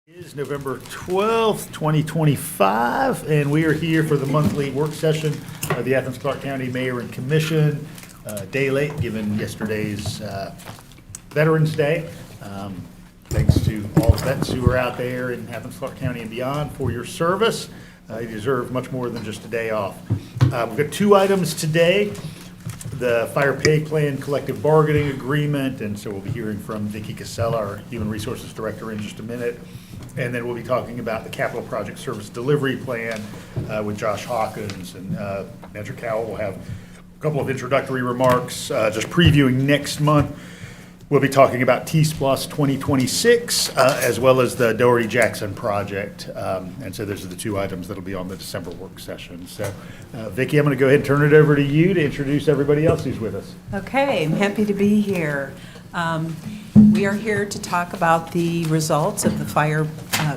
It is November 12th, 2025, and we are here for the monthly work session of the Athens-Clarke County Mayor and Commission. Day late, given yesterday's Veterans Day. Thanks to all the vets who are out there in Athens-Clarke County and beyond for your service. You deserve much more than just a day off. We've got two items today. The Fire Pay Plan Collective Bargaining Agreement, and so we'll be hearing from Vicki, Casella, our Human Resources Director, in just a minute. And then we'll be talking about the Capital Project Service Delivery Plan with Josh Hawkins, and Manager Cowell will have a couple of introductory remarks. Just previewing next month, we'll be talking about T-Splosh 2026, as well as the Doherty-Jackson project. And so those are the two items that'll be on the December work session. So, Vicki, I'm going to go ahead and turn it over to you to introduce everybody else who's with us. Okay, I'm happy to be here. We are here to talk about the results of the fire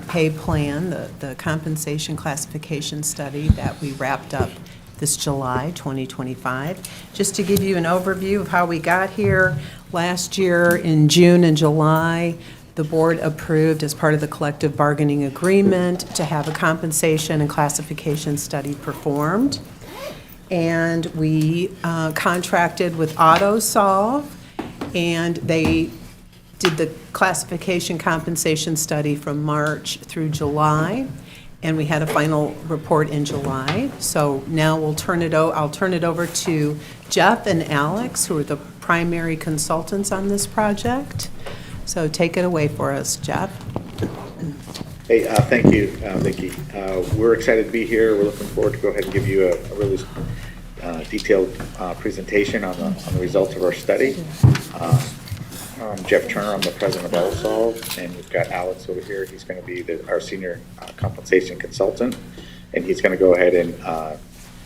pay plan, the compensation classification study that we wrapped up this July 2025. Just to give you an overview of how we got here, last year in June and July, the board approved as part of the collective bargaining agreement to have a compensation and classification study performed. And we contracted with AutoSolve, and they did the classification compensation study from March through July, and we had a final report in July. So now I'll turn it over to Jeff and Alex, who are the primary consultants on this project. So take it away for us, Jeff. Hey, thank you, Vicki. We're excited to be here. We're looking forward to go ahead and give you a really detailed presentation on the results of our study. I'm Jeff Turner. I'm the president of AutoSolve, and we've got Alex over here. He's going to be our senior compensation consultant, and he's going to go ahead and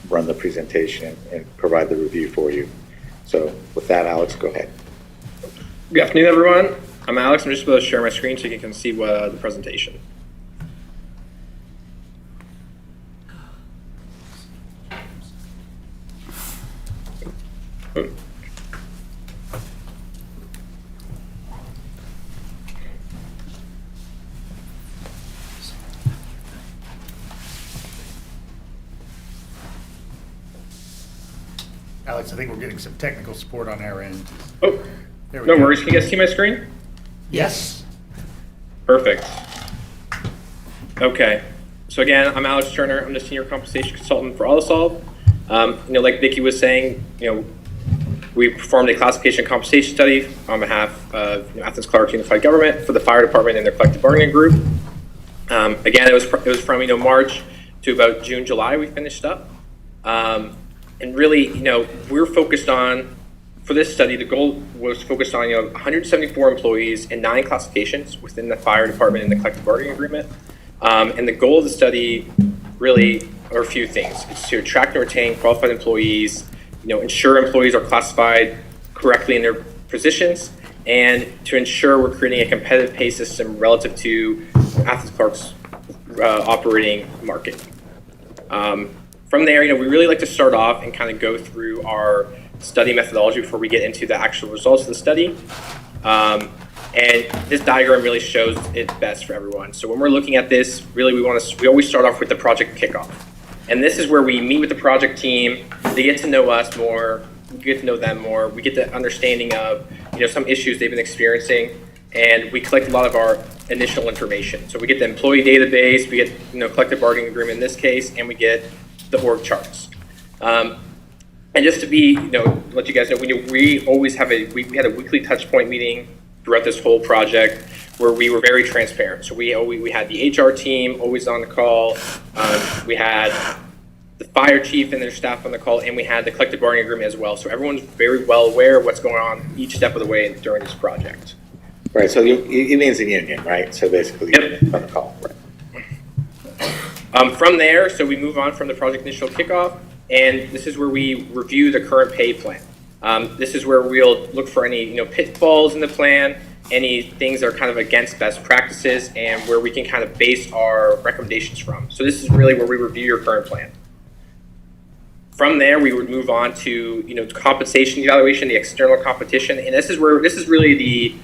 run the presentation and provide the review for you. So with that, Alex, go ahead. Good afternoon, everyone. I'm Alex. I'm just going to share my screen so you can see the presentation. Alex, I think we're getting some technical support on our end. Oh, There we no go. worries. Can you guys see my screen? Yes. Perfect. Okay. So again, I'm Alex Turner. I'm the senior compensation consultant for AutoSolve. Like Vicki was saying, we performed a classification compensation study on behalf of Athens-Clarke Unified Government for the fire department and their collective bargaining group. Again, it was from March to about June, July. We finished up. And really, we're focused on, for this study, the goal was focused on, 174 employees and 9 classifications within the fire department and the collective bargaining agreement. And the goal of the study really are a few things. It's to attract and retain qualified employees, ensure employees are classified correctly in their positions, and to ensure we're creating a competitive pay system relative to Athens-Clarke's operating market. From there, we really like to start off and kind of go through our study methodology before we get into the actual results of the study. And this diagram really shows it best for everyone. So when we're looking at this, really we always start off with the project kickoff. And this is where we meet with the project team. They get to know us more, we get to know them more. We get the understanding of some issues they've been experiencing, and we collect a lot of our initial information. So we get the employee database, we get collective bargaining agreement in this case, and we get the org charts. And just to be, let you guys know, we always have we had a weekly touch point meeting throughout this whole project where we were very transparent. So we had the HR team always on the call. We had the fire chief and their staff on the call, and we had the collective bargaining agreement as well. So everyone's very well aware of what's going on each step of the way during this project. Right, so it means the union, right? So basically, Yep. on the call, right? From there, so we move on from the project initial kickoff, and this is where we review the current pay plan. This is where we'll look for any pitfalls in the plan, any things that are kind of against best practices, and where we can kind of base our recommendations from. So this is really where we review your current plan. From there, we would move on to compensation evaluation, the external competition, and this is really the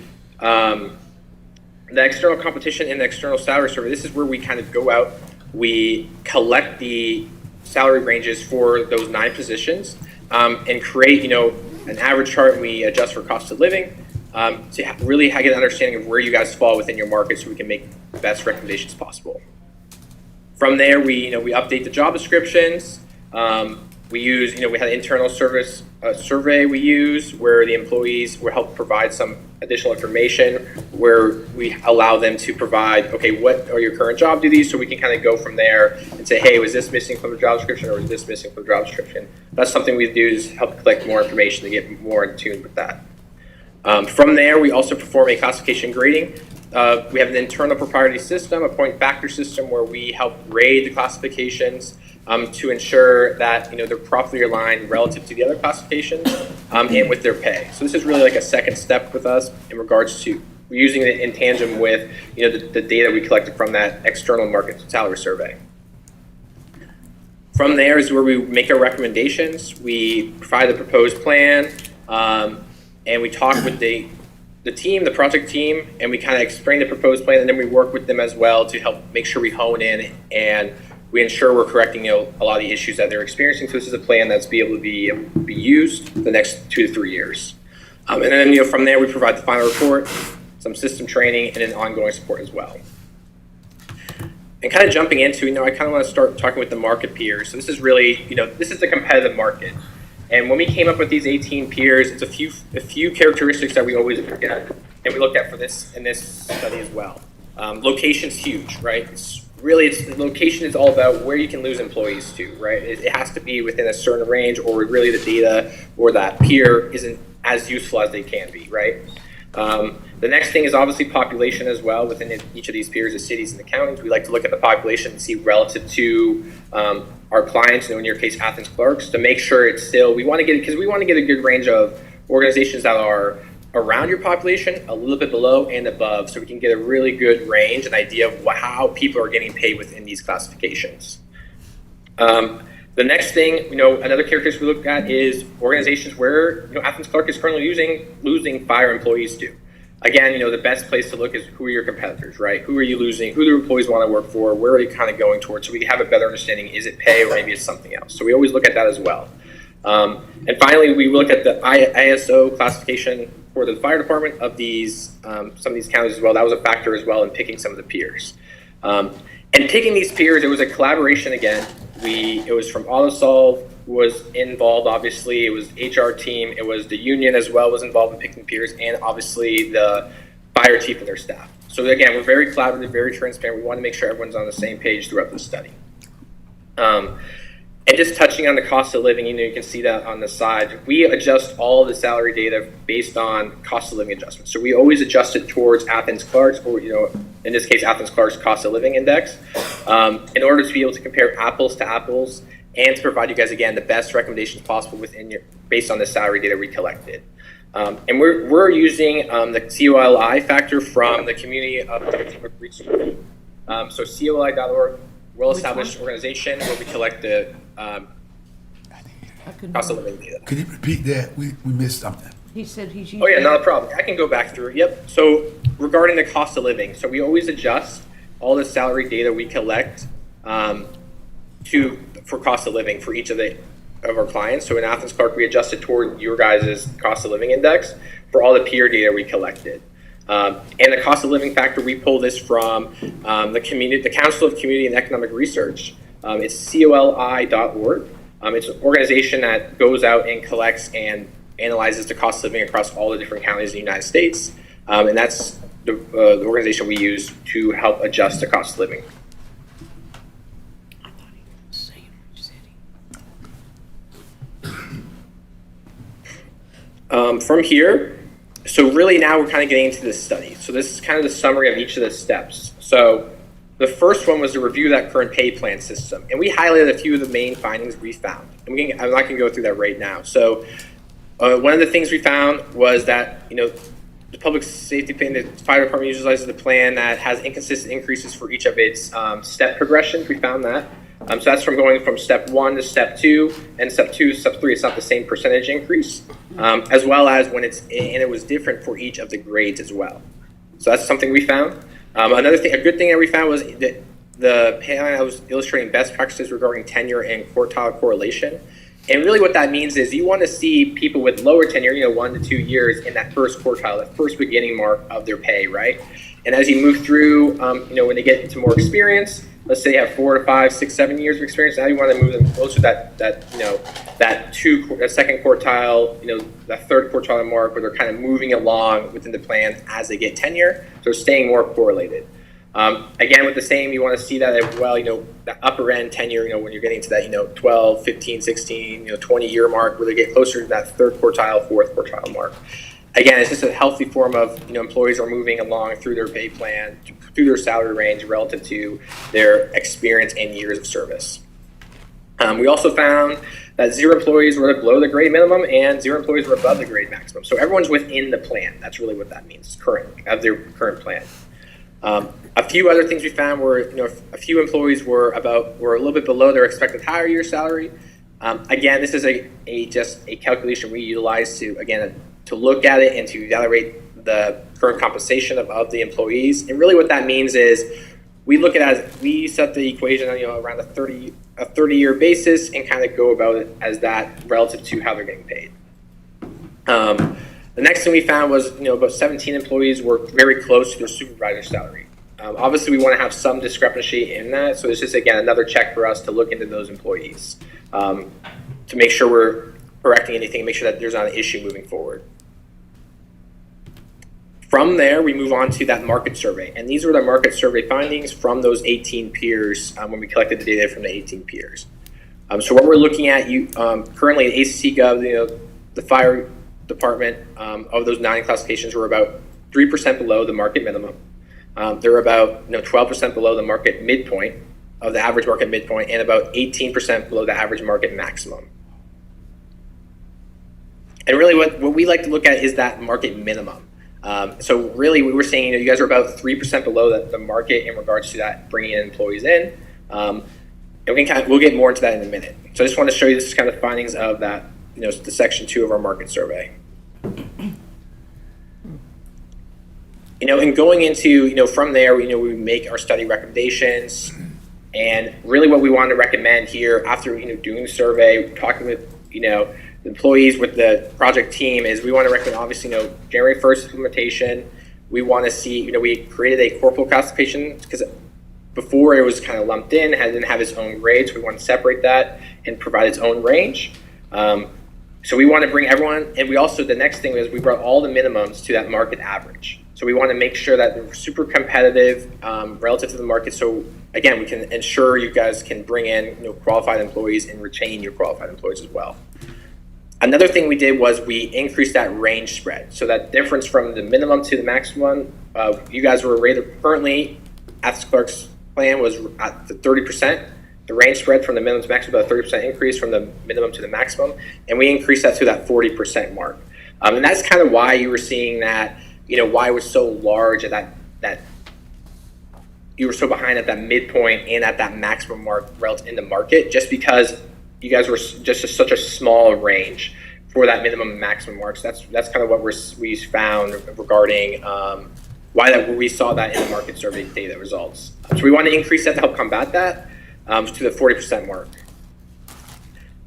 The external competition and the external salary survey, this is where we kind of go out, we collect the salary ranges for those 9 positions, and create, an average chart, and we adjust for cost of living, to really get an understanding of where you guys fall within your market so we can make the best recommendations possible. From there, we update the job descriptions. We use, we had an internal service survey we use where the employees will help provide some additional information where we allow them to provide, okay, what are your current job duties? So we can kind of go from there and say, hey, was this missing from the job description or was this missing from the job description? That's something we do is help collect more information to get more in tune with that. From there, we also perform a classification grading. We have an internal proprietary system, a point factor system where we help grade the classifications to ensure that they're properly aligned relative to the other classifications and with their pay. So this is really like a second step with us in regards to using it in tandem with the data we collected from that external market salary survey. From there is where we make our recommendations. We provide the proposed plan, and we talk with the team, the project team, and we kind of explain the proposed plan, and then we work with them as well to help make sure we hone in and we ensure we're correcting a lot of the issues that they're experiencing. So this is a plan that's be able to be used for the next 2 to 3 years. And then from there we provide the final report, some system training, and then ongoing support as well. And kind of jumping into, I kind of want to start talking with the market peers. So this is really, this is the competitive market. And when we came up with these 18 peers, it's a few characteristics that we always look at, and we looked at for this in this study as well. Location's huge, right? The location is all about where you can lose employees to, right? It has to be within a certain range, or really the data or that peer isn't as useful as they can be, right? The next thing is obviously population as well. Within each of these peers, the cities and the counties, we like to look at the population and see relative to our clients, in your case, Athens-Clarke, to make sure it's still, we want to get a good range of organizations that are around your population, a little bit below and above, so we can get a really good range, an idea of how people are getting paid within these classifications. The next thing, another characteristic we look at is organizations where Athens-Clarke is currently losing fire employees to. Again, the best place to look is who are your competitors, right? Who are you losing? Who do employees want to work for? Where are you kind of going towards? So we have a better understanding, is it pay or maybe it's something else? So we always look at that as well. And finally, we look at the ISO classification for the fire department of these, some of these counties as well. That was a factor as well in picking some of the peers. And picking these peers, it was a collaboration again. It was from AutoSolve was involved, obviously. It was HR team. It was the union as well was involved in picking peers, and obviously the fire chief and their staff. So again, we're very collaborative, very transparent. We want to make sure everyone's on the same page throughout the study. And just touching on the cost of living, you can see that on the side. We adjust all the salary data based on cost of living adjustments. So we always adjust it towards Athens-Clarke's, or in this case, Athens-Clarke's cost of living index, in order to be able to compare apples to apples and to provide you guys, again, the best recommendations possible based on the salary data we collected. And we're using the COLI factor from the Community of Economic Research. So COLI.org, well-established organization where we collect the cost of living data. Could you repeat that? We missed something. He said he's using. Oh yeah, not a problem. I can go back through it. Yep. So regarding the cost of living, so we always adjust all the salary data we collect for cost of living for each of our clients. So in Athens-Clarke, we adjusted toward your guys' cost of living index for all the peer data we collected. And the cost of living factor, we pull this from the Council of Community and Economic Research. It's COLI.org. It's an organization that goes out and collects and analyzes the cost of living across all the different counties in the United States. And that's the organization we use to help adjust the cost of living. I thought he was saying what you said. From here, so really now we're kind of getting into this study. So this is kind of the summary of each of the steps. So the first one was to review that current pay plan system. And we highlighted a few of the main findings we found. And I'm not going to go through that right now. So one of the things we found was that, the public safety plan, the fire department utilizes the plan that has inconsistent increases for each of its step progressions. We found that. So that's from going from step 1 to step 2, and step 2 to step 3, it's not the same percentage increase, as well as when it was different for each of the grades as well. So that's something we found. Another thing, a good thing that we found was that the panel I was illustrating best practices regarding tenure and quartile correlation. And really what that means is you want to see people with lower tenure, 1 to 2 years in that first quartile, that first beginning mark of their pay, right? And as you move through, when they get into more experience, let's say you have 4 to 5, 6, 7 years of experience, now you want to move them closer to that second quartile, that third quartile mark where they're kind of moving along within the plan as they get tenure, so staying more correlated. Again, with the same, you want to see that as well, the upper end tenure, when you're getting to that, 12, 15, 16, 20-year mark where they get closer to that third quartile, fourth quartile mark. Again, it's just a healthy form of, employees are moving along through their pay plan, through their salary range relative to their experience and years of service. We also found that 0 employees were below the grade minimum and 0 employees were above the grade maximum. So everyone's within the plan. That's really what that means, of their current plan. A few other things we found were, a few employees were a little bit below their expected higher year salary. Again, this is just a calculation we utilize to look at it and to evaluate the current compensation of the employees. And really what that means is we look at it as we set the equation around a 30-year basis and kind of go about it as that relative to how they're getting paid. The next thing we found was about 17 employees were very close to their supervisor salary. Obviously, we want to have some discrepancy in that, so it's just, again, another check for us to look into those employees to make sure we're correcting anything, make sure that there's not an issue moving forward. From there, we move on to that market survey, and these were the market survey findings from those 18 peers when we collected the data from the 18 peers. So what we're looking at, currently at ACC Gov, the fire department of those 9 classifications were about 3% below the market minimum. They're about 12% below the market midpoint of the average market midpoint and about 18% below the average market maximum. And really what we like to look at is that market minimum. So really we were saying you guys are about 3% below the market in regards to that bringing in employees in. And we'll get more into that in a minute. So I just want to show you this is kind of findings of that, the section 2 of our market survey. And going into, from there, we make our study recommendations. And really what we want to recommend here after, doing the survey, talking with, the employees with the project team is we want to recommend, obviously, January 1st implementation. We want to see, we created a corporal classification because before it was kind of lumped in, didn't have its own grade. So we want to separate that and provide its own range. So we want to bring everyone, and we also, the next thing is we brought all the minimums to that market average. So we want to make sure that they're super competitive relative to the market. So again, we can ensure you guys can bring in qualified employees and retain your qualified employees as well. Another thing we did was we increased that range spread. So that difference from the minimum to the maximum, you guys were rated currently, Athens-Clarke's plan was at the 30%. The range spread from the minimum to maximum, about a 30% increase from the minimum to the maximum, and we increased that to that 40% mark. And that's kind of why you were seeing that, why it was so large at that you were so behind at that midpoint and at that maximum mark relative in the market, just because you guys were just such a small range for that minimum and maximum marks. That's kind of what we found regarding why we saw that in the market survey data results. So we want to increase that to help combat that. To the 40% mark.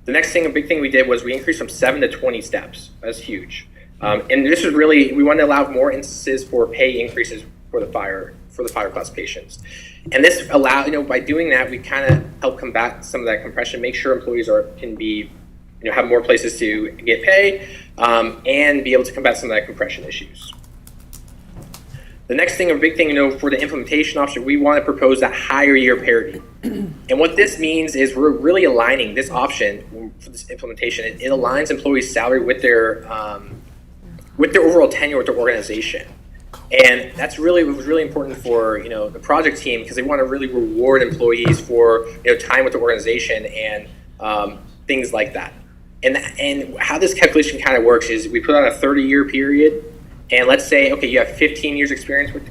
The next thing, a big thing we did was we increased from 7 to 20 steps. That's huge. And this is really, we want to allow more instances for pay increases for the fire classifications. And this allowed, by doing that, we kind of help combat some of that compression, make sure employees can be, have more places to get pay, and be able to combat some of that compression issues. The next thing, a big thing, for the implementation option, we want to propose that higher year parity. And what this means is we're really aligning this option for this implementation. It aligns employees' salary with their overall tenure with their organization. And that's really, it was really important for, the project team because they want to really reward employees for, time with the organization and things like that. And how this calculation kind of works is we put on a 30-year period. And let's say, okay, you have 15 years experience with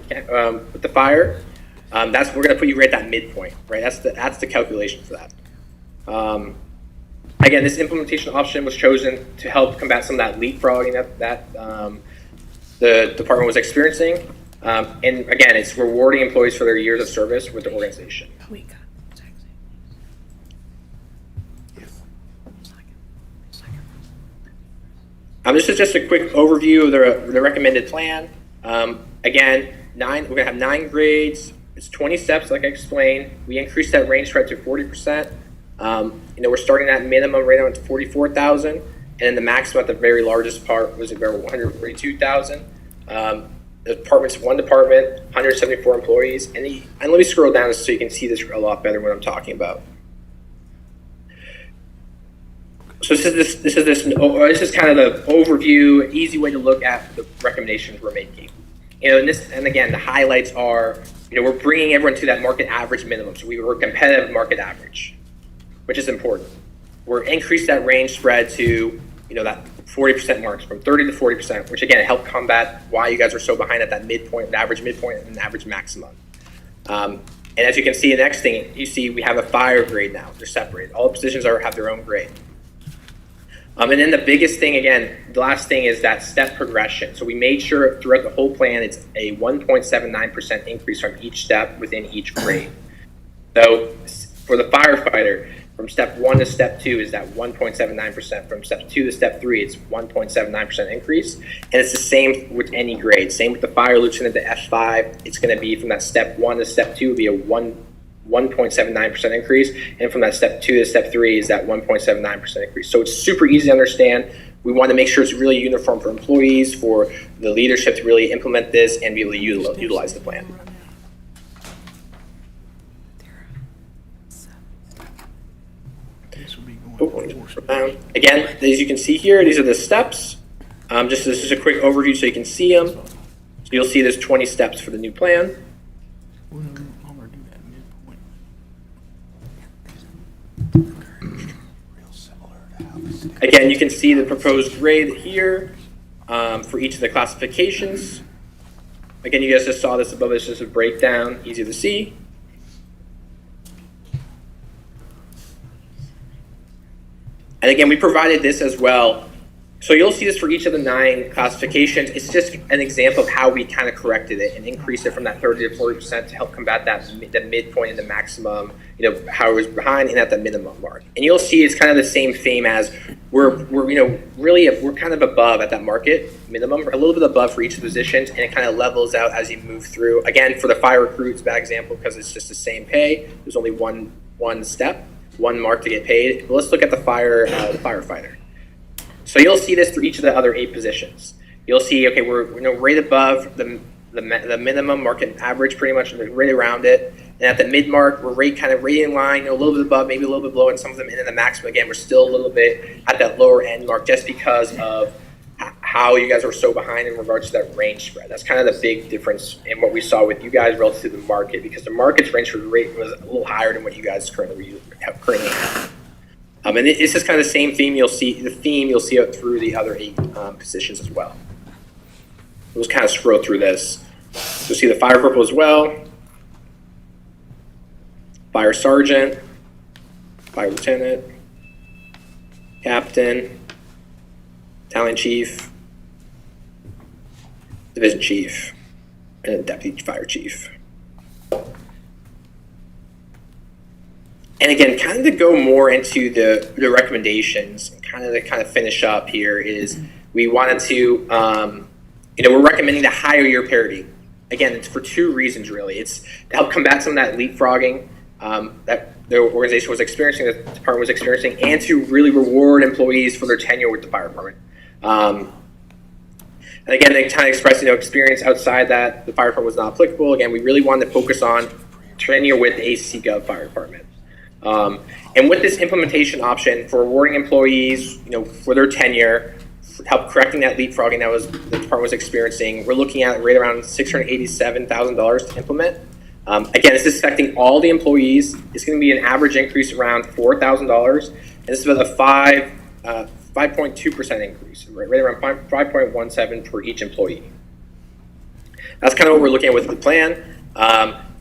the fire. We're going to put you right at that midpoint, right? That's the calculation for that. Again, this implementation option was chosen to help combat some of that leapfrogging that the department was experiencing. And again, it's rewarding employees for their years of service with the organization. We got the exact same. This is just a quick overview of the recommended plan. Again, we're gonna have 9 grades. It's 20 steps, like I explained. We increased that range spread to 40%. We're starting that minimum right now at 44,000, and then the maximum at the very largest part was about 142,000. The department's one department, 174 employees, and let me scroll down so you can see this a lot better what I'm talking about. So this is kind of the overview, easy way to look at the recommendations we're making. And again, the highlights are, we're bringing everyone to that market average minimum. So we were competitive market average, which is important. We're increased that range spread to, that 40% marks from 30 to 40%, which again, helped combat why you guys are so behind at that midpoint, the average midpoint and the average maximum. And as you can see, the next thing you see, we have a fire grade now. They're separated. All the positions have their own grade. And then the biggest thing, again, the last thing is that step progression. So we made sure throughout the whole plan, it's a 1.79% increase from each step within each grade. So for the firefighter, from step 1 to step 2 is that 1.79%. From step 2 to step 3, it's 1.79% increase. And it's the same with any grade. Same with the fire lieutenant, the F5. It's going to be from that step 1 to step 2 will be a 1.79% increase, and from that step 2 to step 3 is that 1.79% increase. So it's super easy to understand. We want to make sure it's really uniform for employees, for the leadership to really implement this and be able to utilize the plan. This will be going Again, as you can see here, these are the steps. This is a quick overview so you can see them. So you'll see there's 20 steps for the new plan. We'll no longer do that midpoint. Real similar to how this is. Again, you can see the proposed grade here for each of the classifications. Again, you guys just saw this above. It's just a breakdown, easy to see. And again, we provided this as well. So you'll see this for each of the 9 classifications. It's just an example of how we kind of corrected it and increased it from that 30 to 40% to help combat the midpoint and the maximum, how it was behind and at the minimum mark. And you'll see it's kind of the same theme as we're kind of above at that market minimum, a little bit above for each of the positions, and it kind of levels out as you move through. Again, for the fire recruit, it's a bad example because it's just the same pay. There's only one step, one mark to get paid. But let's look at the firefighter. So you'll see this for each of the other 8 positions. You'll see, okay, we're right above the minimum market average, pretty much right around it. And at the mid mark, we're right in line, a little bit above, maybe a little bit below, and some of them. And then the maximum, again, we're still a little bit at that lower end mark, just because of how you guys are so behind in regards to that range spread. That's kind of the big difference in what we saw with you guys relative to the market, because the market's range rate was a little higher than what you guys currently have. And it's just kind of the same theme you'll see it through the other 8 positions as well. We'll just kind of scroll through this. You'll see the fire corporal as well, fire sergeant, fire lieutenant, captain, battalion chief, division chief, and deputy fire chief. And again, kind of to go more into the recommendations, kind of finish up here is we wanted to, we're recommending the higher year parity. Again, it's for 2 reasons really. It's to help combat some of that leapfrogging that the organization was experiencing, the department was experiencing, and to really reward employees for their tenure with the fire department. And again, they kind of expressed, experience outside that the fire department was not applicable. Again, we really wanted to focus on tenure with the ACC Fire Department. And with this implementation option for rewarding employees, for their tenure, help correcting that leapfrogging that the department was experiencing, we're looking at right around $687,000 to implement. Again, this is affecting all the employees. It's going to be an average increase around $4,000, and this is about a 5.2% increase, right around 5.17 per each employee. That's kind of what we're looking at with the plan.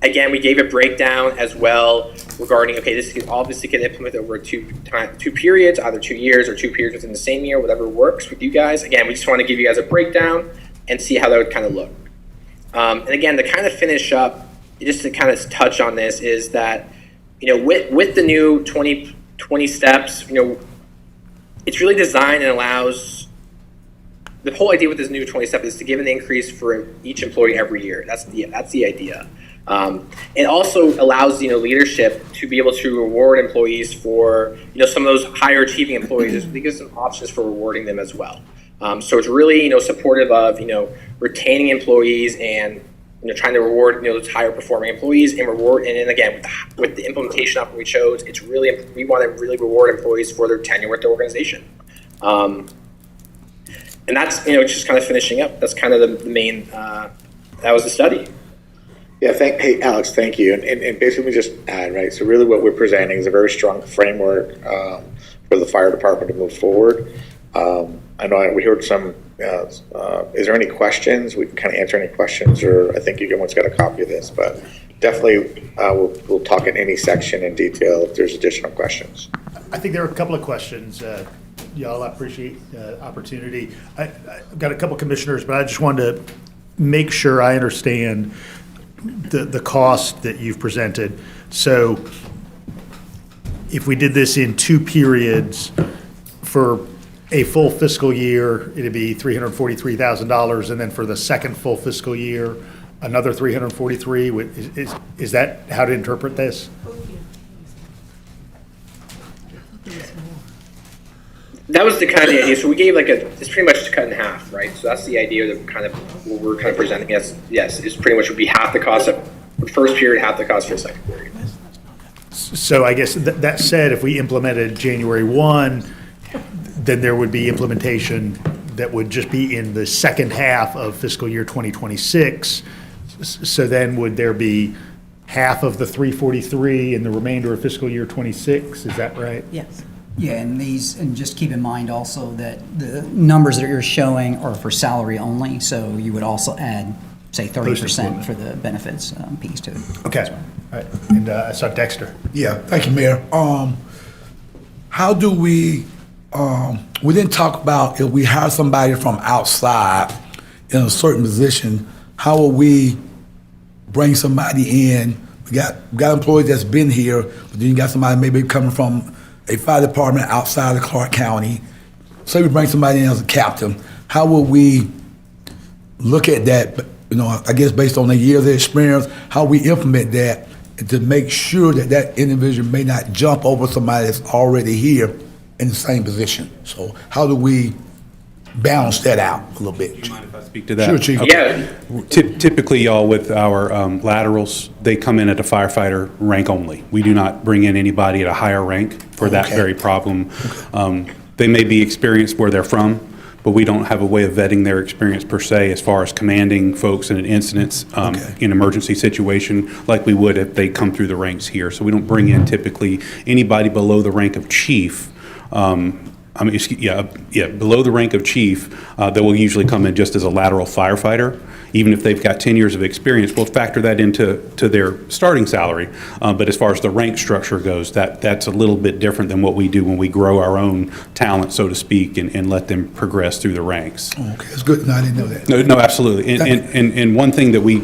Again, we gave a breakdown as well regarding, okay, this can obviously get implemented over 2 periods, either 2 years or 2 periods within the same year, whatever works with you guys. Again, we just want to give you guys a breakdown and see how that would kind of look. And again, to kind of finish up, just to kind of touch on this, is that, with the new 20 steps, it's really designed and allows, the whole idea with this new 20 step is to give an increase for each employee every year. That's the idea. It also allows, leadership to be able to reward employees for, some of those higher achieving employees. It gives them options for rewarding them as well. So it's really, supportive of, retaining employees and, trying to reward, those higher performing employees and then again, with the implementation option we chose, it's really, we want to really reward employees for their tenure with the organization. And that's, just kind of finishing up. That's kind of the main, that was the study. Yeah, hey, Alex, thank you. And basically just add, right, so really what we're presenting is a very strong framework for the fire department to move forward. I know we heard some, is there any questions? We can kind of answer any questions, or I think everyone's got a copy of this, but definitely we'll talk in any section in detail if there's additional questions. I think there are a couple of questions. Y'all, I appreciate the opportunity. I've got a couple commissioners, but I just wanted to make sure I understand the cost that you've presented. So if we did this in 2 periods for a full fiscal year, it'd be $343,000, and then for the second full fiscal year, another $343,000. Is that how to interpret this? That was the kind of idea. So we gave it's pretty much cut in half, right? So that's the idea that kind of what we're kind of presenting. Yes, it's pretty much would be half the cost of the first period, half the cost for the second period. So I guess that said, if we implemented January 1, then there would be implementation that would just be in the second half of fiscal year 2026. So then would there be half of the 343 in the remainder of fiscal year 26? Is that right? Yes. Yeah, and just keep in mind also that the numbers that you're showing are for salary only, so you would also add, say, 30% for the benefits piece to it. Okay, all right. And I saw Dexter. Yeah, thank you, Mayor. How do we didn't talk about if we hire somebody from outside in a certain position, how will we bring somebody in? We got employees that's been here, but then you got somebody maybe coming from a fire department outside of Clarke County. Say we bring somebody in as a captain, how will we look at that, I guess based on the years of experience, how we implement that to make sure that individual may not jump over somebody that's already here in the same position. So how do we balance that out a little bit? Do you mind if I speak to that? Sure, Chief. Yeah. Typically, y'all, with our laterals, they come in at a firefighter rank only. We do not bring in anybody at a higher rank for that Okay. very problem. They may be experienced where they're from, but we don't have a way of vetting their experience per se as far as commanding folks in an incident, Okay. in emergency situation, like we would if they come through the ranks here. So we don't bring in typically anybody below the rank of chief. Below the rank of chief, that will usually come in just as a lateral firefighter. Even if they've got 10 years of experience, we'll factor that into their starting salary. But as far as the rank structure goes, that's a little bit different than what we do when we grow our own talent, so to speak, and let them progress through the ranks. Okay, it's good. No, I didn't know that. No, absolutely. Thank And one thing that we,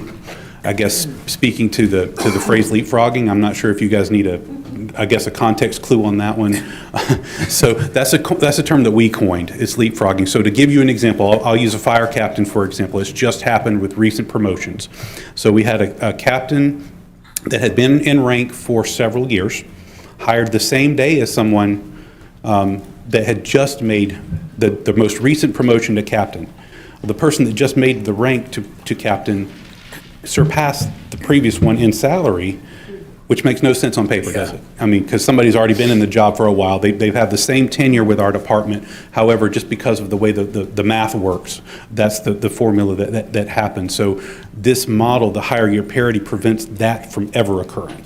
I guess, speaking to the phrase leapfrogging, I'm not sure if you guys need a context clue on that one. So that's a term that we coined. It's leapfrogging. So to give you an example, I'll use a fire captain, for example. It's just happened with recent promotions. So we had a captain that had been in rank for several years, hired the same day as someone that had just made the most recent promotion to captain. The person that just made the rank to captain surpassed the previous one in salary, which makes no sense on paper, does it? I mean, because somebody's already been in the job for a while. They've had the same tenure with our department. However, just because of the way the math works, that's the formula that happens. So this model, the higher year parity, prevents that from ever occurring.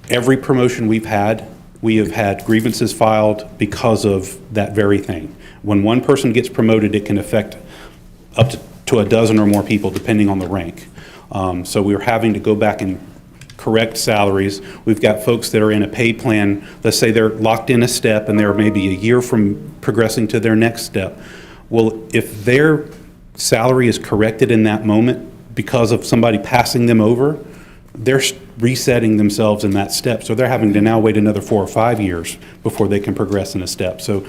Every promotion we have had grievances filed because of that very thing. When one person gets promoted, it can affect up to a dozen or more people, depending on the rank. So we're having to go back and correct salaries. We've got folks that are in a pay plan. Let's say they're locked in a step and they're maybe a year from progressing to their next step. Well, if their salary is corrected in that moment, because of somebody passing them over, they're resetting themselves in that step. So they're having to now wait another 4 or 5 years before they can progress in a step. So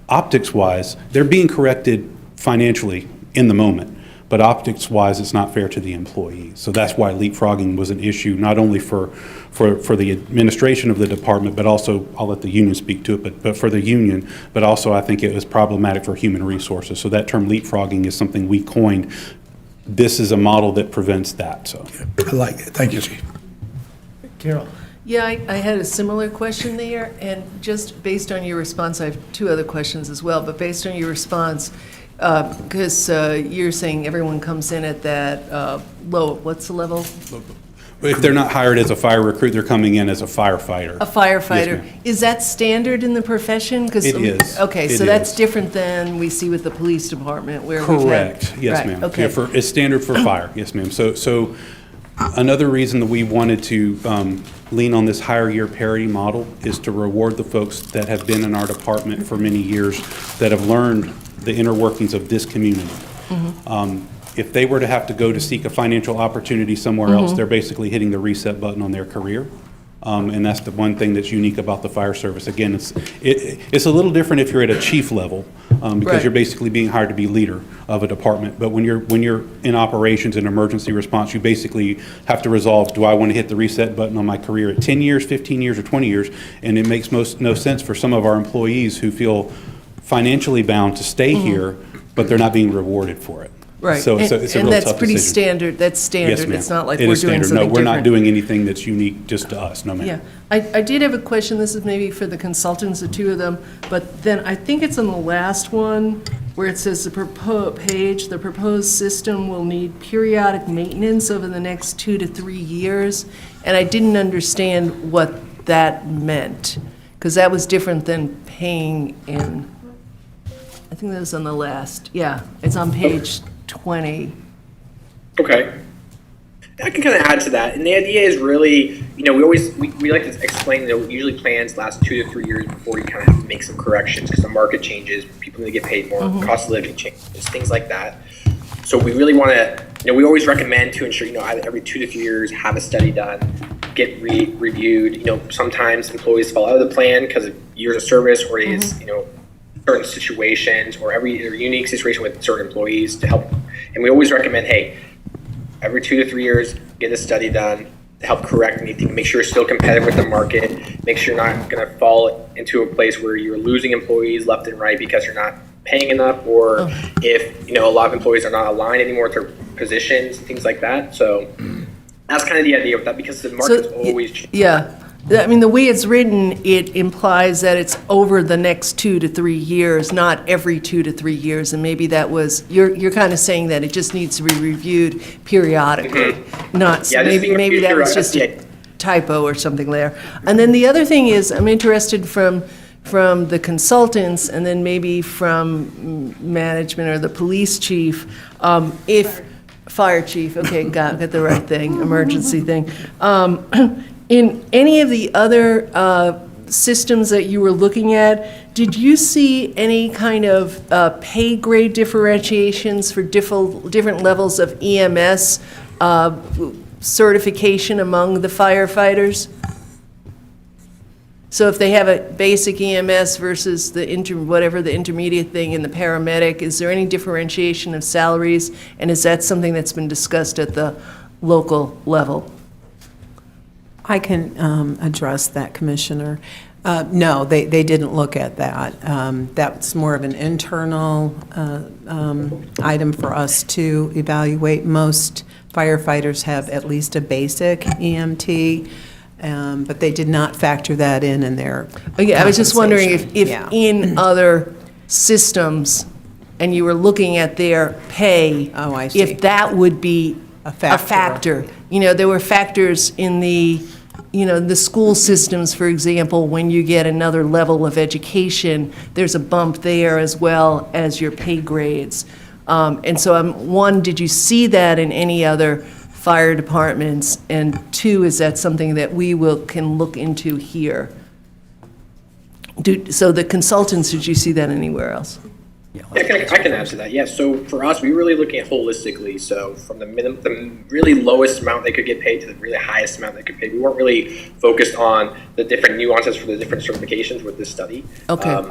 optics-wise, they're being corrected financially in the moment, but optics-wise, it's not fair to the employees. So that's why leapfrogging was an issue, not only for the administration of the department, but also, I'll let the union speak to it, but for the union, but also I think it was problematic for human resources. So that term leapfrogging is something we coined. This is a model that prevents that, so. I like it. Thank you, Chief. Carol? Yeah, I had a similar question there, and just based on your response, I have 2 other questions as well, but based on your response, because you're saying everyone comes in at that low, what's the level? If they're not hired as a fire recruit, they're coming in as a firefighter. A firefighter. Yes, ma'am. Is that standard in the profession? 'Cause It is. Okay, It so that's is. different than we see with the police department where we've had. Correct, yes, Right, ma'am. okay. Yeah, it's standard for fire, yes, ma'am. So another reason that we wanted to lean on this higher year parity model is to reward the folks that have been in our department for many years, that have learned the inner workings of this community. If they were to have to go to seek a financial opportunity somewhere else, they're basically hitting the reset button on their career. And that's the one thing that's unique about the fire service. Again, it's a little different if you're at a chief level, because Right. you're basically being hired to be leader of a department. But when you're in operations and emergency response, you basically have to resolve, do I want to hit the reset button on my career at 10 years, 15 years, or 20 years? And it makes no sense for some of our employees who feel financially bound to stay here, but they're not being rewarded for it. Right. So it's a real tough decision. And that's pretty standard, that's Yes, standard. ma'am. It's not like It we're is doing standard. something No, we're not different. doing anything that's unique just to us, no ma'am. Yeah, I did have a question, this is maybe for the consultants, the 2 of them, but then I think it's on the last one, where it says the proposed system will need periodic maintenance over the next 2 to 3 years, and I didn't understand what that meant, because that was different than paying in, I think that was on the last, yeah, it's on page 20. Okay. I can kind of add to that. And the idea is really, we like to explain that usually plans last 2 to 3 years before you kind of have to make some corrections because the market changes, people need to get paid more, cost of living changes, things like that. So we really want to, we always recommend to ensure, every 2 to 3 years, have a study done, get reviewed. Sometimes employees fall out of the plan because of years of service or is, certain situations or every unique situation with certain employees to help. And we always recommend, hey, every 2 to 3 years, get a study done to help correct anything, make sure you're still competitive with the market, make sure you're not going to fall into a place where you're losing employees left and right because you're not paying enough, or if, a lot of employees are not aligned anymore with their positions, things like that. So that's kind of the idea with that, because the market's always changing. Yeah. I mean, the way it's written, it implies that it's over the next 2 to 3 years, not every 2 to 3 years. And maybe that was, you're kind of saying that it just needs to be reviewed periodically, not, Yeah, just being maybe that was reviewed just a periodically. typo or something there. And then the other thing is, I'm interested from the consultants and then maybe from management or the police chief, if, fire chief, okay, got the right thing, emergency thing. In any of the other systems that you were looking at, did you see any kind of pay grade differentiations for different levels of EMS certification among the firefighters? So if they have a basic EMS versus the whatever the intermediate thing in the paramedic, is there any differentiation of salaries? And is that something that's been discussed at the local level? I can address that, Commissioner. No, they didn't look at that. That's more of an internal item for us to evaluate. Most firefighters have at least a basic EMT, but they did not factor that in their Okay, I was just wondering if compensation. Yeah. in other systems, and you were looking at their pay. Oh, I see. If that would be A factor. factor. There were factors in the school systems, for example, when you get another level of education, there's a bump there as well as your pay grades. And so one, did you see that in any other fire departments? And 2, is that something that we can look into here? So the consultants, did you see that anywhere else? I can answer that. Yeah. So for us, we were really looking at holistically. So from the really lowest amount they could get paid to the really highest amount they could pay. We weren't really focused on the different nuances for the different certifications with this study. Okay.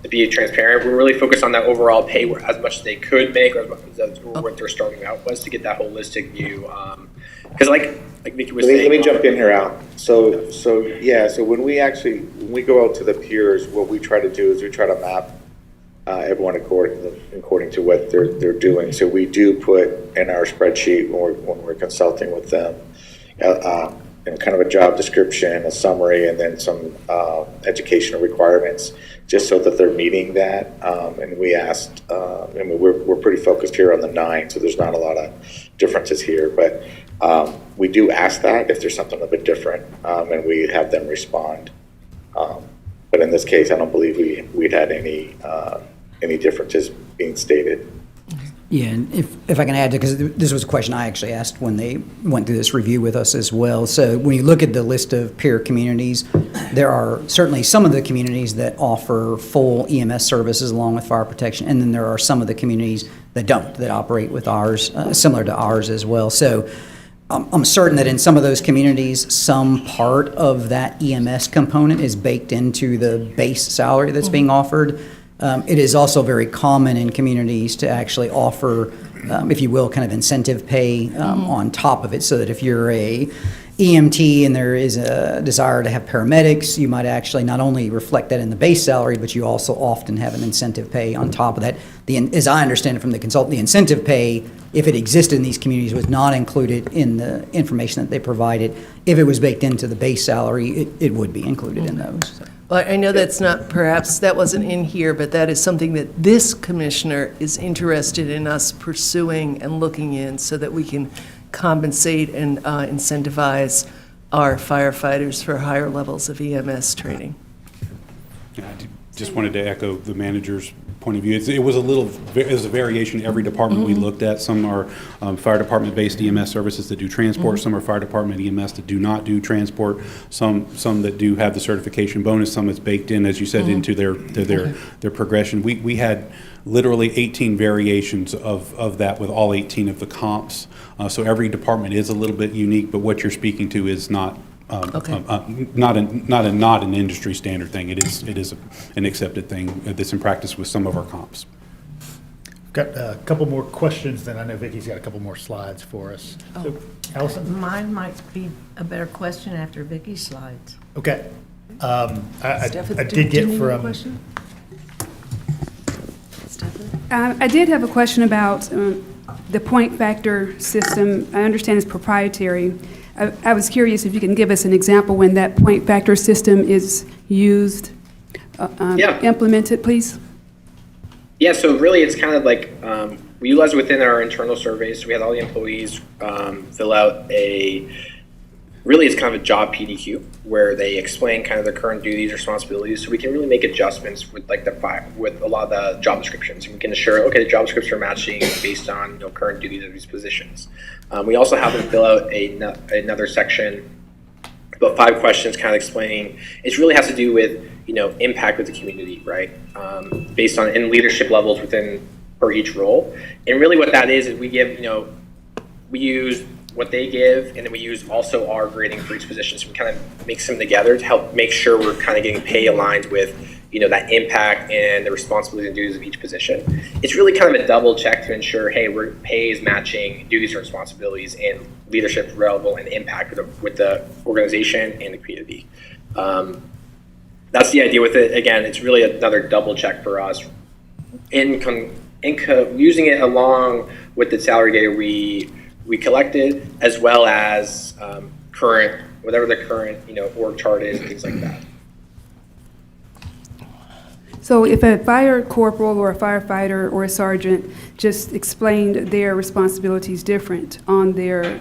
To be transparent, we're really focused on that overall pay, where as much as they could make, or what their starting out was, to get that holistic view. Because like Vicki was saying, Let me jump in here, Al. So when we go out to the peers, what we try to do is we try to map everyone according to what they're doing. So we do put in our spreadsheet when we're consulting with them, kind of a job description, a summary, and then some educational requirements, just so that they're meeting that. And we asked, we're pretty focused here on the 9, so there's not a lot of differences here, but we do ask that if there's something a bit different, and we have them respond. But in this case, I don't believe we'd had any differences being stated. Yeah, and if I can add to, because this was a question I actually asked when they went through this review with us as well. So when you look at the list of peer communities, there are certainly some of the communities that offer full EMS services along with fire protection, and then there are some of the communities that don't, that operate with ours, similar to ours as well. So I'm certain that in some of those communities, some part of that EMS component is baked into the base salary that's being offered. It is also very common in communities to actually offer, if you will, kind of incentive pay on top of it, so that if you're a EMT and there is a desire to have paramedics, you might actually not only reflect that in the base salary, but you also often have an incentive pay on top of that. As I understand it from the consultant, the incentive pay, if it existed in these communities, was not included in the information that they provided. If it was baked into the base salary, it would be included in those. So. Well, I know perhaps that wasn't in here, but that is something that this commissioner is interested in us pursuing and looking in, so that we can compensate and incentivize our firefighters for higher levels of EMS training. I just wanted to echo the manager's point of view. It was a variation in every department we looked at. Some are fire department-based EMS services that do transport. Some are fire department EMS that do not do transport. Some that do have the certification bonus. Some that's baked in, as you said, into their progression. We had literally 18 variations of that with all 18 of the comps. So every department is a little bit unique, but what you're speaking to is not not an industry standard thing. It is an accepted thing that's in practice with some of our comps. Got a couple more questions, then I know Vicki's got a couple more slides for us. So, Allison? Mine might be a better question after Vicki's slides. Okay. I Stephanie, did get do you need a from... question? Stephanie? I did have a question about the point factor system. I understand it's proprietary. I was curious if you can give us an example when that point factor system is used, implemented, please. Yeah, so really it's kind of like we utilize it within our internal surveys. So we had all the employees fill out it's kind of a job PDQ where they explain kind of their current duties, responsibilities. So we can really make adjustments with with a lot of the job descriptions. And we can ensure, okay, the job descriptions are matching based on current duties of these positions. We also have them fill out another section, about 5 questions kind of explaining. It really has to do with impact with the community, right? Based on in leadership levels for each role. And really what that is we give, we use what they give, and then we use also our grading for each position. So we kind of mix them together to help make sure we're kind of getting pay aligned with, that impact and the responsibilities and duties of each position. It's really kind of a double check to ensure, hey, pay is matching duties and responsibilities and leadership level and impact with the organization and the community. That's the idea with it. Again, it's really another double check for us. Using it along with the salary data we collected, as well as whatever the current org chart is and things like that. So if a fire corporal or a firefighter or a sergeant just explained their responsibilities different on their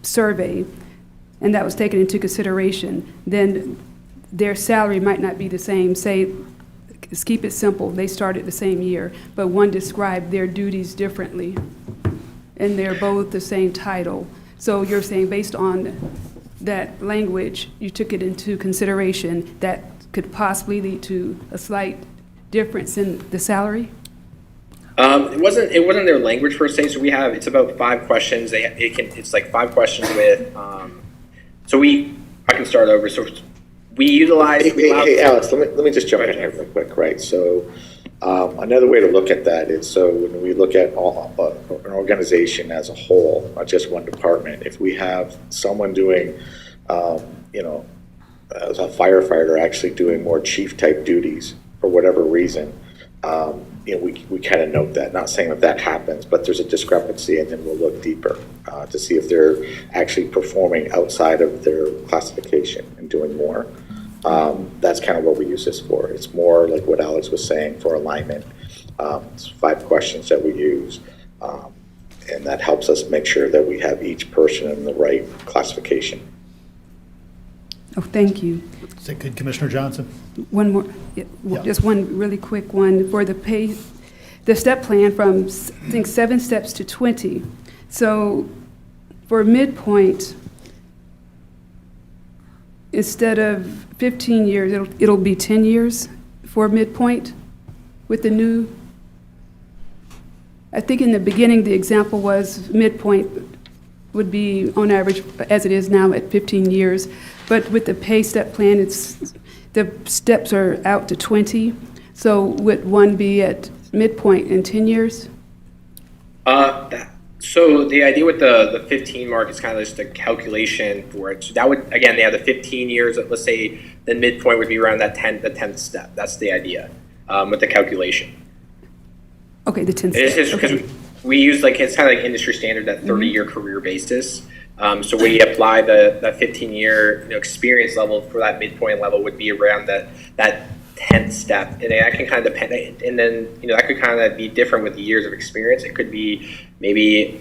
survey, and that was taken into consideration, then their salary might not be the same. Say, let's keep it simple, they started the same year, but one described their duties differently, and they're both the same title. So you're saying based on that language, you took it into consideration that could possibly lead to a slight difference in the salary? It wasn't their language per se. So it's about 5 questions. It's like 5 questions with. I can start over. So we utilize. Hey, Alex, let me just jump in here real quick, right? So another way to look at that is, so when we look at an organization as a whole, not just one department, if we have someone doing, as a firefighter actually doing more chief type duties for whatever reason, we kind of note that. Not saying that happens, but there's a discrepancy, and then we'll look deeper to see if they're actually performing outside of their classification and doing more. That's kind of what we use this for. It's more like what Alex was saying for alignment. It's 5 questions that we use, and that helps us make sure that we have each person in the right classification. Oh, thank you. Is that good, Commissioner Johnson? One more, Yeah. just one really quick one for the step plan from, I think, 7 steps to 20. So for midpoint, instead of 15 years, it'll be 10 years for midpoint with the new. I think in the beginning, the example was midpoint would be on average, as it is now, at 15 years. But with the pay step plan, the steps are out to 20. So would one be at midpoint in 10 years? So the idea with the 15 mark is kind of just a calculation for it. So that would, again, they have the 15 years. Let's say the midpoint would be around the 10th step. That's the idea with the calculation. Okay, the 10th It's step. just because Okay. we use it's kind of like industry standard, that 30-year career basis. So we apply the 15-year experience level for that midpoint level would be around that 10th step, and that can kind of depend. And then that could kind of be different with the years of experience. It could be maybe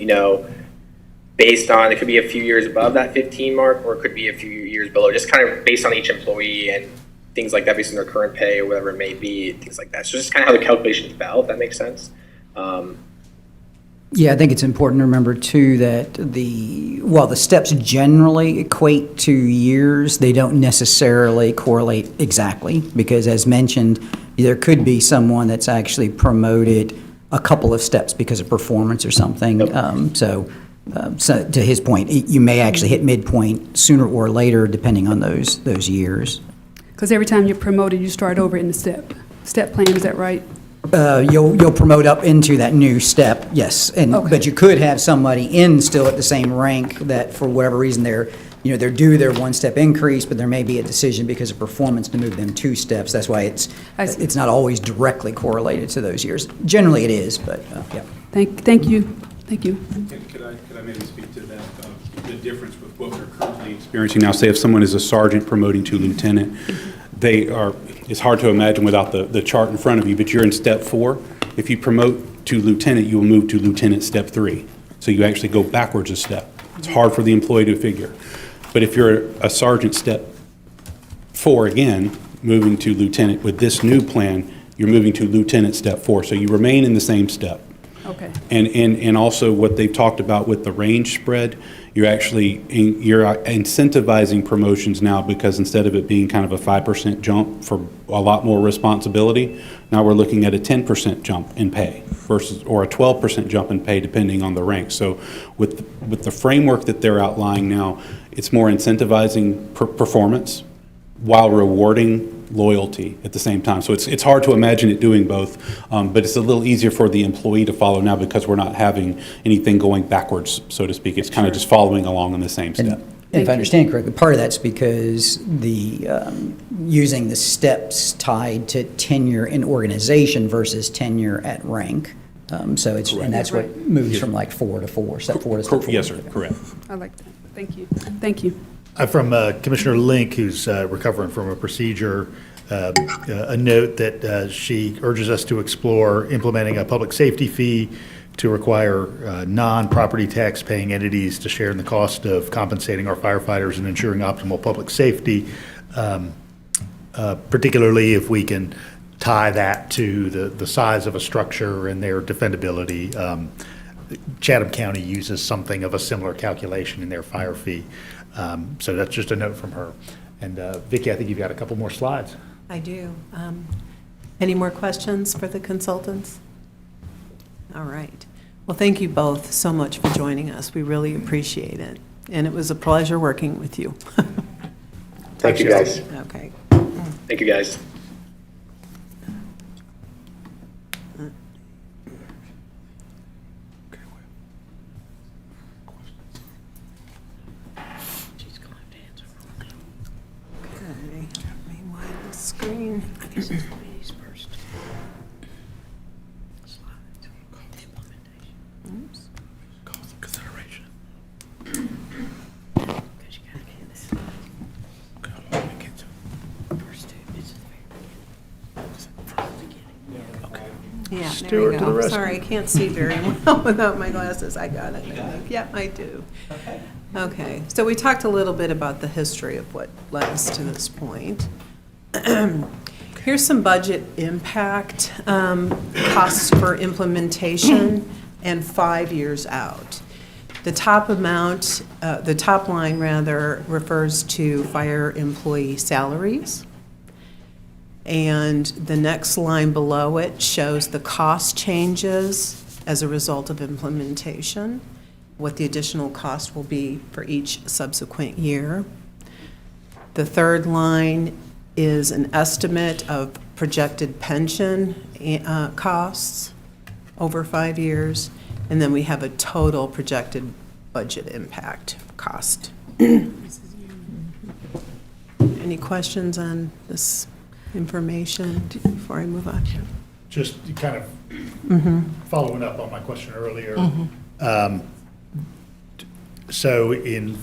based on, it could be a few years above that 15 mark, or it could be a few years below, just kind of based on each employee and things like that, based on their current pay or whatever it may be, things like that. So just kind of how the calculations fell, if that makes sense. Yeah, I think it's important to remember too that while the steps generally equate to years, they don't necessarily correlate exactly, because as mentioned, there could be someone that's actually promoted a couple of steps because of performance or something. So to his point, you may actually hit midpoint sooner or later depending on those years. Because every time you're promoted, you start over in the step plan, is that right? You'll promote up into that new step, yes, Okay. but you could have somebody still at the same rank that for whatever reason they're due their 1-step increase, but there may be a decision because of performance to move them 2 steps. That's why I see. it's not always directly correlated to those years. Generally, it is, but yeah. Thank you. Thank you. Could I maybe speak to that, the difference with what we're currently experiencing now? Say if someone is a sergeant promoting to lieutenant, it's hard to imagine without the chart in front of you, but you're in step 4. If you promote to lieutenant, you will move to lieutenant step 3. So you actually go backwards a step. It's hard for the employee to figure. But if you're a sergeant step 4 again, moving to lieutenant with this new plan, you're moving to lieutenant step 4. So you remain in the same step. Okay. And also what they've talked about with the range spread, you're incentivizing promotions now, because instead of it being kind of a 5% jump for a lot more responsibility, now we're looking at a 10% jump in pay or a 12% jump in pay depending on the rank. So with the framework that they're outlining now, it's more incentivizing performance while rewarding loyalty at the same time. So it's hard to imagine it doing both, but it's a little easier for the employee to follow now because we're not having anything going backwards, so to speak. It's kind of just following along in the same step. And if I understand correctly, part of that's because using the steps tied to tenure in organization versus tenure at rank. So it's, and that's what moves from like 4 to 4, step 4 to step 4. Yes, sir, correct. I like that. Thank you. Thank you. From Commissioner Link, who's recovering from a procedure, a note that she urges us to explore implementing a public safety fee to require non-property tax paying entities to share in the cost of compensating our firefighters and ensuring optimal public safety, particularly if we can tie that to the size of a structure and their defendability. Chatham County uses something of a similar calculation in their fire fee. So that's just a note from her. And Vicki, I think you've got a couple more slides. I do. Any more questions for the consultants? All right. Well, thank you both so much for joining us. We really appreciate it. And it was a pleasure working with you. Thank you, guys. Okay. Thank you, guys. Okay. Let me wind the screen. Oops. Consideration. Yeah, there Stuart we to the go. rescue. Sorry, I can't see very well without my glasses. I got it, I think. Yep, I do. Okay, so we talked a little bit about the history of what led us to this point. Here's some budget impact, costs for implementation, and 5 years out. The top amount, the top line rather, refers to fire employee salaries. And the next line below it shows the cost changes as a result of implementation, what the additional cost will be for each subsequent year. The third line is an estimate of projected pension costs over 5 years, and then we have a total projected budget impact cost. Any questions on this information before I move on? Just kind of following up on my question earlier. So in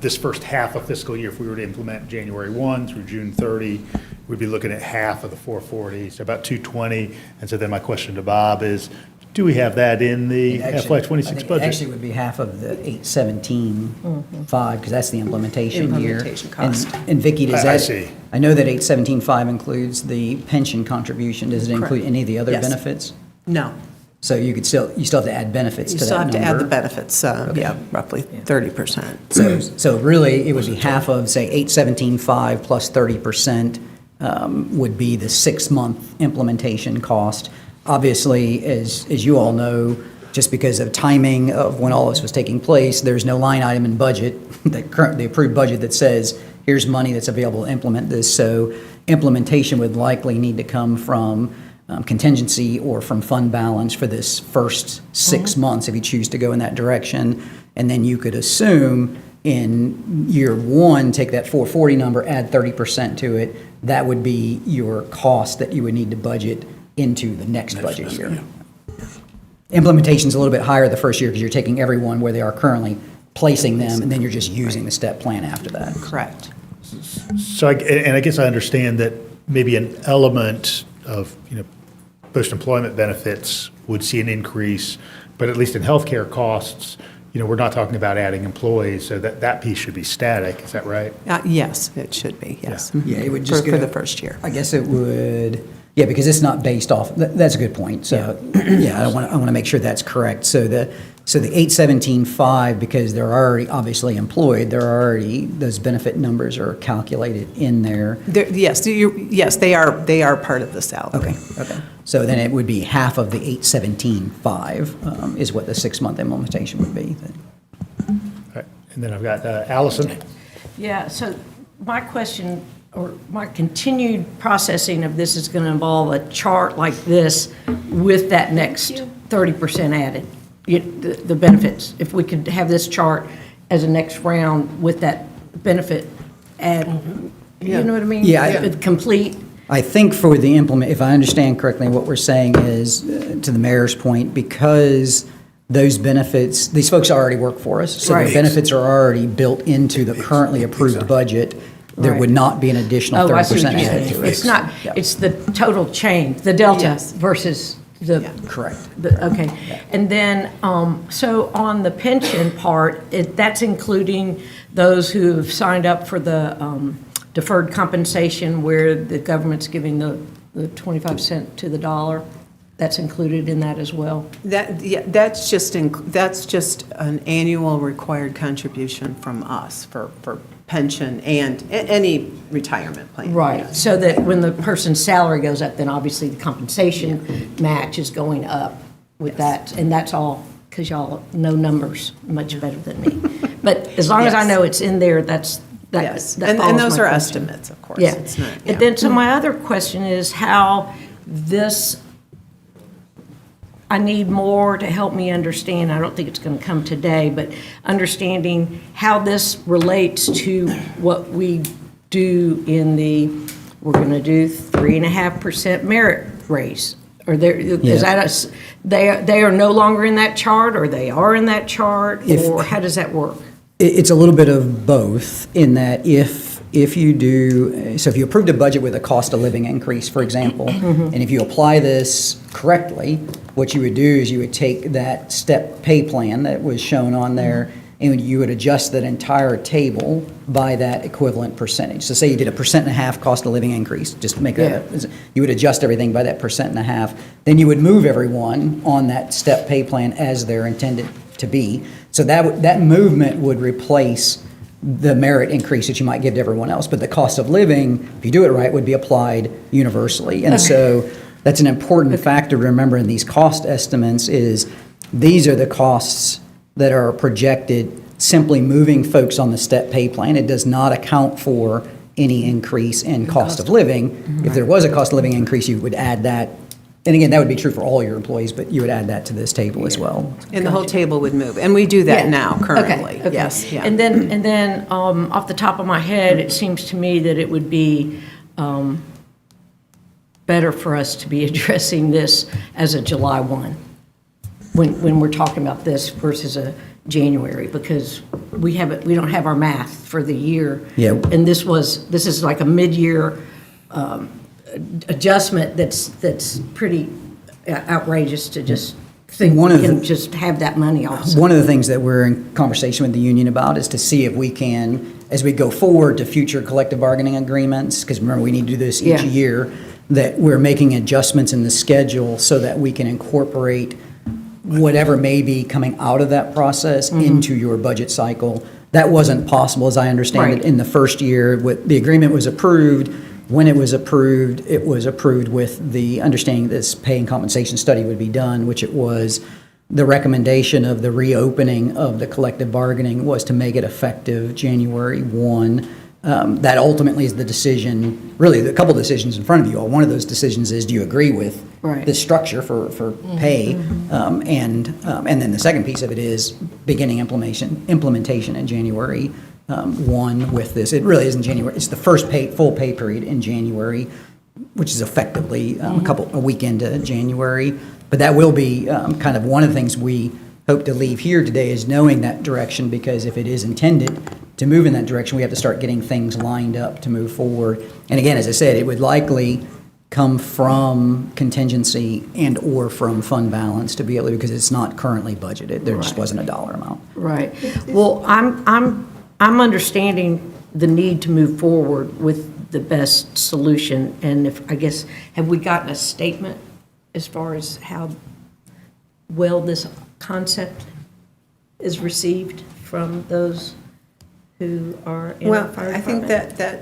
this first half of fiscal year, if we were to implement January 1 through June 30, we'd be looking at half of the 440, so about 220. And so then my question to Bob is, do we have that in the FY '26 budget? It actually would be half of the 817.5, because that's the implementation year. Implementation cost. And Vicki, does I that? see. I know that 817.5 includes the pension contribution. Does it include Correct. any of the other Yes. benefits? No. So you still have to add benefits You to still that have to add the number? benefits, yeah, roughly 30%. So really, it would be half of, say, 817.5 plus 30% would be the 6-month implementation cost. Obviously, as you all know, just because of timing of when all this was taking place, there's no line item in budget, the approved budget that says, here's money that's available to implement this. So implementation would likely need to come from contingency or from fund balance for this first 6 months, if you choose to go in that direction. And then you could assume in year one, take that 440 number, add 30% to it. That would be your cost that you would need to budget into the next budget year. Implementation's a little bit higher the first year because you're taking everyone where they are currently, placing them, and then you're just using the step plan after that. Correct. So, I guess I understand that maybe an element of, post-employment benefits would see an increase, but at least in healthcare costs, we're not talking about adding employees, so that piece should be static, is that right? Yes, it should be, yes. Yeah, it would just For go- the first year. I guess it would, yeah, because it's not based off, that's a good point. So, yeah, I want to make sure that's correct. So the 817.5, because they're already obviously employed, those benefit numbers are calculated in there. Yes, they are part of the salary. Okay. So then it would be half of the 817.5 is what the 6-month implementation would be. All right. And then I've got Allison. Yeah, so my question, or my continued processing of this is going to involve a chart like this with that next 30% added, the benefits. If we could have this chart as a next round with that benefit add, you know what I mean? Yeah. Complete. I think for the if I understand correctly, what we're saying is, to the mayor's point, because those benefits, these folks already work for us, so Right. the benefits are already built into the currently approved budget. There would Right. not be an additional Oh, I see 30% what you're added saying. to it. It's not, Yeah. it's the total change, the delta Yes. versus the. Yeah. Correct. Okay. And then, so on the pension part, that's including those who have signed up for the deferred compensation where the government's giving the 25 cent to the dollar? That's included in that as well? That's just an annual required contribution from us for pension and any retirement plan. Right, yes. so that when the person's salary goes up, then obviously the compensation match is going up with that, and that's all, because y'all know numbers much better than me. But as long as I Yes. know it's in there, that Yes, that and follows those my are question. estimates, of course. Yeah. It's not- And then, so my other question is how this, I need more to help me understand, I don't think it's going to come today, but understanding how this relates to what we do in the, we're going to do 3.5% merit raise. Or there, is that they are no longer in that chart, or they are in that chart, or how does that work? It's a little bit of both in that if you do, so if you approved a budget with a cost of living increase, for example, and if you apply this correctly, what you would do is you would take that step pay plan that was shown on there and you would adjust that entire table by that equivalent percentage. So say you did a 1.5% cost of living increase, just make that, you would adjust everything by that 1.5%. Then you would move everyone on that step pay plan as they're intended to be. So that movement would replace the merit increase that you might give to everyone else. But the cost of living, if you do it right, would be applied universally. And so that's an important factor to remember in these cost estimates is these are the costs that are projected simply moving folks on the step pay plan. It does not account for any increase in cost of living. If there was a cost of living increase, you would add that. And again, that would be true for all your employees, but you would add that to this table as well. And the whole table would move, and we do that Yeah. now, currently, Okay. yes, yeah. And then, off the top of my head, it seems to me that it would be better for us to be addressing this as a July 1, when we're talking about this versus a January, because we don't have our math for the year. Yeah. And this is like a mid-year adjustment that's pretty outrageous to just think One we of can the- just have that money also. One of the things that we're in conversation with the union about is to see if we can, as we go forward to future collective bargaining agreements, because remember, we need to do this each Yeah. year, that we're making adjustments in the schedule so that we can incorporate whatever may be coming out of that process into your budget cycle. That wasn't possible, as I understand it, Right. in the first year. The agreement was approved. When it was approved with the understanding this pay and compensation study would be done, which it was. The recommendation of the reopening of the collective bargaining was to make it effective January 1. That ultimately is the decision, really, a couple of decisions in front of you all. One of those decisions is, do you agree with Right. this structure for pay? And then the second piece of it is beginning implementation in January 1 with this. It really isn't January. It's the first full pay period in January, which is effectively a week into January. But that will be kind of one of the things we hope to leave here today is knowing that direction, because if it is intended to move in that direction, we have to start getting things lined up to move forward. And again, as I said, it would likely come from contingency and or from fund balance to be able to, because it's not currently budgeted. There just wasn't a dollar amount. Right. Well, I'm understanding the need to move forward with the best solution, and have we gotten a statement as far as how well this concept is received from those who are in our Well, fire I think department? that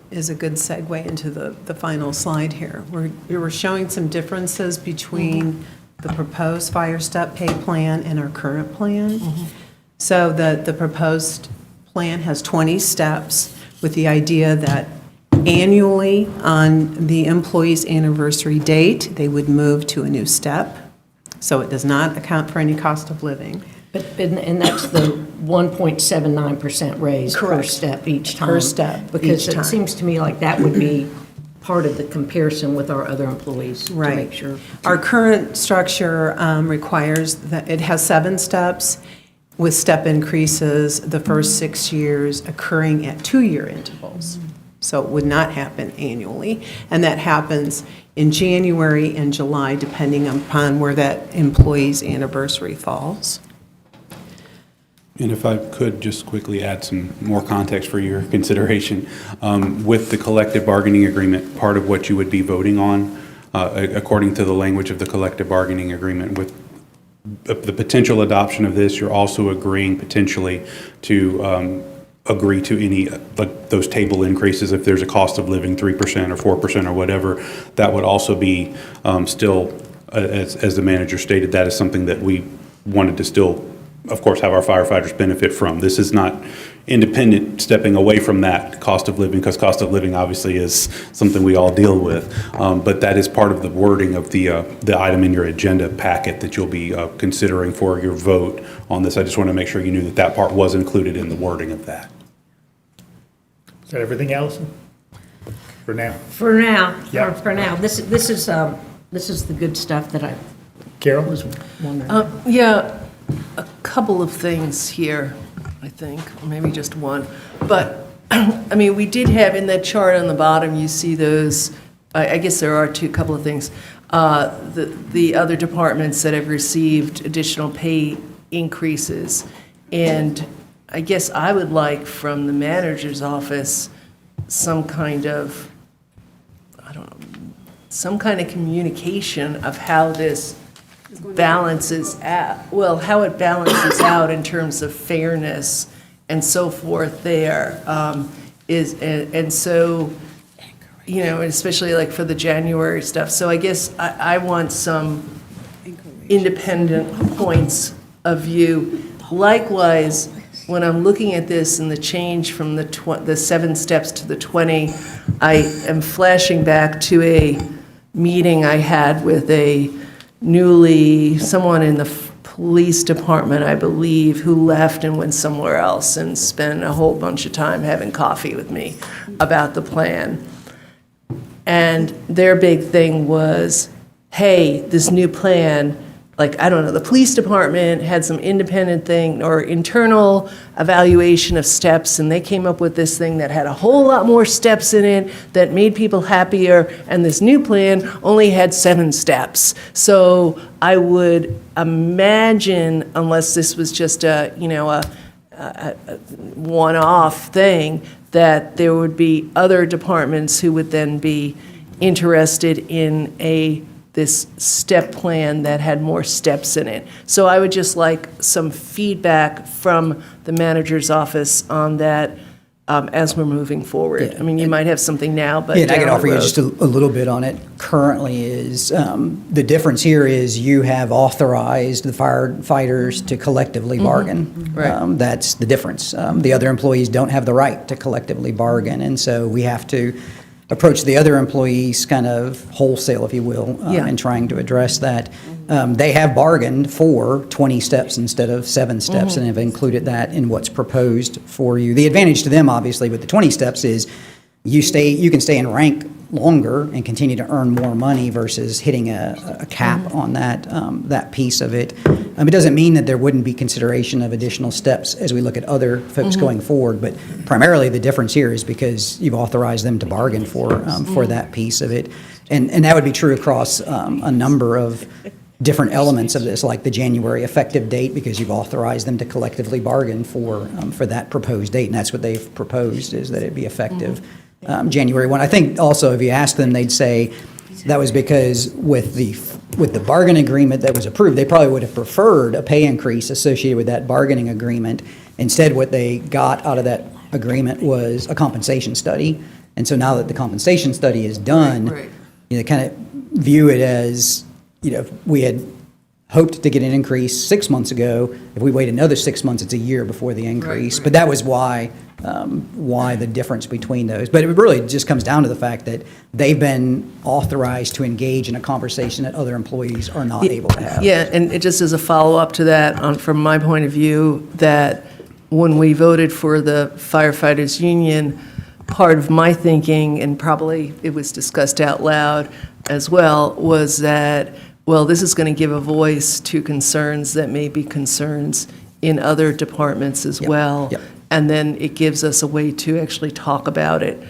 is a good segue into the final slide here. We're showing some differences between the proposed fire step pay plan and our current plan. So the proposed plan has 20 steps with the idea that annually on the employee's anniversary date, they would move to a new step. So it does not account for any cost of living. And that's the 1.79% raise per Correct. step each time? Per step Because each it time. seems to me like that would be part of the comparison with our other employees, to Right. make sure. Our current structure requires that, it has 7 steps with step increases the first 6 years occurring at 2-year intervals. So it would not happen annually. And that happens in January and July, depending upon where that employee's anniversary falls. And if I could just quickly add some more context for your consideration, with the collective bargaining agreement, part of what you would be voting on, according to the language of the collective bargaining agreement, with the potential adoption of this, you're also agreeing potentially to agree to any, like those table increases, if there's a cost of living 3% or 4% or whatever, that would also be still, as the manager stated, that is something that we wanted to still, of course, have our firefighters benefit from. This is not independent stepping away from that cost of living, because cost of living obviously is something we all deal with. But that is part of the wording of the item in your agenda packet that you'll be considering for your vote on this. I just want to make sure you knew that that part was included in the wording of that. Is that everything, Allison? For now? For now, Yeah. for now, this is the good stuff that I Carol? was wondering. Yeah, a couple of things here, I think, or maybe just one. But, I mean, we did have in that chart on the bottom, you see those, I guess there are couple of things. The other departments that have received additional pay increases. And I guess I would like from the manager's office some kind of, I don't know, some kind of communication of how this balances out, well, how it balances out in terms of fairness and so forth there. And so, you know, especially like for the January stuff. So I guess I want some independent points of view. Likewise, when I'm looking at this and the change from the 7 steps to the 20, I am flashing back to a meeting I had with someone in the police department, I believe, who left and went somewhere else and spent a whole bunch of time having coffee with me about the plan. And their big thing was, hey, this new plan, like, I don't know, the police department had some independent thing or internal evaluation of steps, and they came up with this thing that had a whole lot more steps in it that made people happier, and this new plan only had 7 steps. So I would imagine, unless this was just a one-off thing, that there would be other departments who would then be interested in this step plan that had more steps in it. So I would just like some feedback from the manager's office on that as we're moving forward. I mean, you might have something now, but Yeah, and I down can the offer you road. just a little bit on it. Currently is, the difference here is you have authorized the firefighters to collectively bargain. Right. That's the difference. The other employees don't have the right to collectively bargain, and so we have to approach the other employees kind of wholesale, if you will, Yeah. in trying to address that. They have bargained for 20 steps instead of 7 steps and have included that in what's proposed for you. The advantage to them, obviously, with the 20 steps is you can stay in rank longer and continue to earn more money versus hitting a cap on that piece of it. It doesn't mean that there wouldn't be consideration of additional steps as we look at other folks going forward, but primarily the difference here is because you've authorized them to bargain for that piece of it. And that would be true across a number of different elements of this, like the January effective date, because you've authorized them to collectively bargain for that proposed date, and that's what they've proposed, is that it be effective January 1. I think also if you ask them, they'd say that was because with the bargain agreement that was approved, they probably would have preferred a pay increase associated with that bargaining agreement. Instead, what they got out of that agreement was a compensation study. And so now that the compensation study is done, Right. kind of view it as, if we had hoped to get an increase 6 months ago. If we wait another 6 months, it's a year before the increase. Right. But that was why the difference between those. But it really just comes down to the fact that they've been authorized to engage in a conversation that other employees are not able to have. Yeah, and it just as a follow-up to that, from my point of view, that when we voted for the firefighters union, part of my thinking, and probably it was discussed out loud as well, was that, well, this is going to give a voice to concerns that may be concerns in other departments as well. Yep. And then it gives us a way to actually talk about it.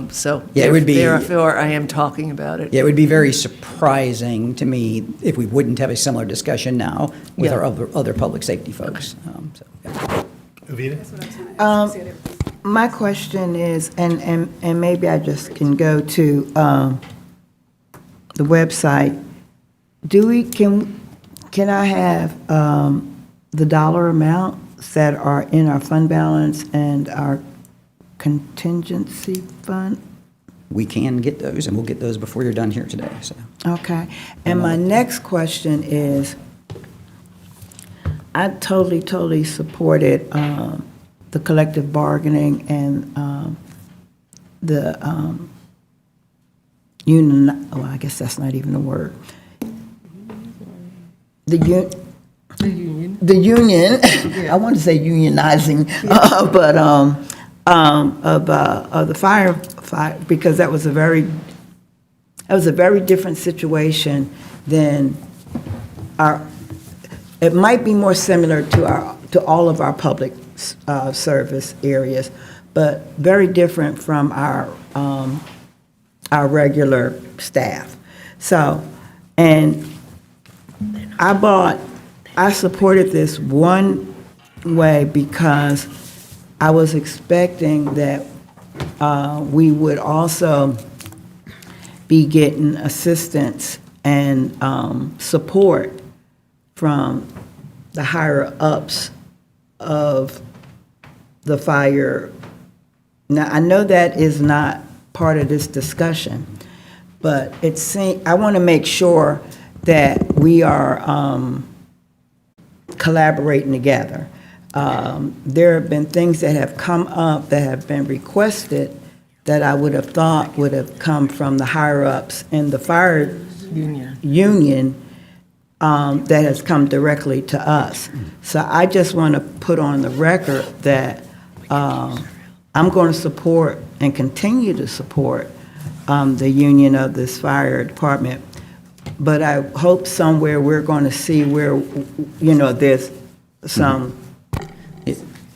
So Yeah, it would be- therefore, I am talking about it. Yeah, it would be very surprising to me if we wouldn't have a similar discussion now with Yeah. our other public safety folks. Yeah. Avita? My question is, and maybe I just can go to the website. Can I have the dollar amount that are in our fund balance and our contingency fund? We can get those, and we'll get those before you're done here today, so. Okay. And my next question is, I totally supported the collective bargaining and the union, well, I guess that's not even a word. The union. The union, I want to say unionizing, but of the fire, because that was a very different situation than it might be more similar to all of our public service areas, but very different from our regular staff. So, and I supported this one way because I was expecting that we would also be getting assistance and support from the higher ups of the fire. Now, I know that is not part of this discussion, but I want to make sure that we are collaborating together. There have been things that have come up that have been requested that I would have thought would have come from the higher-ups in the fire union that has come directly to us. So I just want to put on the record that I'm going to support and continue to support the union of this fire department. But I hope somewhere we're going to see where, there's some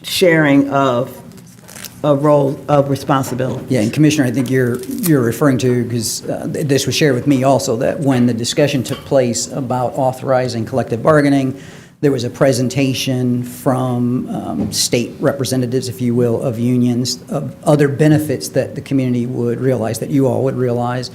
sharing of a role of responsibility. Yeah, and Commissioner, I think you're referring to, because this was shared with me also, that when the discussion took place about authorizing collective bargaining, there was a presentation from state representatives, if you will, of unions, of other benefits that the community would realize, that you all would realize.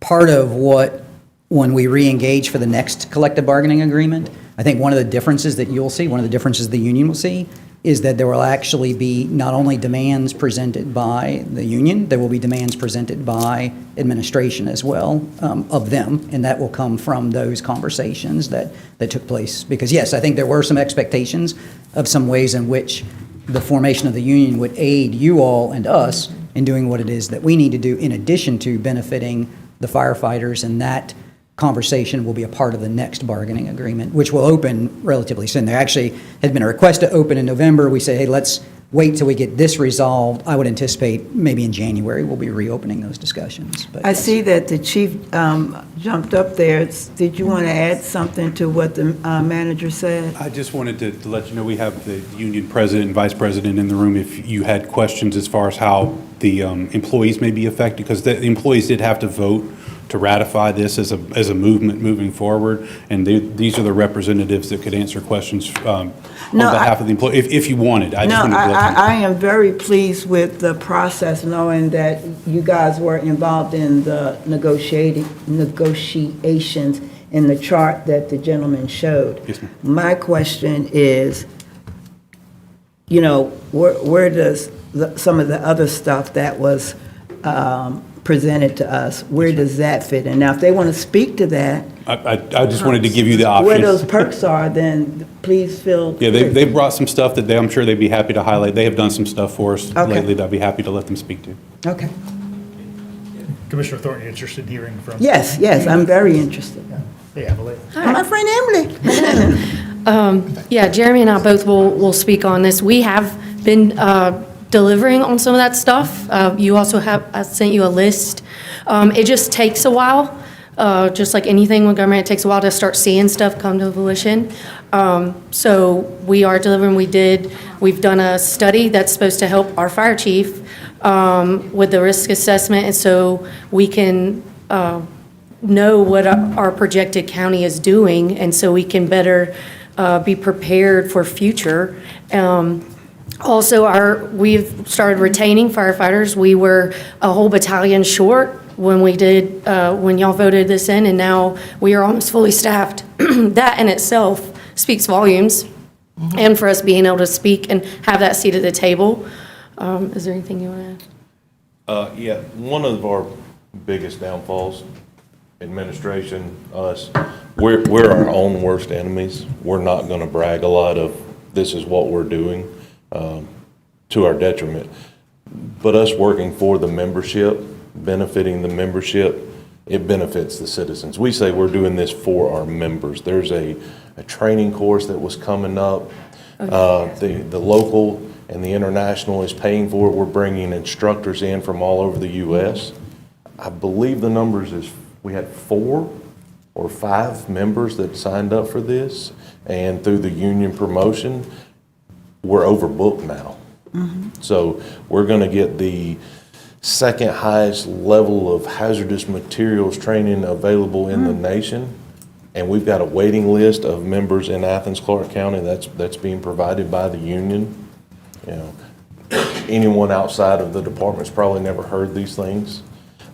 Part of what, when we re-engage for the next collective bargaining agreement, I think one of the differences that you'll see, one of the differences the union will see, is that there will actually be not only demands presented by the union, there will be demands presented by administration as well, of them, and that will come from those conversations that took place. Because yes, I think there were some expectations of some ways in which the formation of the union would aid you all and us in doing what it is that we need to do, in addition to benefiting the firefighters, and that conversation will be a part of the next bargaining agreement, which will open relatively soon. There actually had been a request to open in November. We say, hey, let's wait till we get this resolved. I would anticipate maybe in January we'll be reopening those discussions. But I yes. see that the chief jumped up there. Did you want to add something to what the manager said? I just wanted to let you know we have the union president and vice president in the room if you had questions as far as how the employees may be affected, because the employees did have to vote to ratify this as a movement moving forward, and these are the representatives that could answer questions on behalf of the employee, if you wanted. I am very pleased with the process, knowing that you guys were involved in the negotiations in the chart that the gentleman showed. Yes, ma'am. My question is, where does some of the other stuff that was presented to us, where does that fit in? Now, if they want to speak to that. I just wanted to give you the option. Where those perks are, then please feel. Yeah, they brought some stuff that I'm sure they'd be happy to highlight. They have done some stuff for us lately that I'd be happy to let them speak to. Okay. Commissioner Thornton, you interested in hearing from? Yes, I'm very interested. Hey, Emily. And my friend Emily. Yeah, Jeremy and I both will speak on this. We have been delivering on some of that stuff. You also I sent you a list. It just takes a while. Just like anything with government, it takes a while to start seeing stuff come to fruition. So we are delivering. We've done a study that's supposed to help our fire chief with the risk assessment, and so we can know what our projected county is doing, and so we can better be prepared for future. Also, we've started retaining firefighters. We were a whole battalion short when when y'all voted this in, and now we are almost fully staffed. That in itself speaks volumes. and for us being able to speak and have that seat at the table. Is there anything you want to add? Yeah, one of our biggest downfalls, administration, us, we're our own worst enemies. We're not going to brag a lot of this is what we're doing to our detriment. But us working for the membership, benefiting the membership, it benefits the citizens. We say we're doing this for our members. There's a training course that was coming up. The local and the international is paying for it. We're bringing instructors in from all over the U.S. I believe the numbers is we had 4 or 5 members that signed up for this, and through the union promotion, we're overbooked now. So we're going to get the second highest level of hazardous materials training available in the nation. And we've got a waiting list of members in Athens-Clarke County that's being provided by the union. You know, anyone outside of the department's probably never heard these things.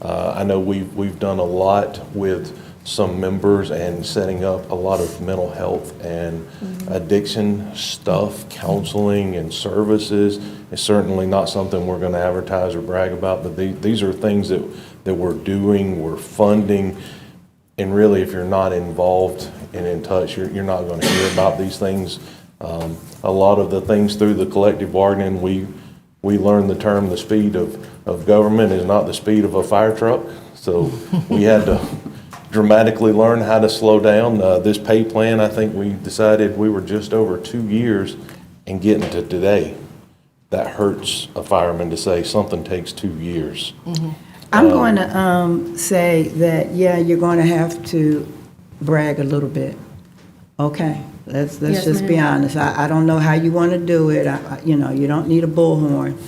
I know we've done a lot with some members and setting up a lot of mental health and addiction stuff, counseling and services. It's certainly not something we're going to advertise or brag about, but these are things that we're doing, we're funding. And really, if you're not involved and in touch, you're not going to hear about these things. A lot of the things through the collective bargaining, we learned the term, the speed of government is not the speed of a fire truck. So we had to dramatically learn how to slow down. This pay plan, I think we decided we were just over 2 years and getting to today. That hurts a fireman to say something takes 2 years. I'm going to say that, yeah, you're going to have to brag a little bit. Okay, let's Yes, just be ma'am. honest. I don't know how you want to do it. You know, you don't need a bullhorn,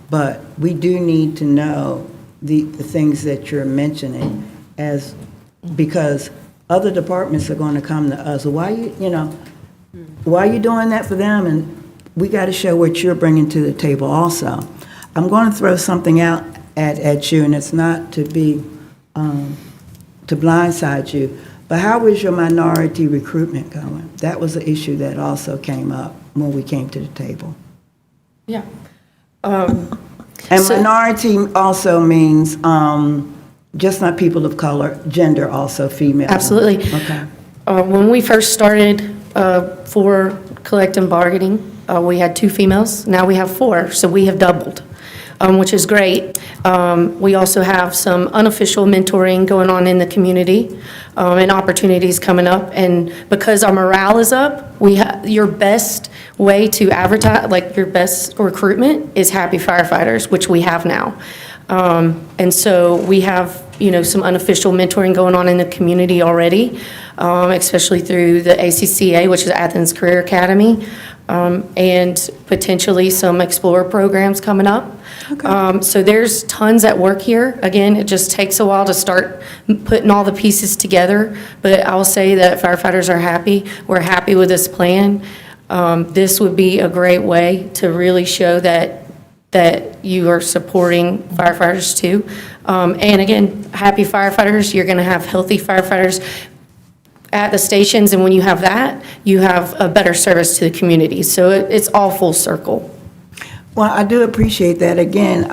but we do need to know the things that you're mentioning because other departments are going to come to us. Why are you doing that for them? And we got to show what you're bringing to the table also. I'm going to throw something out at you, and it's not to be to blindside you, but how is your minority recruitment going? That was an issue that also came up when we came to the table. Yeah. And So- minority also means just not people of color, gender also, female. Absolutely. Okay. When we first started for collective bargaining, we had 2 females. Now we have 4, so we have doubled, which is great. We also have some unofficial mentoring going on in the community and opportunities coming up. And because our morale is up, your best way to advertise, like your best recruitment is happy firefighters, which we have now. And so we have, some unofficial mentoring going on in the community already, especially through the ACCA, which is Athens Career Academy, and potentially some Explorer programs coming up. So there's tons at work here. Again, it just takes a while to start putting all the pieces together, but I'll say that firefighters are happy. We're happy with this plan. This would be a great way to really show that you are supporting firefighters too. And again, happy firefighters, you're gonna have healthy firefighters at the stations, and when you have that, you have a better service to the community. So it's all full circle. Well, I do appreciate that. Again,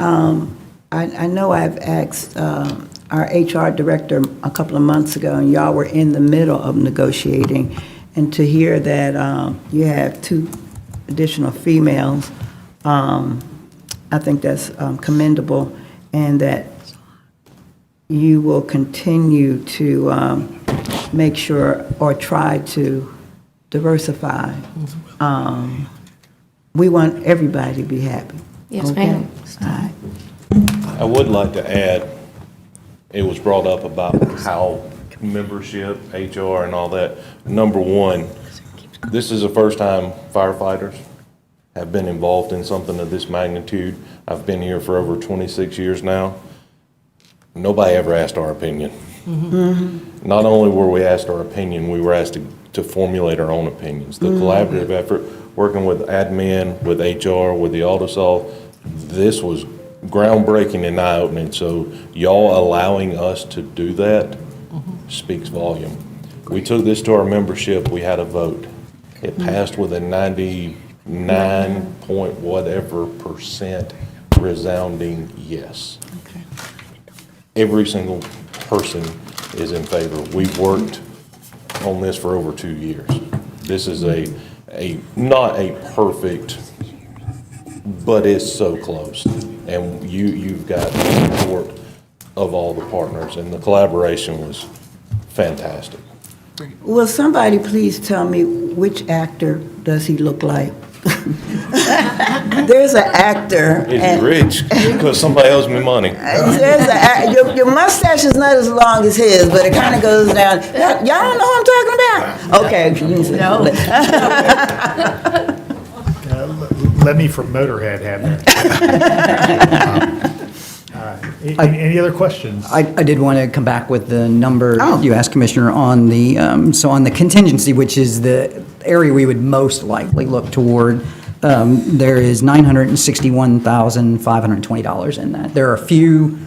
I know I've asked our HR director a couple of months ago, and y'all were in the middle of negotiating, and to hear that you have 2 additional females, I think that's commendable, and that you will continue to make sure or try to diversify. We want everybody to be happy. Yes, Okay? ma'am. All right. I would like to add, it was brought up about how membership, HR and all that. Number one, this is the first time firefighters have been involved in something of this magnitude. I've been here for over 26 years now. Nobody ever asked our opinion. Not only were we asked our opinion, we were asked to formulate our own opinions. The collaborative effort, working with admin, with HR, with the AutoSolve, this was groundbreaking and eye-opening. So y'all allowing us to do that speaks volume. We took this to our membership, we had a vote. It passed with a 99 point whatever % resounding yes. Every single person is in favor. We've worked on this for over 2 years. This is not a perfect, but it's so close. And you've got the support of all the partners, and the collaboration was fantastic. Will somebody please tell me which actor does he look like? There's an actor. Is he rich? Because somebody owes me money. Your mustache is not as long as his, but it kind of goes down. Y'all don't know what I'm talking about? Okay. No. Lemmy from Motorhead had that. Any other questions? I did want to come back with the number Oh. you asked, Commissioner, on the, so on the contingency, which is the area we would most likely look toward, there is $961,520 in that. There are a few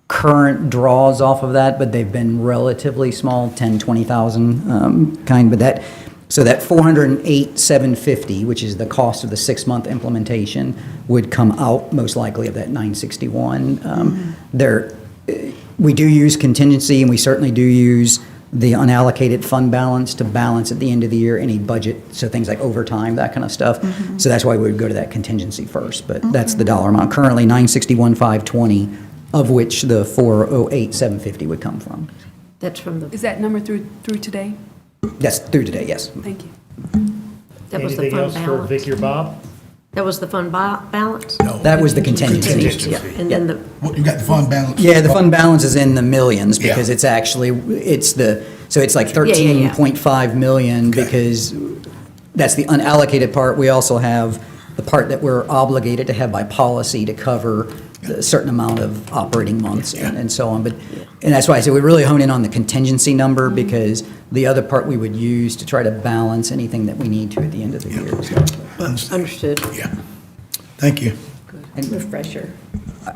current draws off of that, but they've been relatively small, 10, 20,000 kind, but that, so that 408,750, which is the cost of the 6-month implementation, would come out most likely of that 961. We do use contingency, and we certainly do use the unallocated fund balance to balance at the end of the year any budget, so things like overtime, that kind of stuff. So that's why we would go to that contingency first, but that's the dollar amount. Currently, 961,520, of which the 408,750 would come from. That's from the, Is that number through today? That's through today, yes. Thank you. that was the Anything fund else for balance. Vicki or Bob? That was the fund balance? That was the contingency. Contingency. Yeah. And then the, What, you got the fund balance? Yeah, the fund balance is in the millions Yeah. because it's actually, so it's like Yeah, yeah, yeah. 13.5 million Okay. because that's the unallocated part. We also have the part that we're obligated to have by policy to cover a certain amount of operating months and so on. And that's why I say we really hone in on the contingency number because the other part we would use to try to balance anything that we need to at the end of the year. understood. Yeah. Thank you. And Refresher.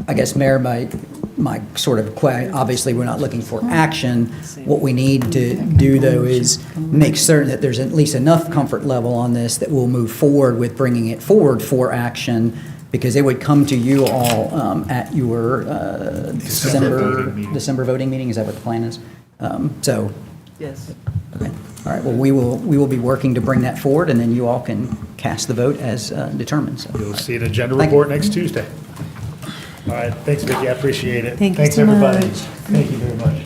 I guess, Mayor, my sort of, obviously, we're not looking for action. What we need to do, though, is make certain that there's at least enough comfort level on this that we'll move forward with bringing it forward for action, because it would come to you all at your December voting meeting. Is that what the plan is? So, Yes. okay. All right, well, we will be working to bring that forward, and then you all can cast the vote as determined, so. You'll see an agenda Thank you. report next Tuesday. All right, thanks, Vicki, I appreciate it. Thank you Thanks, so everybody. much. Thank you very much.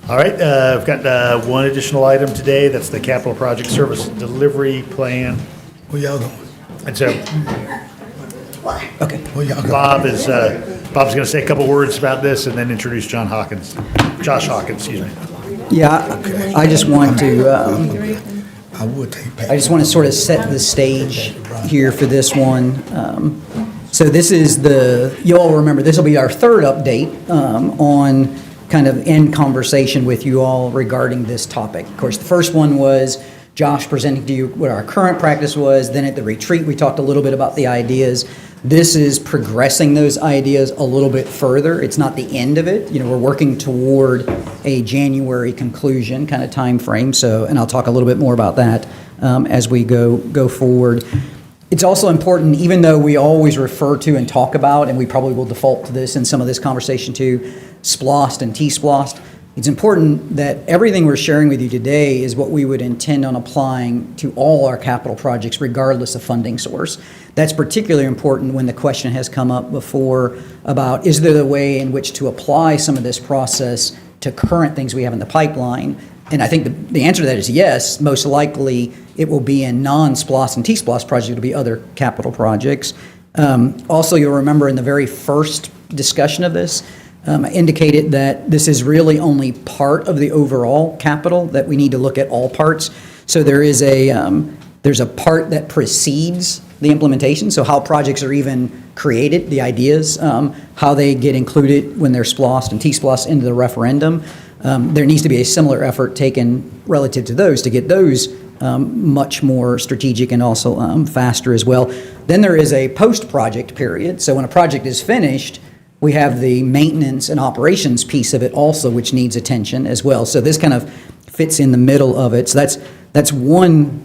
All right, I've got one additional item today, that's the capital project service delivery plan. Where y'all going? And so Okay. Where y'all going? Bob's going to say a couple words about this and then introduce Josh Hawkins, excuse me. Yeah, I just want to, I would take back. I just want to sort of set the stage here for this one. So this is you all remember, this will be our third update on kind of in conversation with you all regarding this topic. Of course, the first one was Josh presenting to you what our current practice was. Then at the retreat, we talked a little bit about the ideas. This is progressing those ideas a little bit further. It's not the end of it. We're working toward a January conclusion kind of time frame. So, and I'll talk a little bit more about that as we go forward. It's also important, even though we always refer to and talk about, and we probably will default to this in some of this conversation too, SPLOST and T-SPLOST, it's important that everything we're sharing with you today is what we would intend on applying to all our capital projects, regardless of funding source. That's particularly important when the question has come up before about, is there a way in which to apply some of this process to current things we have in the pipeline? And I think the answer to that is yes. Most likely, it will be in non-SPLOST and T-SPLOST projects. It'll be other capital projects. Also, you'll remember in the very first discussion of this, I indicated that this is really only part of the overall capital, that we need to look at all parts. So there's a part that precedes the implementation, so how projects are even created, the ideas, how they get included when they're SPLOST and T-SPLOST into the referendum. There needs to be a similar effort taken relative to those to get those much more strategic and also faster as well. Then there is a post-project period. So when a project is finished, we have the maintenance and operations piece of it also, which needs attention as well. So this kind of fits in the middle of it. So that's one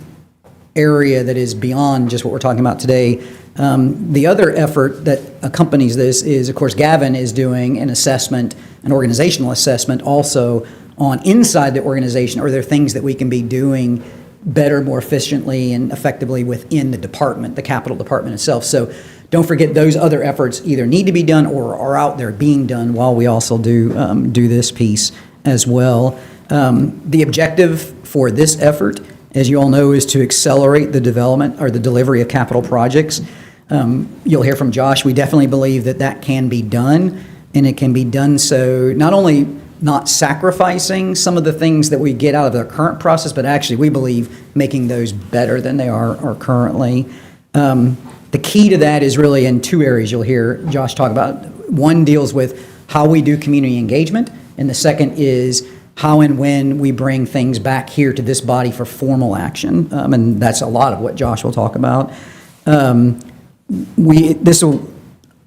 area that is beyond just what we're talking about today. The other effort that accompanies this is, of course, Gavin is doing an assessment, an organizational assessment also on inside the organization. Are there things that we can be doing better, more efficiently, and effectively within the department, the Capitol Department itself? So don't forget those other efforts either need to be done or are out there being done while we also do this piece as well. The objective for this effort, as you all know, is to accelerate the development or the delivery of capital projects. You'll hear from Josh. We definitely believe that that can be done, and it can be done so not only not sacrificing some of the things that we get out of the current process, but actually we believe making those better than they are currently. The key to that is really in two areas you'll hear Josh talk about. One deals with how we do community engagement, and the second is how and when we bring things back here to this body for formal action, and that's a lot of what Josh will talk about.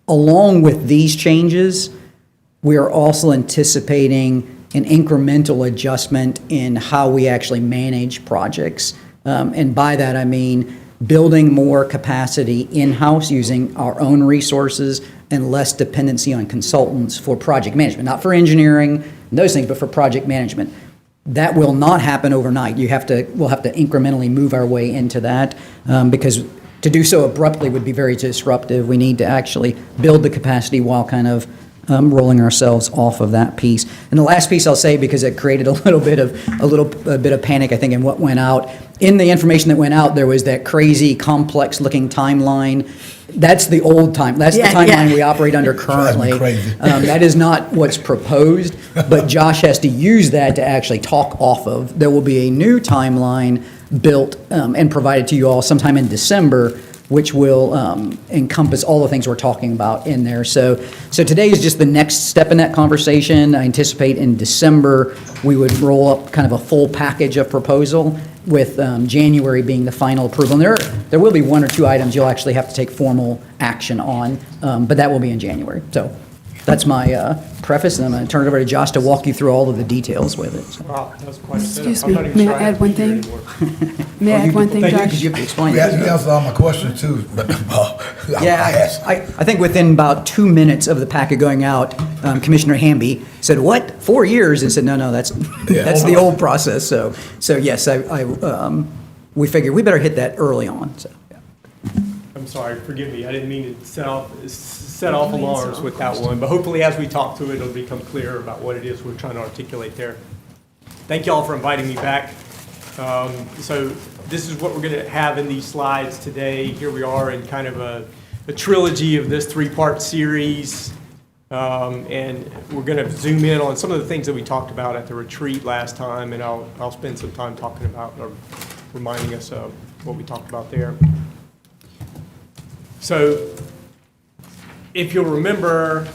Along with these changes, we are also anticipating an incremental adjustment in how we actually manage projects. And by that, I mean building more capacity in-house using our own resources and less dependency on consultants for project management, not for engineering and those things, but for project management. That will not happen overnight. We'll have to incrementally move our way into that because to do so abruptly would be very disruptive. We need to actually build the capacity while kind of rolling ourselves off of that piece. And the last piece I'll say, because it created a bit of panic, I think, in what went out. In the information that went out, there was that crazy, complex-looking timeline. That's the old time. That's the timeline we operate under currently. That is not what's proposed, but Josh has to use that to actually talk off of. There will be a new timeline built and provided to you all sometime in December, which will encompass all the things we're talking about in there. So today is just the next step in that conversation. I anticipate in December we would roll up kind of a full package of proposal with January being the final approval. And there will be one or two items you'll actually have to take formal action on, but that will be in January. So that's my preface, and I'm going to turn it over to Josh to walk you through all of the details with it. So. Wow, that was quite a bit. Excuse I'm me, not even may sure I add have one to do it thing? anymore. May I add one thing, Thank you, Josh? because you have to explain You it. answered all my questions too, but Yeah, I think within about 2 minutes of the packet going out, Commissioner Hamby said, "What? 4 years?" And said, "No, that's the old process." So yes, we figured we better hit that early on. So. I'm sorry, forgive me, I didn't mean to set off alarms with that one, but hopefully as we talk through it, it'll become clear about what it is we're trying to articulate there. Thank you all for inviting me back. So this is what we're going to have in these slides today. Here we are in kind of a trilogy of this three-part series, and we're going to zoom in on some of the things that we talked about at the retreat last time, and I'll spend some time talking about or reminding us of what we talked about there. So if you'll remember,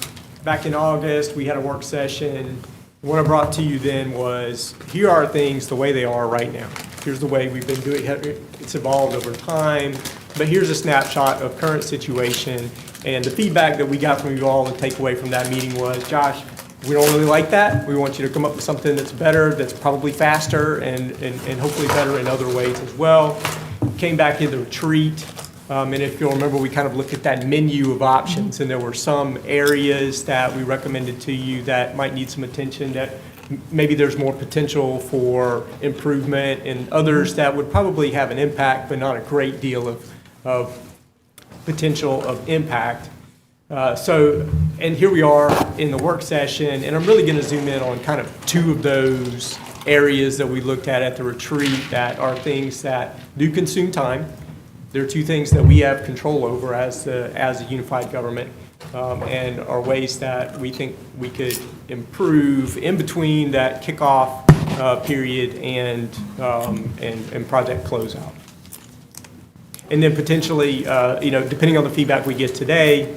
back in August, we had a work session. What I brought to you then was, here are things the way they are right now. Here's the way we've been doing it. It's evolved over time, but here's a snapshot of current situation. And the feedback that we got from you all, the takeaway from that meeting was, Josh, we don't really like that. We want you to come up with something that's better, that's probably faster, and hopefully better in other ways as well. Came back in the retreat. And if you'll remember, we kind of looked at that menu of options, and there were some areas that we recommended to you that might need some attention, that maybe there's more potential for improvement, and others that would probably have an impact, but not a great deal of potential of impact. And here we are in the work session, and I'm really going to zoom in on kind of two of those areas that we looked at the retreat that are things that do consume time. There are two things that we have control over as a unified government, and are ways that we think we could improve in between that kickoff period and project closeout. And then potentially, depending on the feedback we get today,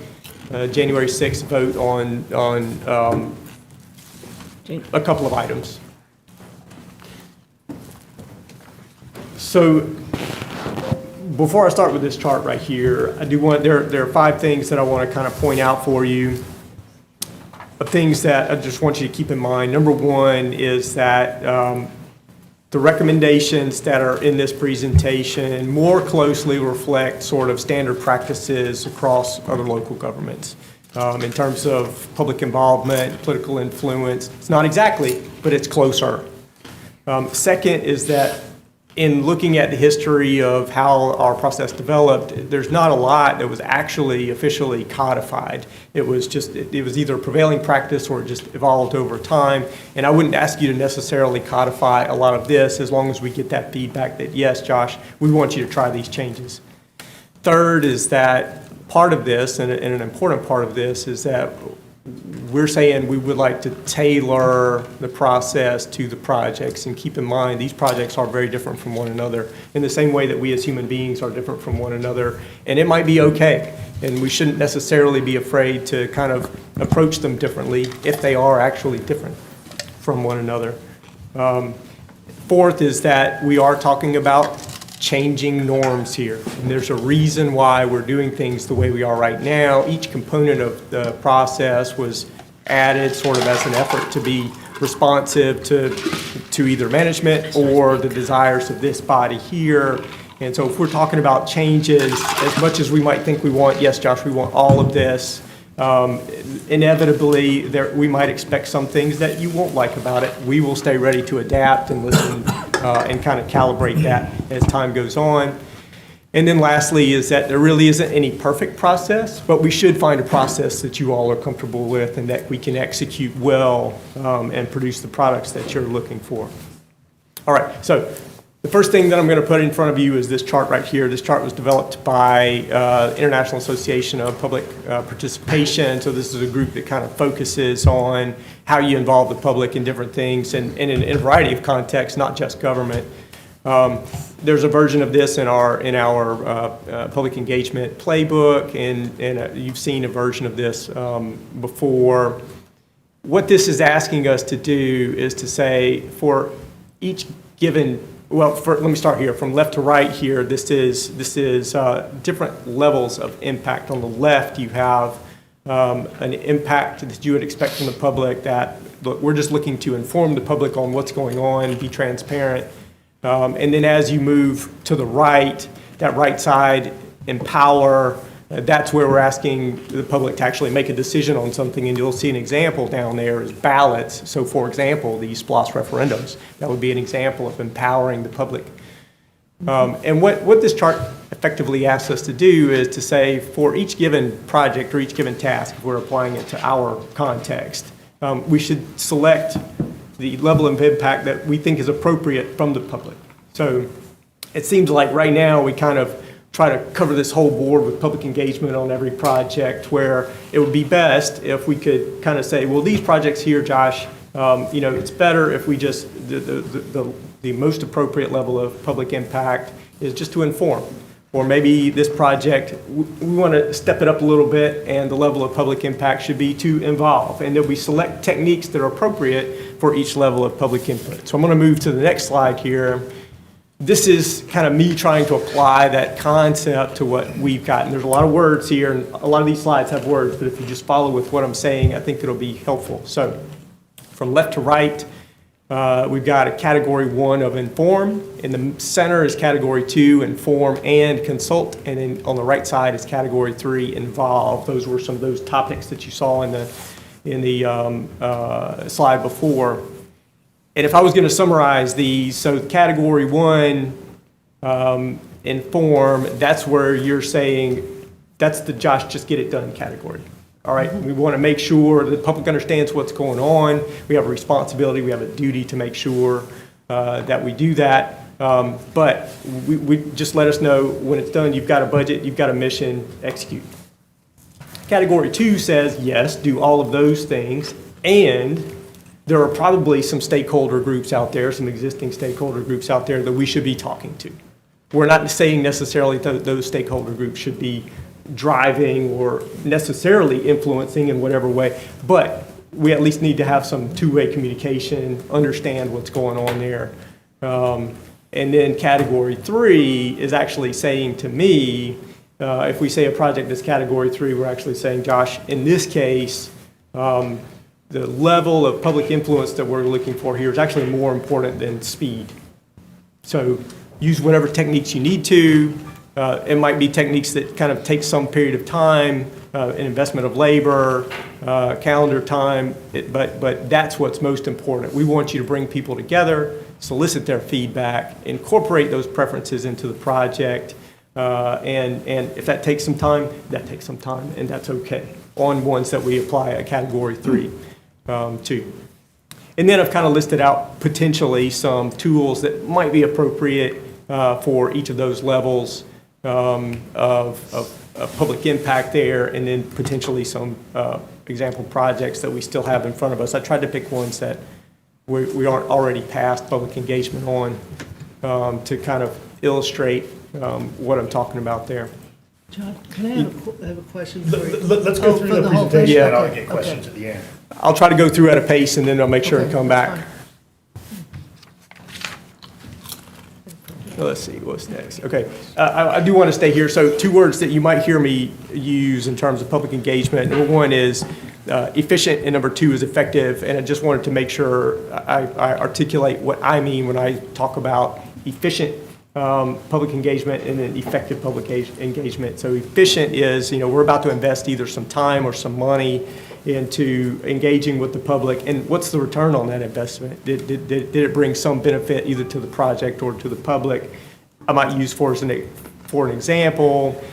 January 6th vote on a couple of items. So before I start with this chart right here, I do want, there are 5 things that I want to kind of point out for you, of things that I just want you to keep in mind. Number one is that the recommendations that are in this presentation more closely reflect sort of standard practices across other local governments. In terms of public involvement, political influence, it's not exactly, but it's closer. Second is that in looking at the history of how our process developed, there's not a lot that was actually officially codified. It was either prevailing practice or it just evolved over time. And I wouldn't ask you to necessarily codify a lot of this as long as we get that feedback that, yes, Josh, we want you to try these changes. Third is that part of this, and an important part of this, is that we're saying we would like to tailor the process to the projects, and keep in mind these projects are very different from one another in the same way that we as human beings are different from one another. And it might be okay, and we shouldn't necessarily be afraid to kind of approach them differently if they are actually different from one another. Fourth is that we are talking about changing norms here. And there's a reason why we're doing things the way we are right now. Each component of the process was added sort of as an effort to be responsive to either management or the desires of this body here. And so if we're talking about changes, as much as we might think we want, yes, Josh, we want all of this, inevitably we might expect some things that you won't like about it. We will stay ready to adapt and listen and kind of calibrate that as time goes on. And then lastly is that there really isn't any perfect process, but we should find a process that you all are comfortable with and that we can execute well and produce the products that you're looking for. All right, so the first thing that I'm going to put in front of you is this chart right here. This chart was developed by International Association of Public Participation. So this is a group that kind of focuses on how you involve the public in different things and in a variety of contexts, not just government. There's a version of this in our public engagement playbook, and you've seen a version of this before. What this is asking us to do is to say for each given, let me start here from left to right here. This is different levels of impact. On the left, you have an impact that you would expect from the public that, look, we're just looking to inform the public on what's going on, be transparent. And then as you move to the right, that right side, empower, that's where we're asking the public to actually make a decision on something, and you'll see an example down there is ballots. So for example, these SPLOS referendums, that would be an example of empowering the public. And what this chart effectively asks us to do is to say for each given project or each given task, if we're applying it to our context, we should select the level of impact that we think is appropriate from the public. So it seems like right now we kind of try to cover this whole board with public engagement on every project, where it would be best if we could kind of say, well, these projects here, Josh, it's better if we just, the most appropriate level of public impact is just to inform. Or maybe this project, we want to step it up a little bit, and the level of public impact should be to involve. And then we select techniques that are appropriate for each level of public input. So I'm going to move to the next slide here. This is kind of me trying to apply that concept to what we've got. And there's a lot of words here, and a lot of these slides have words, but if you just follow with what I'm saying, I think it'll be helpful. So from left to right, we've got a category 1 of inform. In the center is category 2, inform and consult. And then on the right side is category 3, involve. Those were some of those topics that you saw in the slide before. And if I was going to summarize these, so category 1, inform, that's where you're saying, that's the Josh, just get it done category. All right, we want to make sure the public understands what's going on. We have a responsibility, we have a duty to make sure that we do that. But we just let us know when it's done, you've got a budget, you've got a mission, execute. Category 2 says, yes, do all of those things, and there are probably some stakeholder groups out there, some existing stakeholder groups out there that we should be talking to. We're not saying necessarily that those stakeholder groups should be driving or necessarily influencing in whatever way, but we at least need to have some two-way communication, understand what's going on there. And then category 3 is actually saying to me, if we say a project is category 3, we're actually saying, Josh, in this case, the level of public influence that we're looking for here is actually more important than speed. So use whatever techniques you need to. It might be techniques that kind of take some period of time, an investment of labor, calendar time, but that's what's most important. We want you to bring people together, solicit their feedback, incorporate those preferences into the project, and if that takes some time, that takes some time, and that's okay, on ones that we apply a Category 3 to. And then I've kind of listed out potentially some tools that might be appropriate for each of those levels of public impact there, and then potentially some example projects that we still have in front of us. I tried to pick ones that we aren't already past public engagement on to kind of illustrate what I'm talking about there. John, can I have a question for you? Let's go through the whole presentation, Yeah. and I'll Okay, get questions at the end. I'll try to go through at a pace, and then I'll make sure and come that's back. Let's see, what's next? Okay, I do want to stay here. So 2 words that you might hear me use in terms of public engagement. Number 1 is efficient, and number 2 is effective. And I just wanted to make sure I articulate what I mean when I talk about efficient public engagement and then effective public engagement. So efficient is, we're about to invest either some time or some money into engaging with the public, and what's the return on that investment? Did it bring some benefit either to the project or to the public? I might use for an example,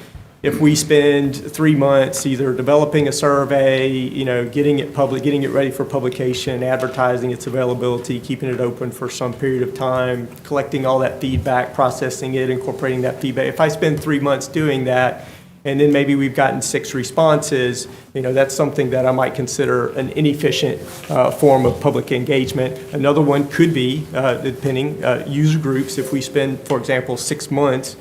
if we spend 3 months either developing a survey, getting it ready for publication, advertising its availability, keeping it open for some period of time, collecting all that feedback, processing it, incorporating that feedback. If I spend 3 months doing that, and then maybe we've gotten 6 responses, that's something that I might consider an inefficient form of public engagement. Another one could be, depending, user groups. If we spend, for example, 6 months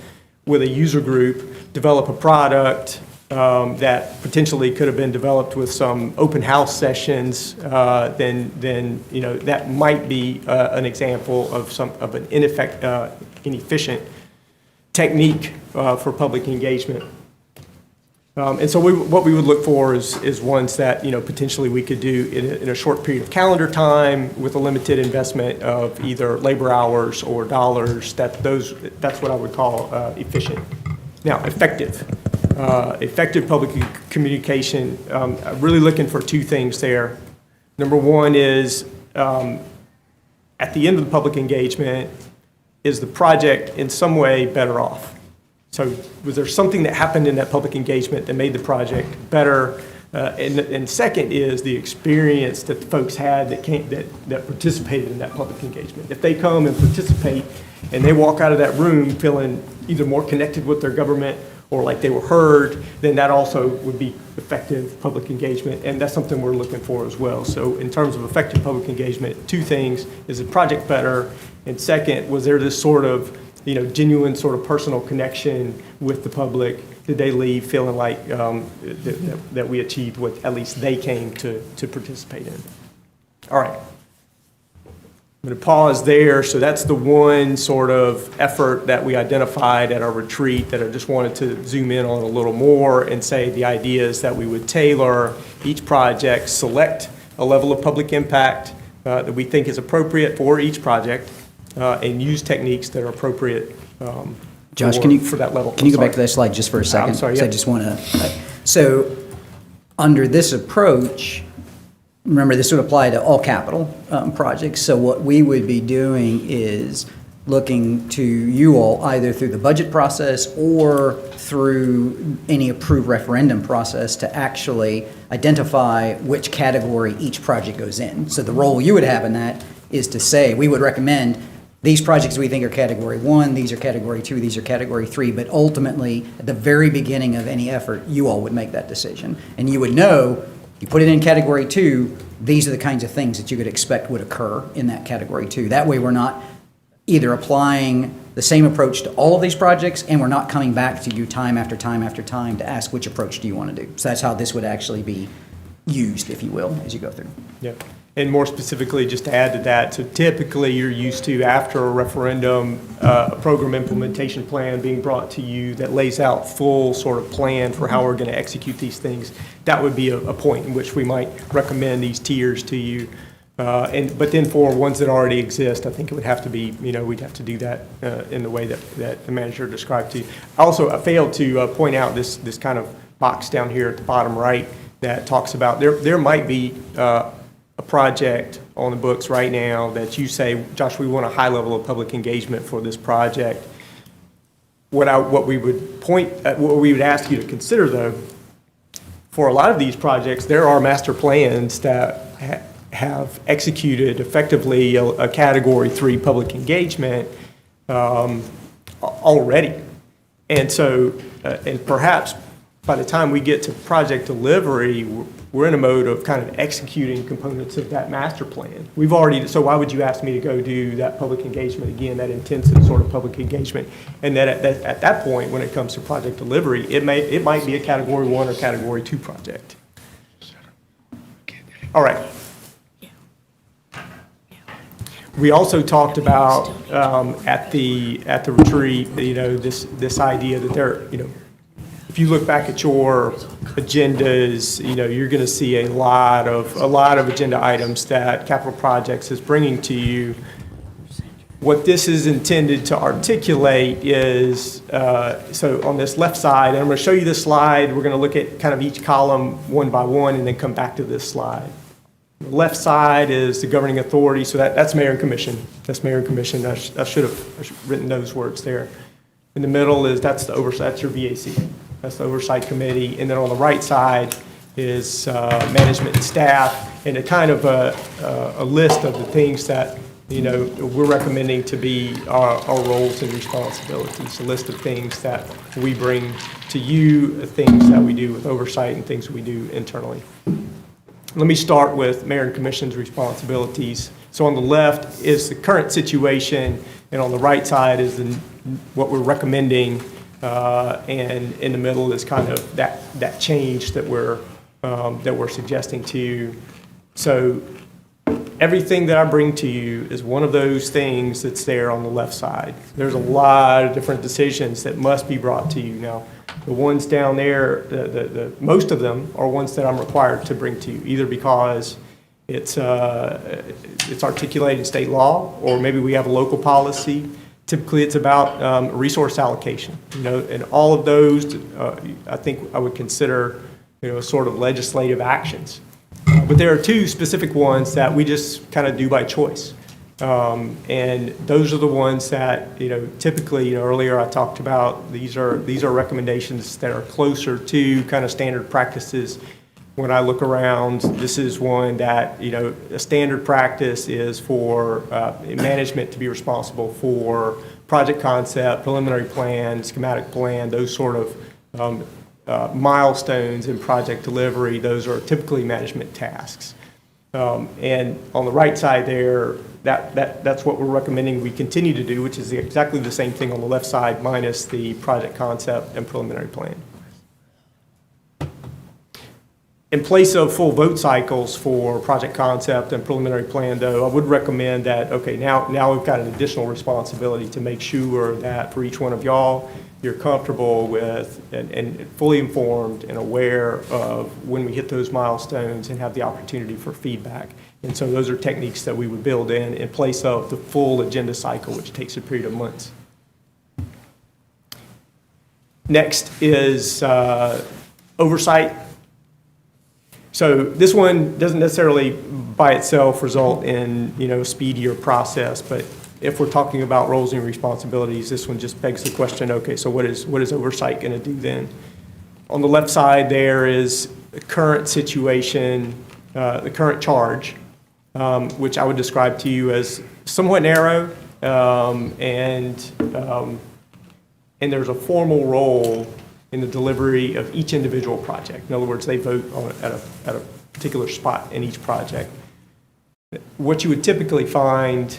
with a user group, develop a product that potentially could have been developed with some open house sessions, then that might be an example of an inefficient technique for public engagement. And so what we would look for is ones that, potentially we could do in a short period of calendar time with a limited investment of either labor hours or dollars. That's what I would call efficient. Now, effective. Effective public communication, I'm really looking for 2 things there. Number 1 is, at the end of the public engagement, is the project in some way better off? So was there something that happened in that public engagement that made the project better? And second is the experience that the folks had that participated in that public engagement. If they come and participate and they walk out of that room feeling either more connected with their government or like they were heard, then that also would be effective public engagement, and that's something we're looking for as well. So in terms of effective public engagement, 2 things: is the project better? And second, was there this sort of genuine sort of personal connection with the public? Did they leave feeling like that we achieved what at least they came to participate in? All right. I'm going to pause there. So that's the one sort of effort that we identified at our retreat that I just wanted to zoom in on a little more and say the idea is that we would tailor each project, select a level of public impact that we think is appropriate for each project, and use techniques that are appropriate Josh, for that level. Can you go back to that slide just for a second? I'm sorry, 'Cause yeah. I just want to, so under this approach, remember this would apply to all capital projects. So what we would be doing is looking to you all either through the budget process or through any approved referendum process to actually identify which category each project goes in. So the role you would have in that is to say, we would recommend these projects we think are Category 1, these are Category 2, these are Category 3, but ultimately, at the very beginning of any effort, you all would make that decision. And you would know, you put it in Category 2, these are the kinds of things that you could expect would occur in that Category 2. That way, we're not either applying the same approach to all of these projects, and we're not coming back to you time after time after time to ask which approach do you want to do. So that's how this would actually be used, if you will, as you go through. Yeah. And more specifically, just to add to that, so typically you're used to, after a referendum, a program implementation plan being brought to you that lays out full sort of plan for how we're going to execute these things. That would be a point in which we might recommend these tiers to you. But then for ones that already exist, I think it would have to be, we'd have to do that in the way that the manager described to you. Also, I failed to point out this kind of box down here at the bottom right that talks about, there might be a project on the books right now that you say, Josh, we want a high level of public engagement for this project. What we would ask you to consider, though, for a lot of these projects, there are master plans that have executed effectively a Category 3 public engagement already. And so, and perhaps by the time we get to project delivery, we're in a mode of kind of executing components of that master plan. So why would you ask me to go do that public engagement again, that intensive sort of public engagement? And that at that point, when it comes to project delivery, it might be a Category 1 or Category 2 project. All right. We also talked about at the retreat, this idea that if you look back at your agendas, you're going to see a lot of agenda items that Capital Projects is bringing to you. What this is intended to articulate is, so on this left side, and I'm going to show you this slide. We're going to look at kind of each column one by one and then come back to this slide. The left side is the governing authority, so that's mayor and commission. That's mayor and commission. I should have written those words there. In the middle that's the oversight. That's your VAC. That's the oversight committee. And then on the right side is management and staff, and a kind of a list of the things that we're recommending to be our roles and responsibilities. A list of things that we bring to you, things that we do with oversight, and things we do internally. Let me start with mayor and commission's responsibilities. So on the left is the current situation, and on the right side is what we're recommending, and in the middle is kind of that change that we're suggesting to you. So everything that I bring to you is one of those things that's there on the left side. There's a lot of different decisions that must be brought to you. Now, the ones down there, the most of them are ones that I'm required to bring to you, either because it's articulated in state law, or maybe we have a local policy. Typically, it's about resource allocation, and all of those, I think I would consider, sort of legislative actions. But there are two specific ones that we just kind of do by choice. And those are the ones that, typically, earlier I talked about, these are recommendations that are closer to kind of standard practices. When I look around, this is one that, a standard practice is for management to be responsible for project concept, preliminary plan, schematic plan, those sort of milestones in project delivery. Those are typically management tasks. And on the right side there, that's what we're recommending we continue to do, which is exactly the same thing on the left side minus the project concept and preliminary plan. In place of full vote cycles for project concept and preliminary plan, though, I would recommend that, okay, now we've got an additional responsibility to make sure that for each one of y'all, you're comfortable with and fully informed and aware of when we hit those milestones and have the opportunity for feedback. And so those are techniques that we would build in place of the full agenda cycle, which takes a period of months. Next is oversight. So this one doesn't necessarily by itself result in, a speedier process, but if we're talking about roles and responsibilities, this one just begs the question, okay, so what is oversight going to do then? On the left side there is the current situation, the current charge, which I would describe to you as somewhat narrow, and there's a formal role in the delivery of each individual project. In other words, they vote at a particular spot in each project. What you would typically find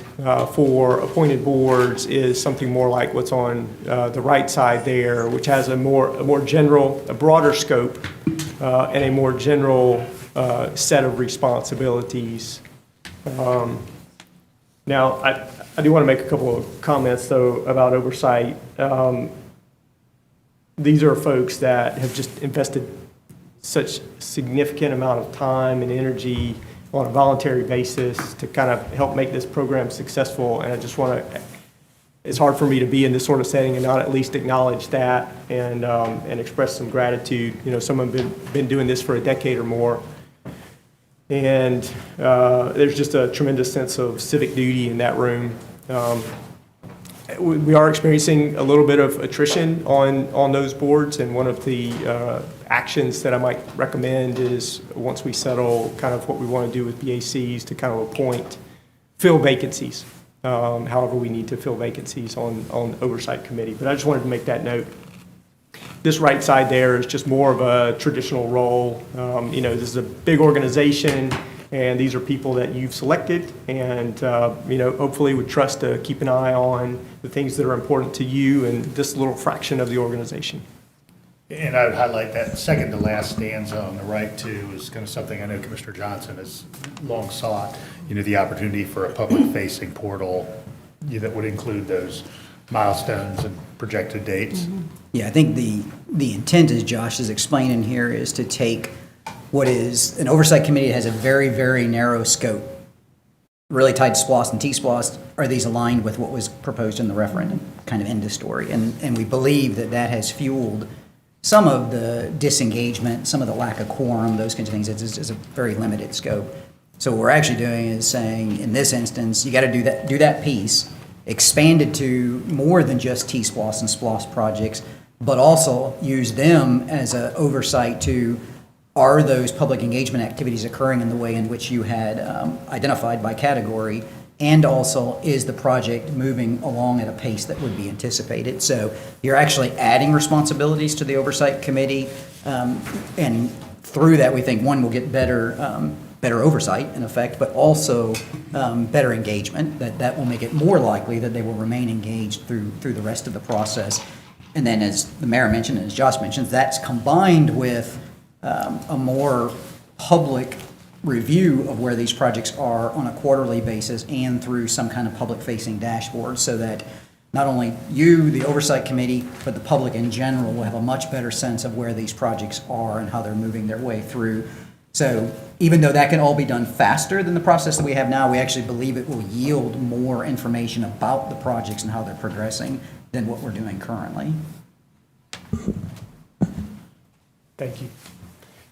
for appointed boards is something more like what's on the right side there, which has a broader scope and a more general set of responsibilities. Now, I do want to make a couple of comments, though, about oversight. These are folks that have just invested such significant amount of time and energy on a voluntary basis to kind of help make this program successful. And I just want to, it's hard for me to be in this sort of setting and not at least acknowledge that and express some gratitude. You know, some have been doing this for a decade or more. And there's just a tremendous sense of civic duty in that room. We are experiencing a little bit of attrition on those boards, and one of the actions that I might recommend is once we settle kind of what we want to do with BACs to kind of fill vacancies, however we need to fill vacancies on oversight committee. But I just wanted to make that note. This right side there is just more of a traditional role. You know, this is a big organization, and these are people that you've selected and, you know, hopefully would trust to keep an eye on the things that are important to you and this little fraction of the organization. And I would highlight that second to last stanza on the right too is kind of something I know Commissioner Johnson has long sought, you know, the opportunity for a public-facing portal that would include those milestones and projected dates. Yeah, I think the intent, as Josh is explaining here, is to take what is an oversight committee that has a very, very narrow scope, really tied to SPLOST and T-SPLOST. Are these aligned with what was proposed in the referendum? Kind of end of story. And we believe that that has fueled some of the disengagement, some of the lack of quorum, those kinds of things. It's a very limited scope. So what we're actually doing is saying, in this instance, you got to do that piece, expand it to more than just T-SPLOST and SPLOST projects, but also use them as an oversight to, are those public engagement activities occurring in the way in which you had identified by category, and also is the project moving along at a pace that would be anticipated. So you're actually adding responsibilities to the oversight committee, and through that we think one will get better oversight in effect, but also better engagement. That will make it more likely that they will remain engaged through the rest of the process. And then, as the mayor mentioned and as Josh mentioned, that's combined with a more public review of where these projects are on a quarterly basis and through some kind of public-facing dashboard, so that not only you, the oversight committee, but the public in general will have a much better sense of where these projects are and how they're moving their way through. So even though that can all be done faster than the process that we have now, we actually believe it will yield more information about the projects and how they're progressing than what we're doing currently. Thank you.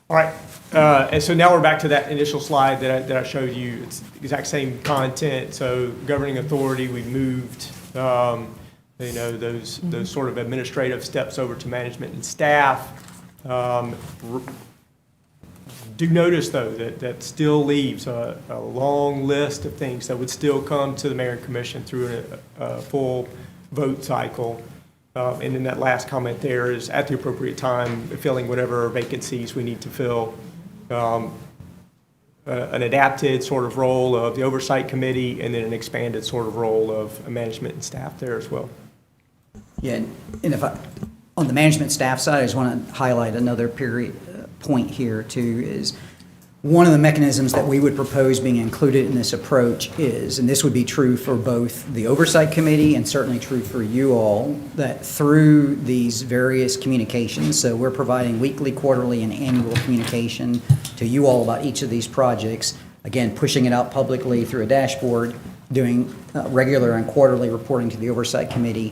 All right, and so now we're back to that initial slide that I showed you. It's the exact same content. So governing authority, we moved, you know, those sort of administrative steps over to management and staff. Do notice, though, that still leaves a long list of things that would still come to the mayor and commission through a full vote cycle. And then that last comment there is, at the appropriate time, filling whatever vacancies we need to fill. An adapted sort of role of the oversight committee, and then an expanded sort of role of management and staff there as well. Yeah, and on the management staff side, I just want to highlight another point here too, is one of the mechanisms that we would propose being included in this approach is, and this would be true for both the oversight committee and certainly true for you all, that through these various communications, so we're providing weekly, quarterly, and annual communication to you all about each of these projects, again, pushing it out publicly through a dashboard, doing regular and quarterly reporting to the oversight committee.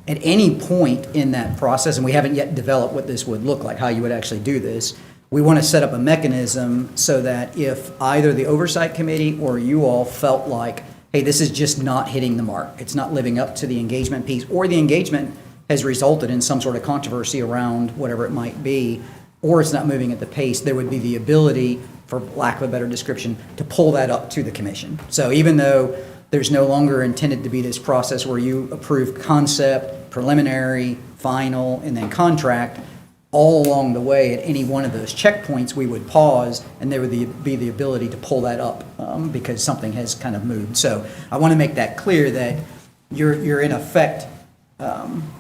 At any point in that process, and we haven't yet developed what this would look like, how you would actually do this, we want to set up a mechanism so that if either the oversight committee or you all felt like, hey, this is just not hitting the mark, it's not living up to the engagement piece, or the engagement has resulted in some sort of controversy around whatever it might be, or it's not moving at the pace, there would be the ability, for lack of a better description, to pull that up to the commission. So even though there's no longer intended to be this process where you approve concept, preliminary, final, and then contract, all along the way at any one of those checkpoints we would pause, and there would be the ability to pull that up because something has kind of moved. So I want to make that clear that you're in effect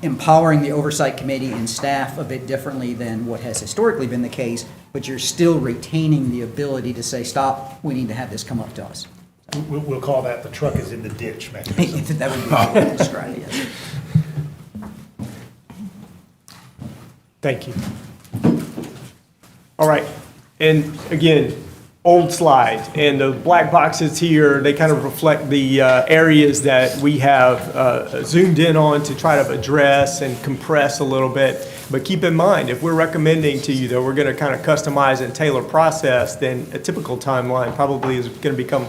empowering the oversight committee and staff a bit differently than what has historically been the case, but you're still retaining the ability to say, stop, we need to have this come up to us. We'll call that the truck is in the ditch mechanism. That would be how I would describe it, yes. Thank you. All right, and again, old slide, and the black boxes here, they kind of reflect the areas that we have zoomed in on to try to address and compress a little bit. But keep in mind, if we're recommending to you that we're going to kind of customize and tailor process, then a typical timeline probably is going to become,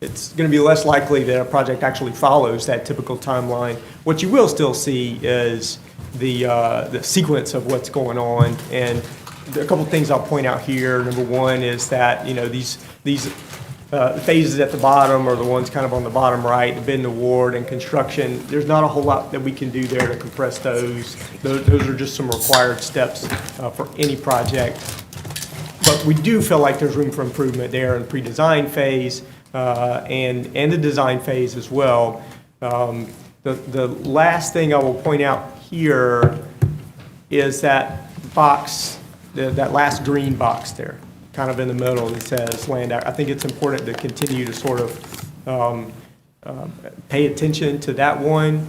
it's going to be less likely that a project actually follows that typical timeline. What you will still see is the sequence of what's going on, and a couple of things I'll point out here. Number one is that, you know, these phases at the bottom are the ones kind of on the bottom right, the bid and award and construction. There's not a whole lot that we can do there to compress those. Those are just some required steps for any project. But we do feel like there's room for improvement there in the pre-design phase and the design phase as well. The last thing I will point out here is that box, that last green box there, kind of in the middle that says land. I think it's important to continue to sort of pay attention to that one.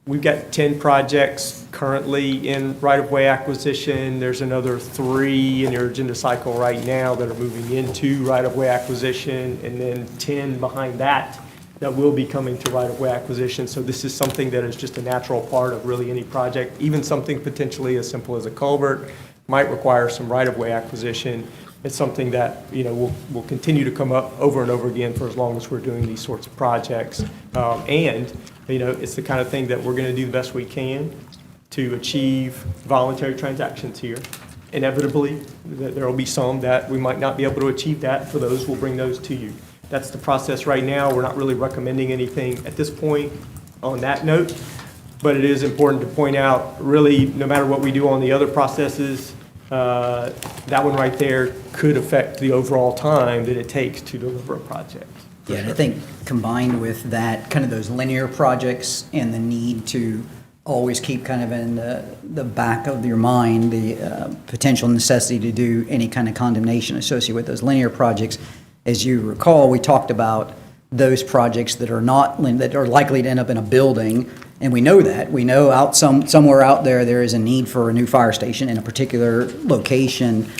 We've got 10 projects currently in right-of-way acquisition. There's another 3 in your agenda cycle right now that are moving into right-of-way acquisition, and then 10 behind that that will be coming to right-of-way acquisition. So this is something that is just a natural part of really any project. Even something potentially as simple as a culvert might require some right-of-way acquisition. It's something that, you know, will continue to come up over and over again for as long as we're doing these sorts of projects. And, you know, it's the kind of thing that we're going to do the best we can to achieve voluntary transactions here. Inevitably, there will be some that we might not be able to achieve that. For those, we'll bring those to you. That's the process right now. We're not really recommending anything at this point on that note, but it is important to point out, really, no matter what we do on the other processes, that one right there could affect the overall time that it takes to deliver a project. Yeah, and I think combined with that, kind of those linear projects and the need to always keep kind of in the back of your mind the potential necessity to do any kind of condemnation associated with those linear projects. As you recall, we talked about those projects that are not that are likely to end up in a building, and we know that. We know somewhere out there is a need for a new fire station in a particular location.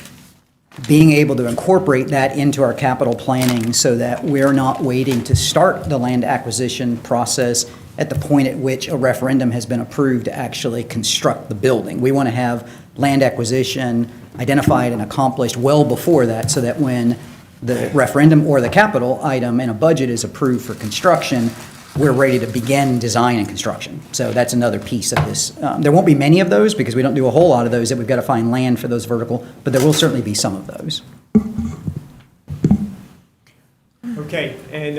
Being able to incorporate that into our capital planning so that we're not waiting to start the land acquisition process at the point at which a referendum has been approved to actually construct the building. We want to have land acquisition identified and accomplished well before that, so that when the referendum or the capital item in a budget is approved for construction, we're ready to begin design and construction. So that's another piece of this. There won't be many of those because we don't do a whole lot of those, that we've got to find land for those vertical, but there will certainly be some of those. Okay, and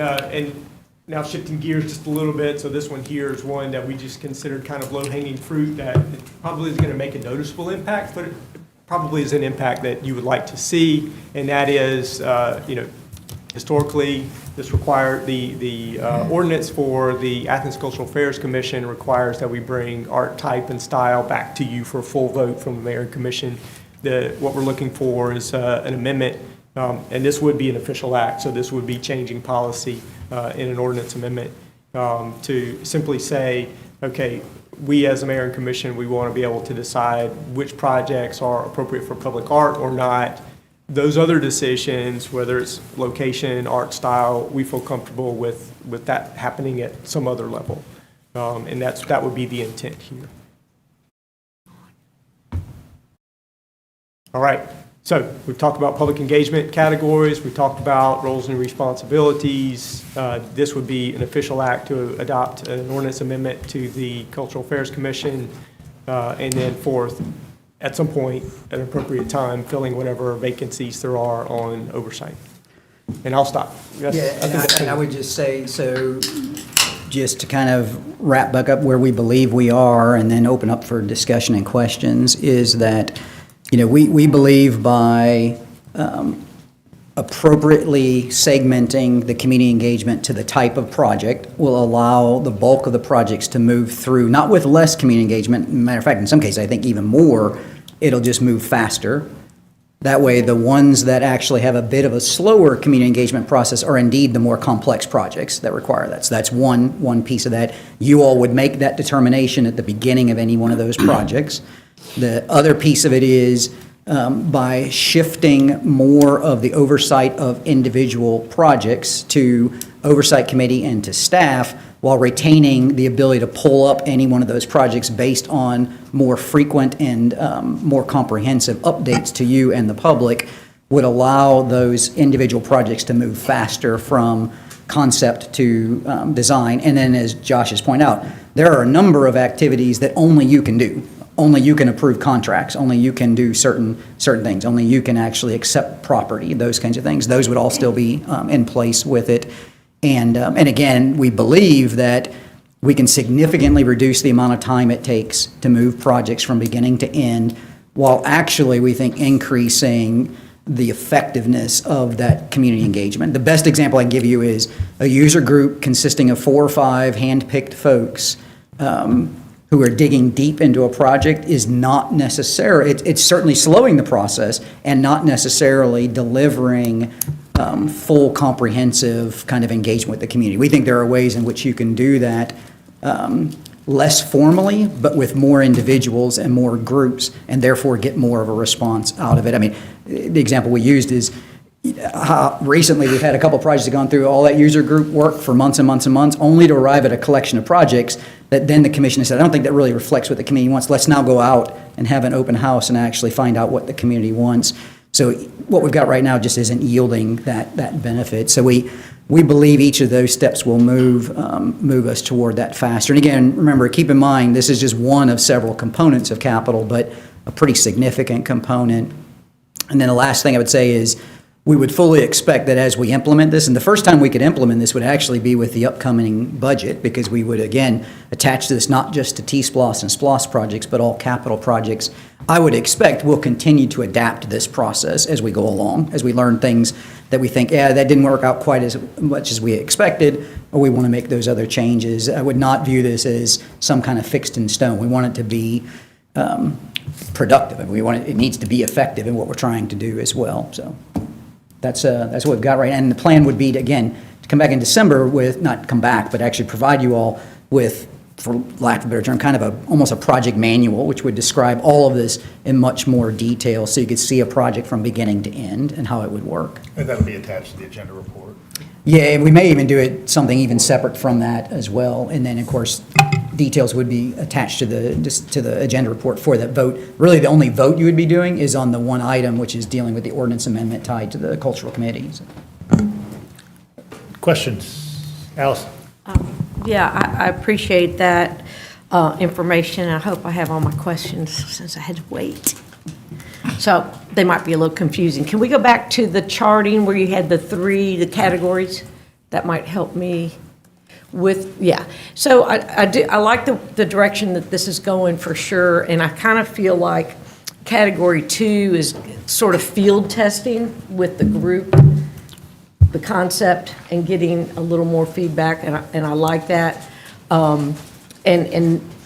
now shifting gears just a little bit, so this one here is one that we just considered kind of low-hanging fruit that probably is going to make a noticeable impact, but it probably is an impact that you would like to see, and that is, you know, historically, this required the ordinance for the Athens Cultural Affairs Commission requires that we bring art type and style back to you for a full vote from the mayor and commission. What we're looking for is an amendment, and this would be an official act, so this would be changing policy in an ordinance amendment to simply say, okay, we as a mayor and commission, we want to be able to decide which projects are appropriate for public art or not. Those other decisions, whether it's location, art style, we feel comfortable with that happening at some other level. And that would be the intent here. All right, so we've talked about public engagement categories. We've talked about roles and responsibilities. This would be an official act to adopt an ordinance amendment to the Cultural Affairs Commission. And then fourth, at some point, at an appropriate time, filling whatever vacancies there are on oversight. And I'll stop. Yes, Yeah, and I would just say, so just to kind of wrap back up where we believe we are and then open up for discussion and questions, is that, you know, we believe by appropriately segmenting the community engagement to the type of project will allow the bulk of the projects to move through, not with less community engagement. Matter of fact, in some cases, I think even more, it'll just move faster. That way, the ones that actually have a bit of a slower community engagement process are indeed the more complex projects that require that. So that's one piece of that. You all would make that determination at the beginning of any one of those projects. The other piece of it is by shifting more of the oversight of individual projects to oversight committee and to staff, while retaining the ability to pull up any one of those projects based on more frequent and more comprehensive updates to you and the public, would allow those individual projects to move faster from concept to design. And then, as Josh has pointed out, there are a number of activities that only you can do. Only you can approve contracts, only you can do certain things, only you can actually accept property, those kinds of things. Those would all still be in place with it. And again, we believe that we can significantly reduce the amount of time it takes to move projects from beginning to end, while actually, we think, increasing the effectiveness of that community engagement. The best example I can give you is a user group consisting of 4 or 5 hand-picked folks who are digging deep into a project is not necessarily, it's certainly slowing the process and not necessarily delivering full comprehensive kind of engagement with the community. We think there are ways in which you can do that less formally, but with more individuals and more groups, and therefore get more of a response out of it. I mean, the example we used is recently we've had a couple projects that have gone through all that user group work for months and months and months, only to arrive at a collection of projects that then the commission has said, I don't think that really reflects what the community wants. Let's now go out and have an open house and actually find out what the community wants. So what we've got right now just isn't yielding that benefit. So we believe each of those steps will move us toward that faster. And again, remember, keep in mind, this is just one of several components of capital, but a pretty significant component. And then the last thing I would say is we would fully expect that as we implement this, and the first time we could implement this would actually be with the upcoming budget, because we would, again, attach this not just to T-SPLOS and SPLOS projects, but all capital projects. I would expect we'll continue to adapt this process as we go along, as we learn things that we think, yeah, that didn't work out quite as much as we expected, or we want to make those other changes. I would not view this as some kind of fixed in stone. We want it to be productive, and it needs to be effective in what we're trying to do as well. So that's what we've got right now. And the plan would be to, again, to come back in December with, not come back, but actually provide you all with, for lack of a better term, kind of almost a project manual, which would describe all of this in much more detail, so you could see a project from beginning to end and how it would work. And that'll be attached to the agenda report. Yeah, and we may even do it something even separate from that as well. And then, of course, details would be attached to the agenda report for that vote. Really, the only vote you would be doing is on the one item, which is dealing with the ordinance amendment tied to the cultural committees. Questions? Allison? Yeah, I appreciate that information. I hope I have all my questions since I had to wait. So they might be a little confusing. Can we go back to the charting where you had the categories? That might help me with, yeah. So I like the direction that this is going for sure, and I kind of feel like category 2 is sort of field testing with the group, the concept, and getting a little more feedback, and I like that. And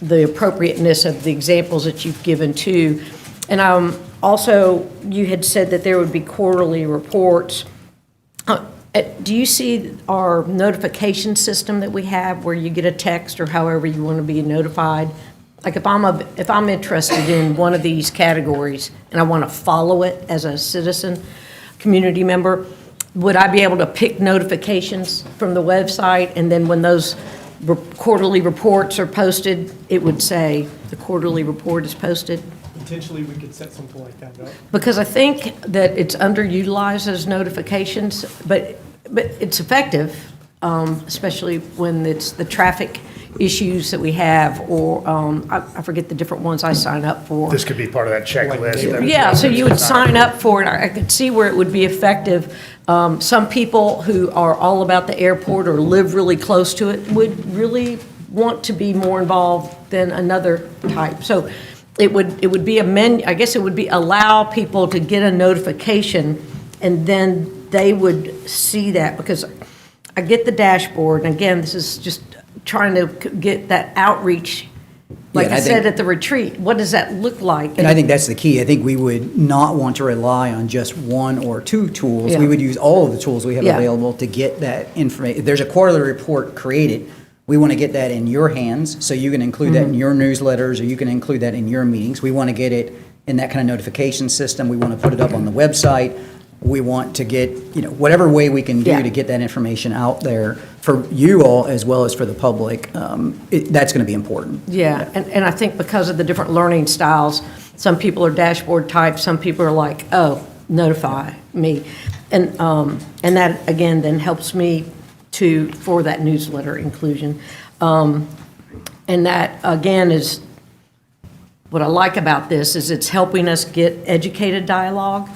the appropriateness of the examples that you've given too. And also, you had said that there would be quarterly reports. Do you see our notification system that we have where you get a text or however you want to be notified? Like if I'm interested in one of these categories and I want to follow it as a citizen, community member, would I be able to pick notifications from the website, and then when those quarterly reports are posted, it would say the quarterly report is posted? Potentially, we could set something like that up. Because I think that it's underutilized as notifications, but it's effective, especially when it's the traffic issues that we have, or I forget the different ones I sign up for. This could be part of that checklist. Yeah, so you would sign up for it. I could see where it would be effective. Some people who are all about the airport or live really close to it would really want to be more involved than another type. So it would be a menu. I guess it would be allow people to get a notification, and then they would see that, because I get the dashboard, and again, this is just trying to get that outreach. Like I said at the retreat, what does that look like? And I think that's the key. I think we would not want to rely on just one or two tools. Yeah. We would use all of the tools we have Yeah. available to get that information. If there's a quarterly report created, we want to get that in your hands, so you can include that in your newsletters, or you can include that in your meetings. We want to get it in that kind of notification system. We want to put it up on the website. We want to get, whatever way we can do Yeah. to get that information out there for you all as well as for the public. That's going to be important. Yeah, and I think because of the different learning styles, some people are dashboard type, some people are like, oh, notify me. And that, again, then helps me for that newsletter inclusion. And that, again, is, what I like about this is it's helping us get educated dialogue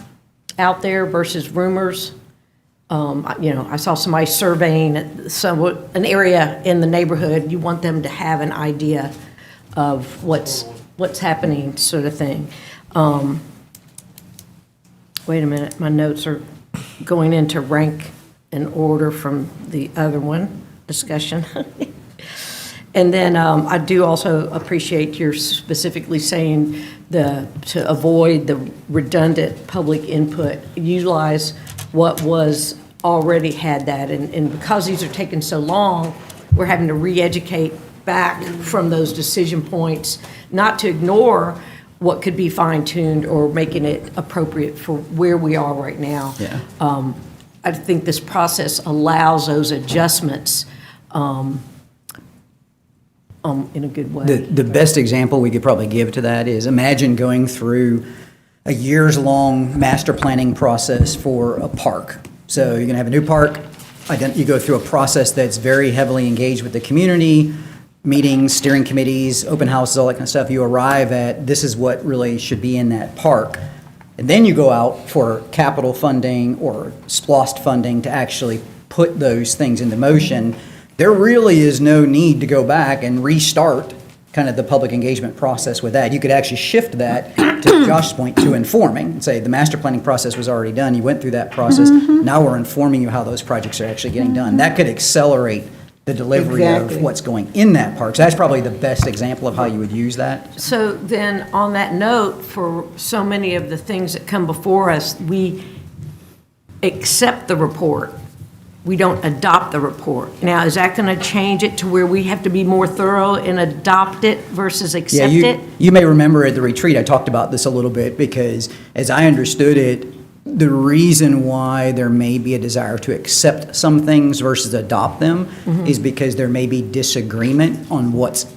out there versus rumors. I saw somebody surveying an area in the neighborhood. You want them to have an idea of what's happening, sort of thing. Wait a minute, my notes are going into rank and order from the other one, discussion. And then I do also appreciate your specifically saying to avoid the redundant public input, utilize what was already had that. And because these are taking so long, we're having to re-educate back from those decision points, not to ignore what could be fine-tuned or making it appropriate for where we are right now. Yeah. I think this process allows those adjustments in a good way. The best example we could probably give to that is imagine going through a years-long master planning process for a park. So you're going to have a new park, you go through a process that's very heavily engaged with the community, meetings, steering committees, open houses, all that kind of stuff. You arrive at, this is what really should be in that park. And then you go out for capital funding or SPLOST funding to actually put those things into motion. There really is no need to go back and restart kind of the public engagement process with that. You could actually shift that, to Josh's point, to informing and say the master planning process was already done. You went through that process. Now we're informing you how those projects are actually getting done. That could accelerate the delivery Exactly. of what's going in that park. So that's probably the best example of how you would use that. So then, on that note, for so many of the things that come before us, we accept the report. We don't adopt the report. Now, is that going to change it to where we have to be more thorough and adopt it versus accept it? You may remember at the retreat, I talked about this a little bit because as I understood it, the reason why there may be a desire to accept some things versus adopt them is because there may be disagreement on what's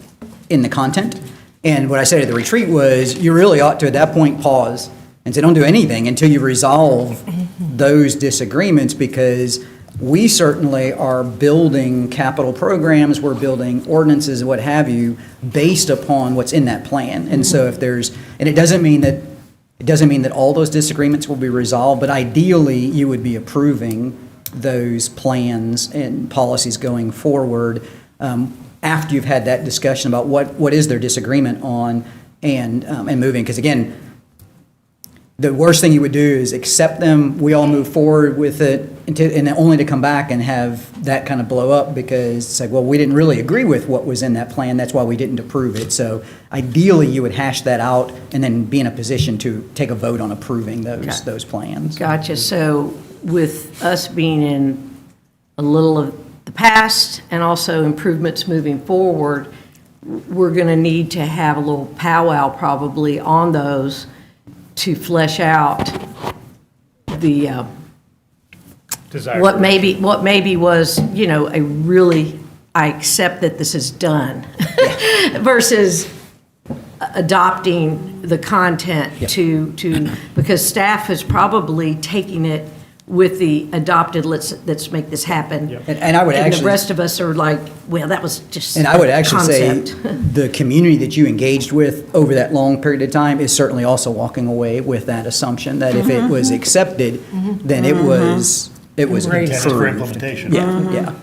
in the content. And what I said at the retreat was, you really ought to, at that point, pause and say, don't do anything until you resolve those disagreements, because we certainly are building capital programs, we're building ordinances, what have you, based upon what's in that plan. And so if there's, and it doesn't mean that all those disagreements will be resolved, but ideally you would be approving those plans and policies going forward after you've had that discussion about what is their disagreement on and moving. Because again, the worst thing you would do is accept them, we all move forward with it, and then only to come back and have that kind of blow up because it's like, well, we didn't really agree with what was in that plan, that's why we didn't approve it. So ideally, you would hash that out and then be in a position to take a vote on approving those plans. Gotcha. So with us being in a little of the past and also improvements moving forward, we're going to need to have a little powwow probably on those to flesh out the Desire what for maybe was, a really, I accept that this is done versus adopting the content to because staff is probably taking it with the adopted, let's make this happen. And I would And actually, the rest of us are like, well, that was just and I would actually say concept. the community that you engaged with over that long period of time is certainly also walking away with that assumption that if it was accepted, then it was Intent is for approved. implementation. Yeah.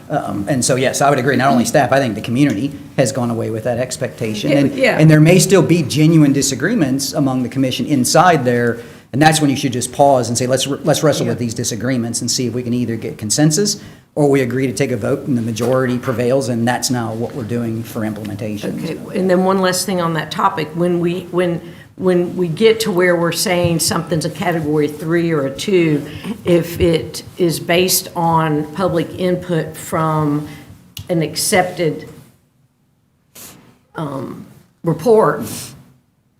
And so, yes, I would agree. Not only staff, I think the community has gone away with that expectation. And there may still be genuine disagreements among the commission inside there. And that's when you should just pause and say, let's wrestle with these disagreements and see if we can either get consensus or we agree to take a vote and the majority prevails, and that's now what we're doing for implementation. Okay, and then one last thing on that topic, when we get to where we're saying something's a category 3 or a 2, if it is based on public input from an accepted report,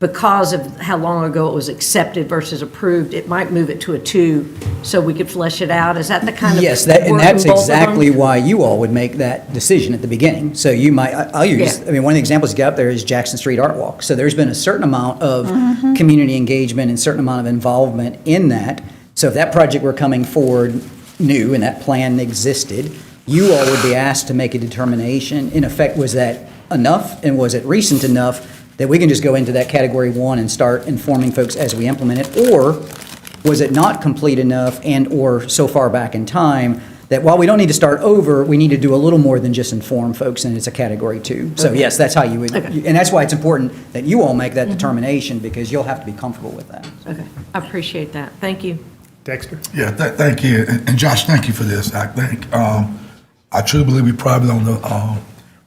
because of how long ago it was accepted versus approved, it might move it to a 2 so we could flesh it out? Is that the kind of? Yes, and work that's in both of them? exactly why you all would make that decision at the beginning. So you might, I'll use, Yeah. I mean, one of the examples you got up there is Jackson Street Art Walk. So there's been a certain amount of Mm-hmm. community engagement and certain amount of involvement in that. So if that project were coming forward new and that plan existed, you all would be asked to make a determination. In effect, was that enough and was it recent enough that we can just go into that category 1 and start informing folks as we implement it? Or was it not complete enough and/or so far back in time that while we don't need to start over, we need to do a little more than just inform folks, and it's a category 2. So yes, that's how you would, and that's why it's important that you all make that determination, because you'll have to be comfortable with that. Okay, I appreciate that. Thank you. Dexter? Yeah, thank you. And Josh, thank you for this. I think, I truly believe we're probably on the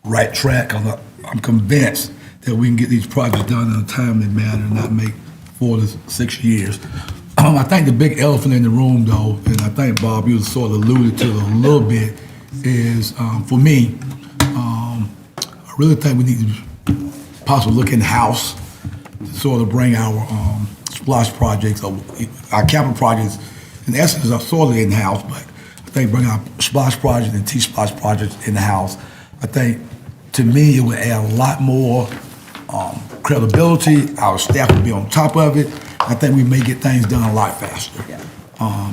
right track. I'm convinced that we can get these projects done in a timely manner and not make 4 to 6 years. I think the big elephant in the room, though, and I think, Bob, you sort of alluded to it a little bit, is, for me, I really think we need to possibly look in-house to sort of bring our SPLOSH projects, or our capital projects, in essence, are sort of in-house, but I think bring our SPLOSH project and T-SPLOSH projects in-house. I think, to me, it would add a lot more credibility. Our staff would be on top of it. I think we may get things done a lot faster.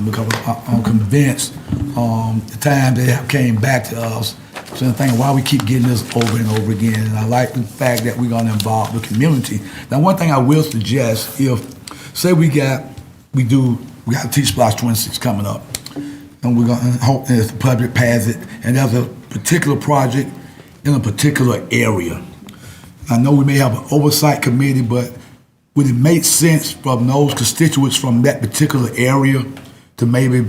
Because I'm convinced the time they have came back to us, so I'm thinking, why we keep getting this over and over again? And I like the fact that we're going to involve the community. Now, one thing I will suggest, if, say we got T-SPLOSH 26 coming up, and we're going to hope that the public pass it, and there's a particular project in a particular area. I know we may have an oversight committee, but would it make sense from those constituents from that particular area to maybe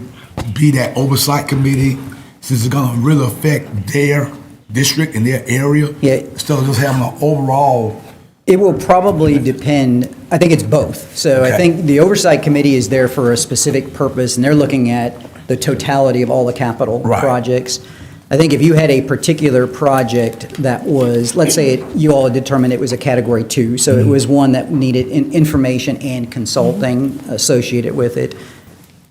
be that oversight committee, since it's going to really affect their district and their area? Yeah. Instead of just having an overall. It will probably depend, I think it's both. So I think the oversight committee is there for a specific purpose, and they're looking at the totality of all the capital projects. I think if you had a particular project that was, let's say you all determined it was a category 2, so it was one that needed information and consulting associated with it.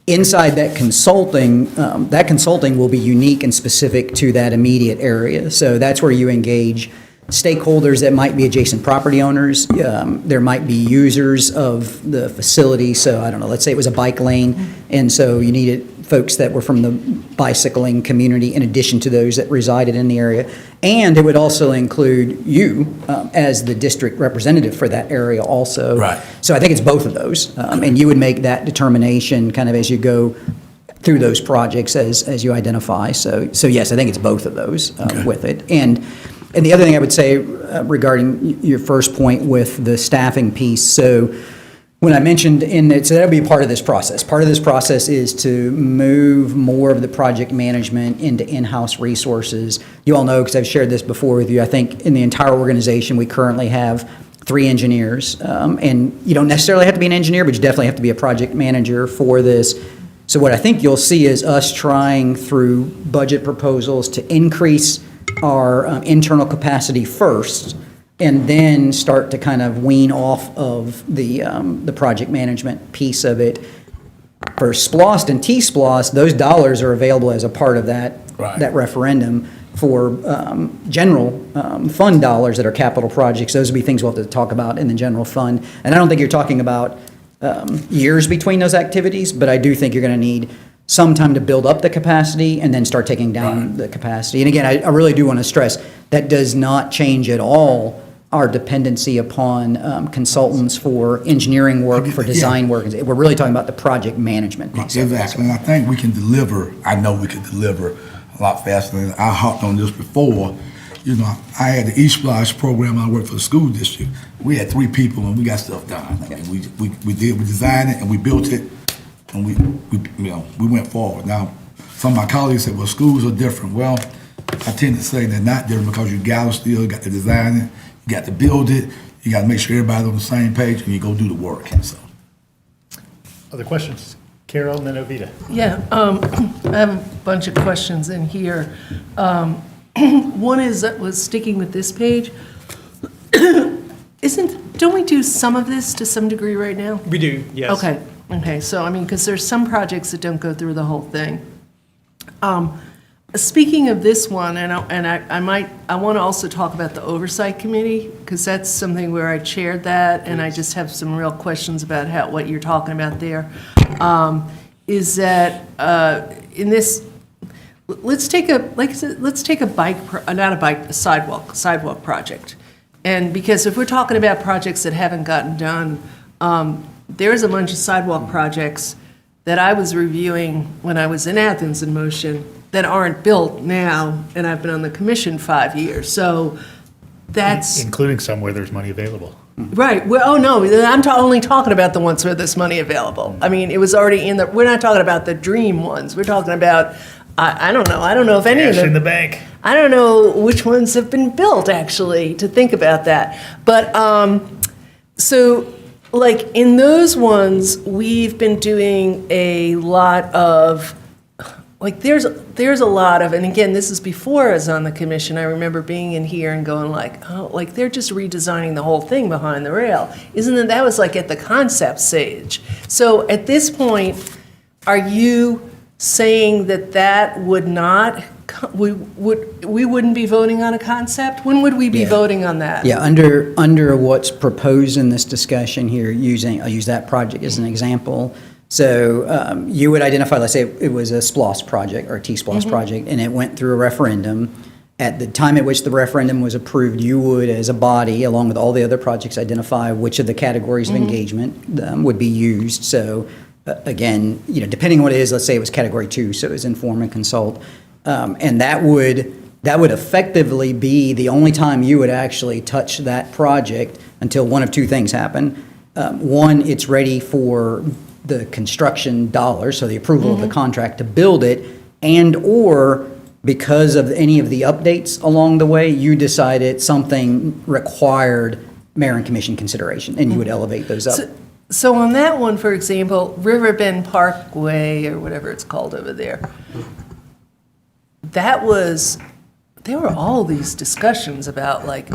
Inside that consulting will be unique and specific to that immediate area. So that's where you engage stakeholders that might be adjacent property owners. There might be users of the facility. So I don't know, let's say it was a bike lane, and so you needed folks that were from the bicycling community in addition to those that resided in the area. And it would also include you as the district representative for that area also. Right. So I think it's both of those. And you would make that determination kind of as you go through those projects as you identify. So yes, I think it's both of those with it. And the other thing I would say regarding your first point with the staffing piece, so when I mentioned so that'll be part of this process. Part of this process is to move more of the project management into in-house resources. You all know, because I've shared this before with you, I think in the entire organization, we currently have 3 engineers. And you don't necessarily have to be an engineer, but you definitely have to be a project manager for this. So what I think you'll see is us trying through budget proposals to increase our internal capacity first, and then start to kind of wean off of the project management piece of it. For SPLOST and T-SPLOST, those dollars are available as a part of that referendum. For general fund dollars that are capital projects, those would be things we'll have to talk about in the general fund. And I don't think you're talking about years between those activities, but I do think you're going to need some time to build up the capacity and then start taking down the capacity. And again, I really do want to stress that does not change at all our dependency upon consultants for engineering work, for design work. We're really talking about the project management piece. Exactly, and I think we can deliver, I know we can deliver a lot faster than I hopped on this before. You know, I had the eSplash program, I worked for the school district. We had 3 people and we got stuff done. I mean, we designed it and we built it, and we went forward. Now, some of my colleagues said, well, schools are different. Well, I tend to say they're not different, because you got to design it, you got to build it, you got to make sure everybody's on the same page, and you go do the work. So, Other questions? Carol and then Ovita. Yeah, I have a bunch of questions in here. One is, that was sticking with this page. don't we do some of this to some degree right now? We do, yes. Okay, so I mean, because there's some projects that don't go through the whole thing. Speaking of this one, and I want to also talk about the oversight committee, because that's something where I chaired that, and I just have some real questions about what you're talking about there. Is that in this, let's take a sidewalk project. And because if we're talking about projects that haven't gotten done, there's a bunch of sidewalk projects that I was reviewing when I was in Athens in Motion that aren't built now, and I've been on the commission 5 years. So that's Including some where there's money available. right. Well, oh no, I'm only talking about the ones where there's money available. I mean, it was already in the. We're not talking about the dream ones. We're talking about. I don't know. I don't know if any of Cash them. in the bank. I don't know which ones have been built, actually, to think about that. But, so, like, in those ones, we've been doing a lot of, like, there's a lot of, and again, this is before I was on the commission, I remember being in here and going like, oh, like, they're just redesigning the whole thing behind the rail. That was like at the concept stage. So at this point, are you saying that would not, we wouldn't be voting on a concept? When would we be voting on that? Yeah, under what's proposed in this discussion here, I'll use that project as an example. So you would identify, let's say it was a SPLOST project or a T-SPLOST project, and it went through a referendum. At the time at which the referendum was approved, you would, as a body, along with all the other projects, identify which of the categories of engagement would be used. So again, depending on what it is, let's say it was category 2, so it was inform and consult. And that would effectively be the only time you would actually touch that project until one of two things happen. One, it's ready for the construction dollars, so the approval of the contract to build it, and or because of any of the updates along the way, you decided something required mayor and commission consideration, and you would elevate those up. So on that one, for example, Riverbend Parkway, or whatever it's called over there, there were all these discussions about, like,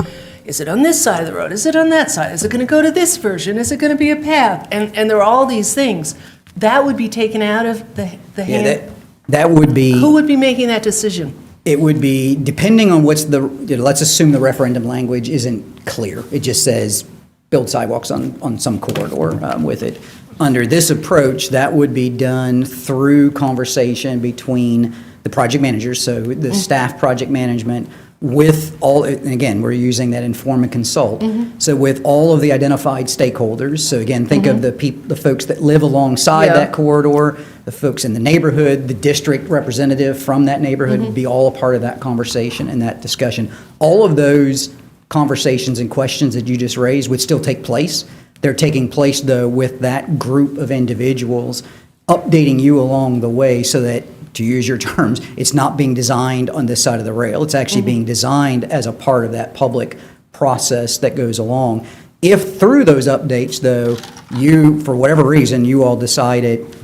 is it on this side of the road? Is it on that side? Is it going to go to this version? Is it going to be a path? And there are all these things. That would be taken out of the hand? That would be... Who would be making that decision? It would be, depending on let's assume the referendum language isn't clear. It just says, build sidewalks on some corridor with it. Under this approach, that would be done through conversation between the project managers, so the staff project management, with all, and again, we're using that inform and consult. So with all of the identified stakeholders, so again, think of the folks that live alongside that corridor, the folks in the neighborhood, the district representative from that neighborhood would be all a part of that conversation and that discussion. All of those conversations and questions that you just raised would still take place. They're taking place, though, with that group of individuals updating you along the way so that, to use your terms, it's not being designed on this side of the rail. It's actually being designed as a part of that public process that goes along. If through those updates, though, you, for whatever reason, you all decided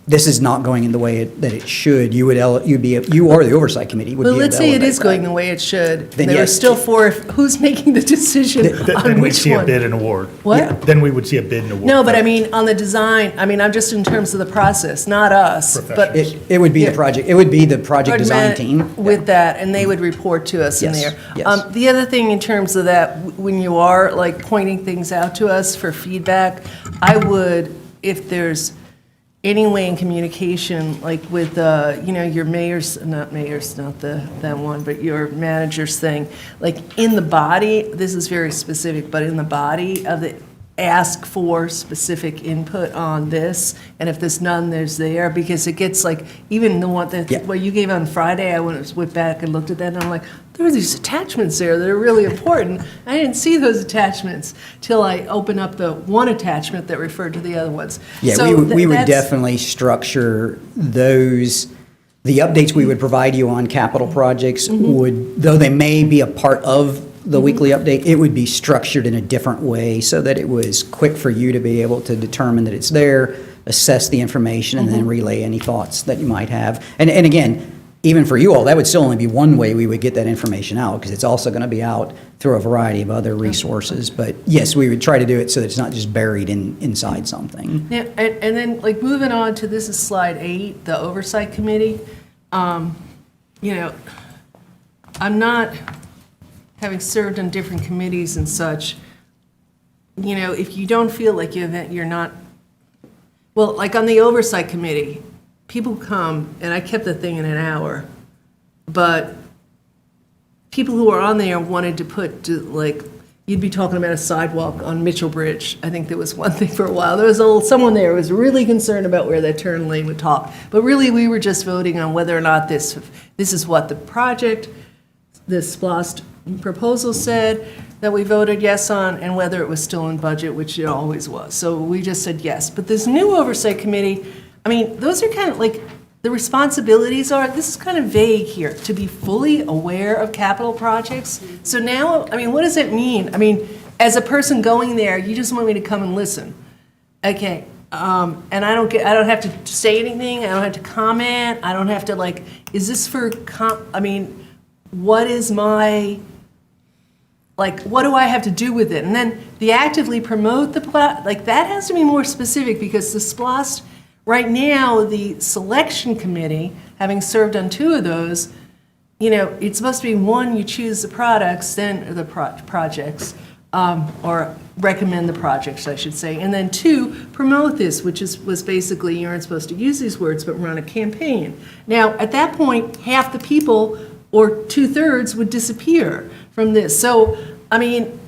this is not going in the way that it should, you or the oversight committee would be able to Well, let's say it is elevate going that. the way it should. Then There are yes. still four, who's making the decision Then on we'd which see a one? bid and award. What? Yeah, then we would see a bid and award. No, but I mean, on the design, I'm just in terms of the process, not us, but. It would be the project, it would be the project design team. With that, and they would report to us in Yes, there. yes. The other thing in terms of that, when you are like pointing things out to us for feedback, I would, if there's any way in communication, like with, your not that one, but your manager's thing, like in the body, this is very specific, but in the body of the, ask for specific input on this, and if there's none, there's there, because it gets like, even the one that, what you gave on Friday, I went back and looked at that, and I'm like, there are these attachments there that are really important. I didn't see those attachments till I opened up the one attachment that referred to the other ones. Yeah, So we would that's- definitely structure those, the updates we would provide you on capital projects would, though they may be a part of the weekly update, it would be structured in a different way so that it was quick for you to be able to determine that it's there, assess the information, and then relay any thoughts that you might have. And again, even for you all, that would still only be one way we would get that information out, because it's also going to be out through a variety of other resources. But yes, we would try to do it so that it's not just buried inside something. Yeah, and then, like, moving on to, this is slide 8, the oversight committee. You know, I'm not, having served on different committees and such, you know, if you don't feel like you're not, well, like on the oversight committee, people come, and I kept the thing in an hour, but people who are on there wanted to put, like, you'd be talking about a sidewalk on Mitchell Bridge. I think there was one thing for a while. There was someone there who was really concerned about where that turn lane would talk. But really, we were just voting on whether or not this is what the project, the SPLOST proposal said that we voted yes on, and whether it was still in budget, which it always was. So we just said yes. But this new oversight committee, I mean, those are kind of like, the responsibilities are, this is kind of vague here, to be fully aware of capital projects. So now, I mean, what does it mean? I mean, as a person going there, you just want me to come and listen. Okay, and I don't have to say anything, I don't have to comment, I don't have to, like, is this for, I mean, what is my, like, what do I have to do with it? And then the actively promote the, like, that has to be more specific, because the SPLOST, right now, the selection committee, having served on 2 of those, you know, it's supposed to be 1, you choose the products, then the projects, or recommend the projects, I should say, and then 2, promote this, which was basically, you aren't supposed to use these words, but run a campaign. Now, at that point, half the people, or 2/3, would disappear from this. So, I mean,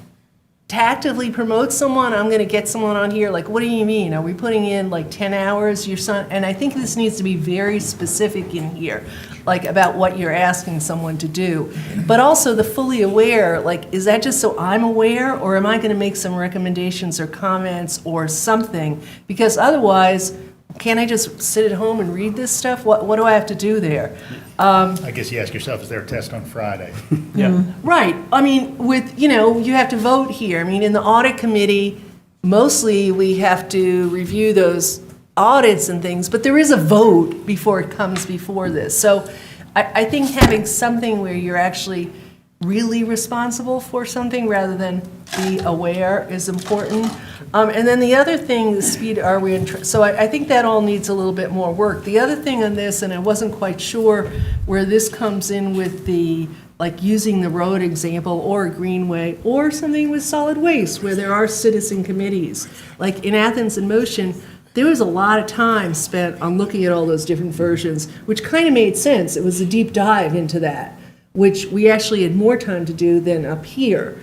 to actively promote someone, I'm going to get someone on here, like, what do you mean? Are we putting in like 10 hours, your son? And I think this needs to be very specific in here, like about what you're asking someone to do. But also the fully aware, like, is that just so I'm aware, or am I going to make some recommendations or comments or something? Because otherwise, can't I just sit at home and read this stuff? What do I have to do there? I guess you ask yourself, is there a test on Friday? Yeah. Right. I mean, with, you know, you have to vote here. I mean, in the audit committee, mostly we have to review those audits and things, but there is a vote before it comes before this. So I think having something where you're actually really responsible for something rather than be aware is important. And then the other thing, the speed, are we in, so I think that all needs a little bit more work. The other thing on this, and I wasn't quite sure where this comes in with the, like, using the road example or a greenway or something with solid waste where there are citizen committees. Like in Athens in Motion, there was a lot of time spent on looking at all those different versions, which kind of made sense. It was a deep dive into that, which we actually had more time to do than up here.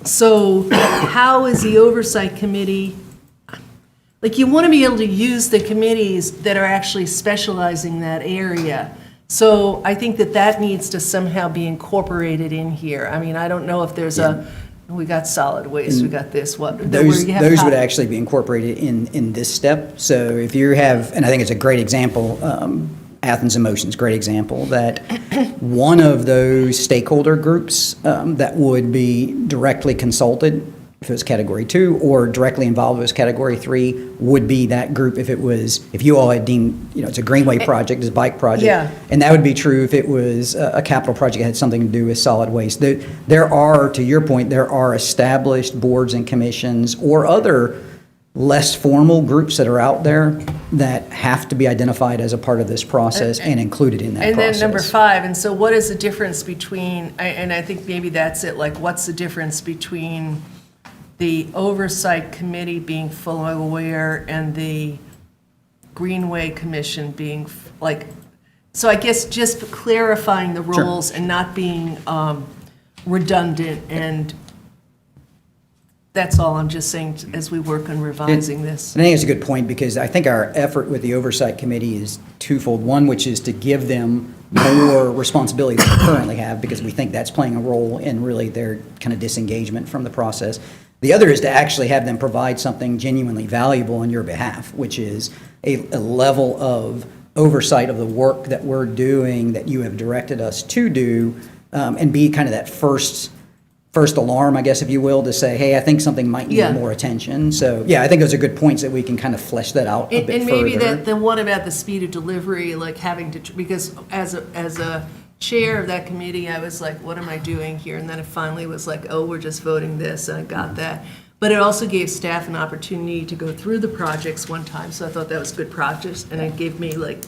So how is the oversight committee, like, you want to be able to use the committees that are actually specializing in that area. So I think that needs to somehow be incorporated in here. I mean, I don't know if there's we got solid waste, we got this, what. Those would actually be incorporated in this step. So if you have, and I think it's a great example, Athens in Motion is a great example, that one of those stakeholder groups that would be directly consulted, if it was Category 2, or directly involved if it was Category 3, would be that group if you all had deemed, you know, it's a greenway project, it's a bike project. Yeah. And that would be true if it was a capital project that had something to do with solid waste. There are, to your point, there are established boards and commissions or other less formal groups that are out there that have to be identified as a part of this process and included in that process. And then number 5, and so what is the difference between, and I think maybe that's it, like, what's the difference between the oversight committee being fully aware and the Greenway Commission being, like, so I guess just clarifying the roles and not being redundant, and that's all I'm just saying as we work on revising this. And I think it's a good point, because I think our effort with the Oversight Committee is twofold. One, which is to give them more responsibility than they currently have, because we think that's playing a role in really their kind of disengagement from the process. The other is to actually have them provide something genuinely valuable on your behalf, which is a level of oversight of the work that we're doing that you have directed us to do, and be kind of that first first alarm, I guess, if you will, to say, hey, I think something might need Yeah. more attention. So, yeah, I think those are good points that we can kind of flesh that out a bit And maybe further. the one about the speed of delivery, like having to, because as a chair of that committee, I was like, what am I doing here? And then it finally was like, oh, we're just voting this, and I got that. But it also gave staff an opportunity to go through the projects one time, so I thought that was good practice, and it gave me like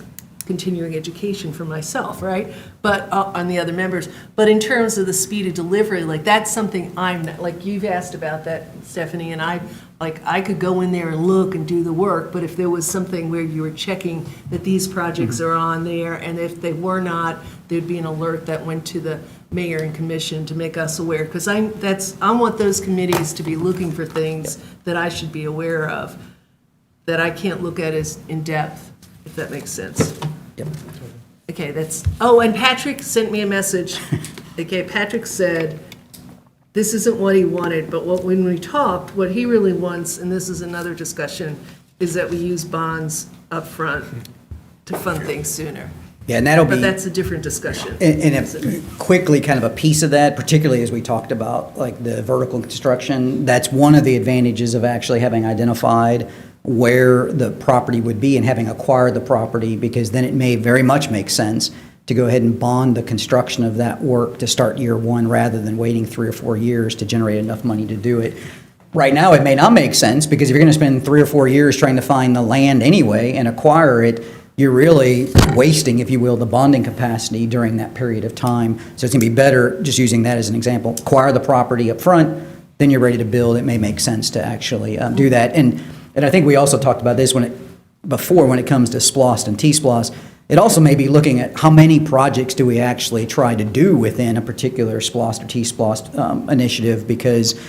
continuing education for myself, right? But on the other members. But in terms of the speed of delivery, like that's something like you've asked about that, Stephanie, and I could go in there and look and do the work, but if there was something where you were checking that these projects are on there, and if they were not, there'd be an alert that went to the mayor and commission to make us aware, because I want those committees to be looking for things that I should be aware of, that I can't look at as in depth, if that makes sense. Yep. Okay, and Patrick sent me a message. Okay, Patrick said, this isn't what he wanted, but when we talked, what he really wants, and this is another discussion, is that we use bonds up front to fund things sooner. Yeah, and that'll be. But that's a different discussion. And if quickly, kind of a piece of that, particularly as we talked about, like the vertical construction, that's one of the advantages of actually having identified where the property would be and having acquired the property, because then it may very much make sense to go ahead and bond the construction of that work to start year one rather than waiting 3 or 4 years to generate enough money to do it. Right now, it may not make sense, because if you're going to spend 3 or 4 years trying to find the land anyway and acquire it, you're really wasting, if you will, the bonding capacity during that period of time. So it's going to be better, just using that as an example, acquire the property up front, then you're ready to build. It may make sense to actually do that. And I think we also talked about this when it comes to SPLOST and T-SPLOST. It also may be looking at how many projects do we actually try to do within a particular SPLOST or T-SPLOST initiative, because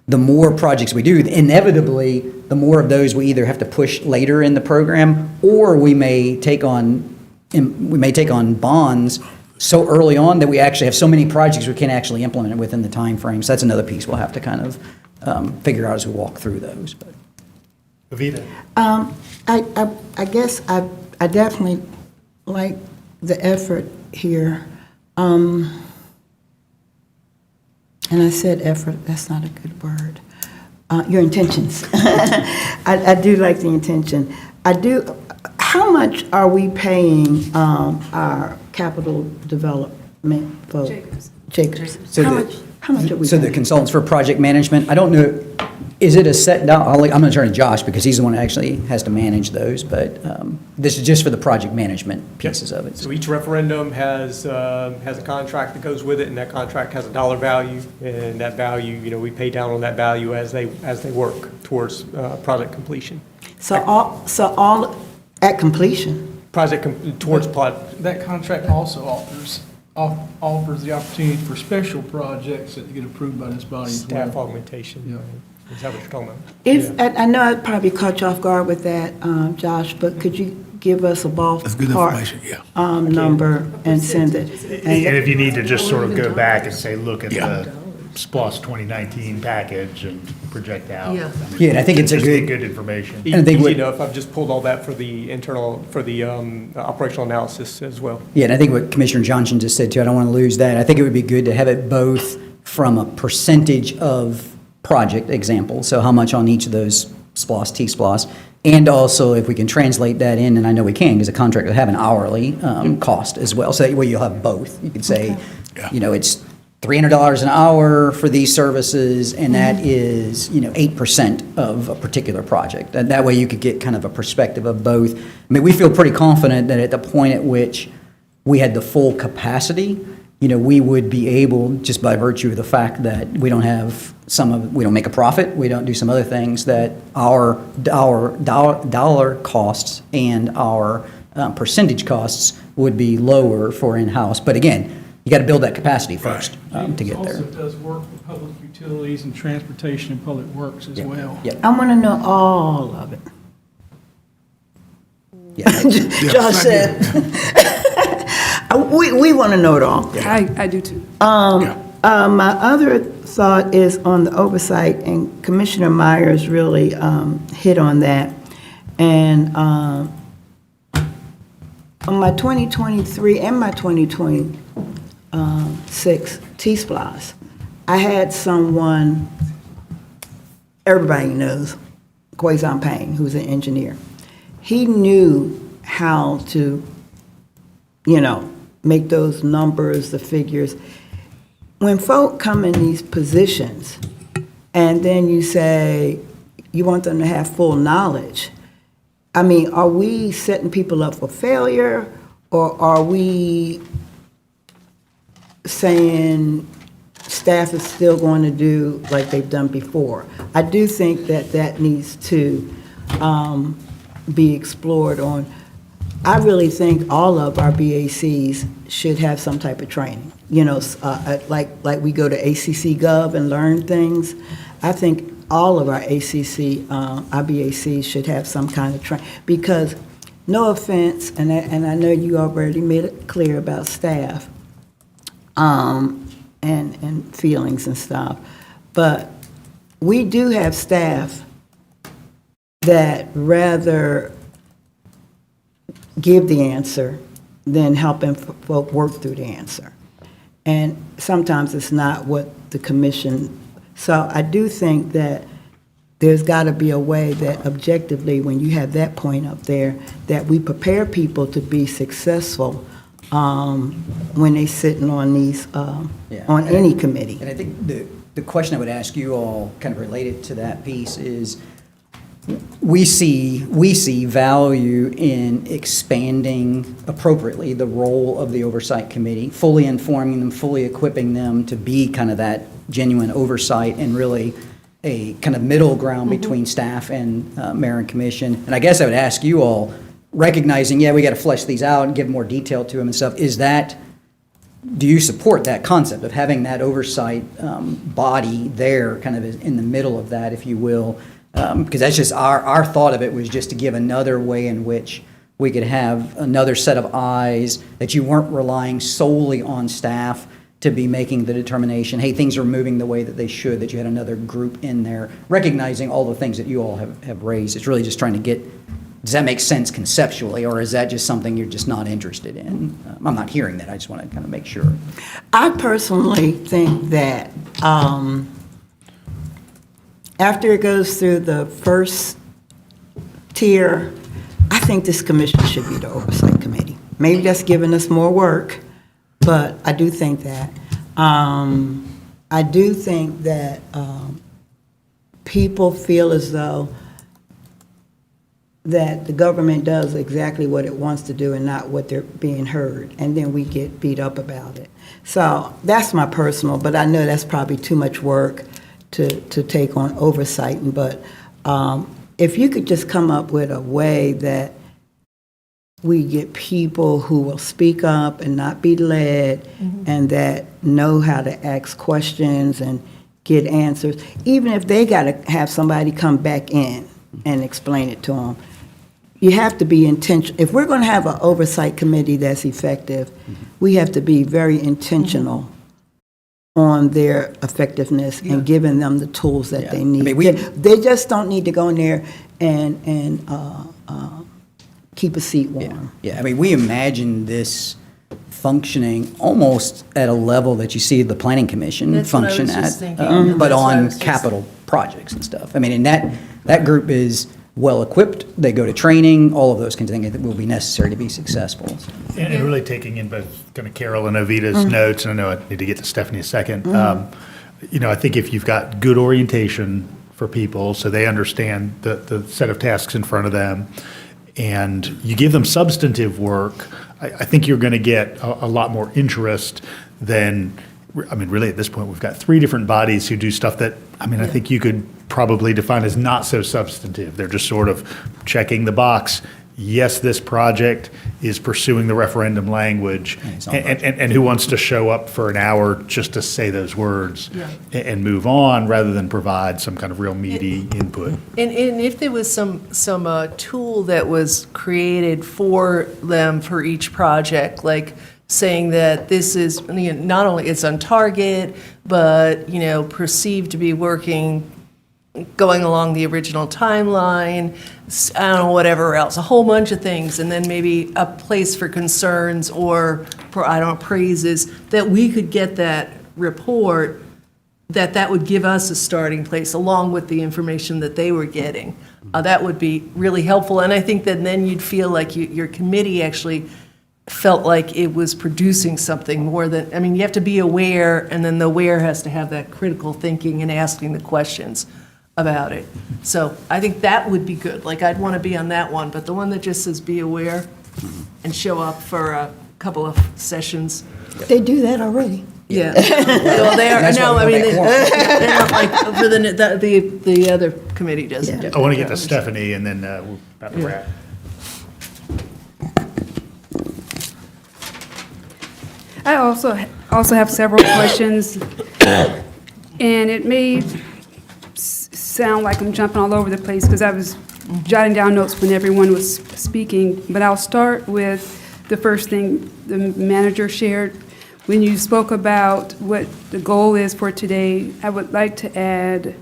the more projects we do, inevitably, the more of those we either have to push later in the program, or we may take on bonds so early on that we actually have so many projects we can't actually implement it within the time frame. So that's another piece we'll have to kind of figure out as we walk through those. But. Evita? I guess I definitely like the effort here. And I said effort, that's not a good word. Your intentions. I do like the intention. I do. How much are we paying our capital development folks? Jacobs. So how much are we So paying? the consultants for project management, I don't know, is it a set down? I'm going to turn to Josh because he's the one that actually has to manage those, but this is just for the project management pieces of it. So each referendum has a contract that goes with it, and that contract has a dollar value, and that value, we pay down on that value as they work towards project completion. So all at completion. Towards That contract also offers the opportunity for special projects that get approved by this body as well. staff augmentation. Yeah. Is that what you're talking about? If I know I probably caught you off guard with that, Josh, but could you give us a That's good ballpark information, yeah. number and send it? And if you need to just sort of go back and say, look at the SPLOST 2019 package and project out. Yeah. I mean, Yeah, and I think it's a just good- good information. And I think Easy what- enough, I've just pulled all that for the operational analysis as well. Yeah, and I think what Commissioner Johnson just said too, I don't want to lose that. I think it would be good to have it both from a percentage of project example, so how much on each of those SPLOST, T-SPLOST, and also if we can translate that in, and I know we can, because a contract will have an hourly cost as well, so that way you'll have both. You could say, it's $300 an hour for these services, and that is, 8% of a particular project. And that way you could get kind of a perspective of both. I mean, we feel pretty confident that at the point at which we had the full capacity, we would be able, just by virtue of the fact that we don't make a profit, we don't do some other things, that our dollar costs and our percentage costs would be lower for in-house. But again, you got to build that capacity first to get there. It also does work with public utilities and transportation and public works as well. Yep. I want to know all of it. Yeah. Josh said, we want to know it all. I do too. My other thought is on the oversight, and Commissioner Myers really hit on that. And on my 2023 and my 2026 T-SPLOST, I had someone, everybody knows, Kwazon Payne, who's an engineer. He knew how to, make those numbers, the figures. When folk come in these positions, and then you say you want them to have full knowledge, I mean, are we setting people up for failure, or are we saying staff is still going to do like they've done before? I do think that needs to be explored on. I really think all of our BACs should have some type of training. Like we go to ACC Gov and learn things. I think all of our our BACs should have some kind of training, because no offense, and I know you already made it clear about staff and feelings and stuff, but we do have staff that rather give the answer than helping folk work through the answer. And sometimes it's not what the commission. So I do think that there's got to be a way that objectively, when you have that point up there, that we prepare people to be successful when they're sitting on these, on any committee. And I think the question I would ask you all, kind of related to that piece, is we see value in expanding appropriately the role of the oversight committee, fully informing them, fully equipping them to be kind of that genuine oversight and really a kind of middle ground between staff and mayor and commission. And I guess I would ask you all, recognizing, we got to flesh these out and give more detail to them and stuff, do you support that concept of having that oversight body there, kind of in the middle of that, if you will? Because that's just our thought of it, was just to give another way in which we could have another set of eyes, that you weren't relying solely on staff to be making the determination, hey, things are moving the way that they should, that you had another group in there, recognizing all the things that you all have raised. It's really just trying to get, does that make sense conceptually, or is that just something you're just not interested in? I'm not hearing that. I just want to kind of make sure. I personally think that after it goes through the first tier, I think this commission should be the oversight committee. Maybe that's giving us more work, but I do think that. I do think that people feel as though that the government does exactly what it wants to do and not what they're being heard, and then we get beat up about it. So that's my personal, but I know that's probably too much work to take on oversight. But if you could just come up with a way that we get people who will speak up and not be led, and that know how to ask questions and get answers, even if they got to have somebody come back in and explain it to them. You have to be intentional. If we're going to have an oversight committee that's effective, we have to be very intentional on their effectiveness and giving them the tools that they need. I mean, they just don't need to go in there and keep a seat warm. Yeah, I mean, we imagine this functioning almost at a level that you see the planning commission function at, but on capital projects and stuff. I mean, and that group is well-equipped, they go to training, all of those kinds of things that will be necessary to be successful. And really taking in both kind of Carol and Ovita's notes, and I know I need to get to Stephanie in a second. I think if you've got good orientation for people, so they understand the set of tasks in front of them, and you give them substantive work, I think you're going to get a lot more interest than, I mean, really at this point, we've got 3 different bodies who do stuff that, I mean, I think you could probably define as not so substantive. They're just sort of checking the box. Yes, this project is pursuing the referendum language, and who wants to show up for an hour just to say those words and move on, rather than provide some kind of real meaty input. And if there was some tool that was created for them for each project, like saying that this is, not only it's on target, but, perceived to be working, going along the original timeline, I don't know, whatever else, a whole bunch of things, and then maybe a place for concerns or, praises, that we could get that report that would give us a starting place along with the information that they were getting. That would be really helpful, and I think that then you'd feel like your committee actually felt like it was producing something more than, I mean, you have to be aware, and then the aware has to have that critical thinking and asking the questions about it. So I think that would be good. Like, I'd want to be on that one, but the one that just says be aware and show up for a couple of sessions. They do that already. Yeah. Well, they are, That's why no, we I mean, go back they're not like, for the other committee doesn't. I want to get to Stephanie, and then we're about to wrap. I also have several questions, and it may sound like I'm jumping all over the place because I was jotting down notes when everyone was speaking, but I'll start with the first thing the manager shared. When you spoke about what the goal is for today, I would like to add,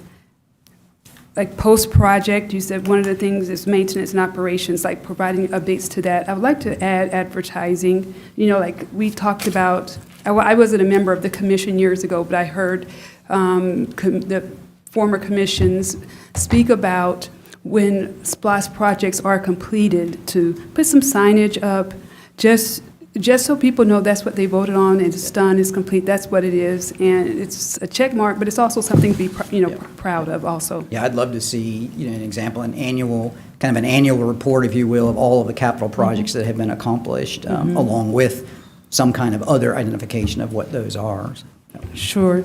like post-project, you said one of the things is maintenance and operations, like providing updates to that. I would like to add advertising. You know, like we talked about, I wasn't a member of the commission years ago, but I heard the former commissions speak about when SPLOST projects are completed to put some signage up, just so people know that's what they voted on, it's done, it's complete, that's what it is, and it's a check mark, but it's also something to be, proud of also. Yeah, I'd love to see, an example, an annual report, if you will, of all of the capital projects that have been accomplished, along with some kind of other identification of what those are. Sure.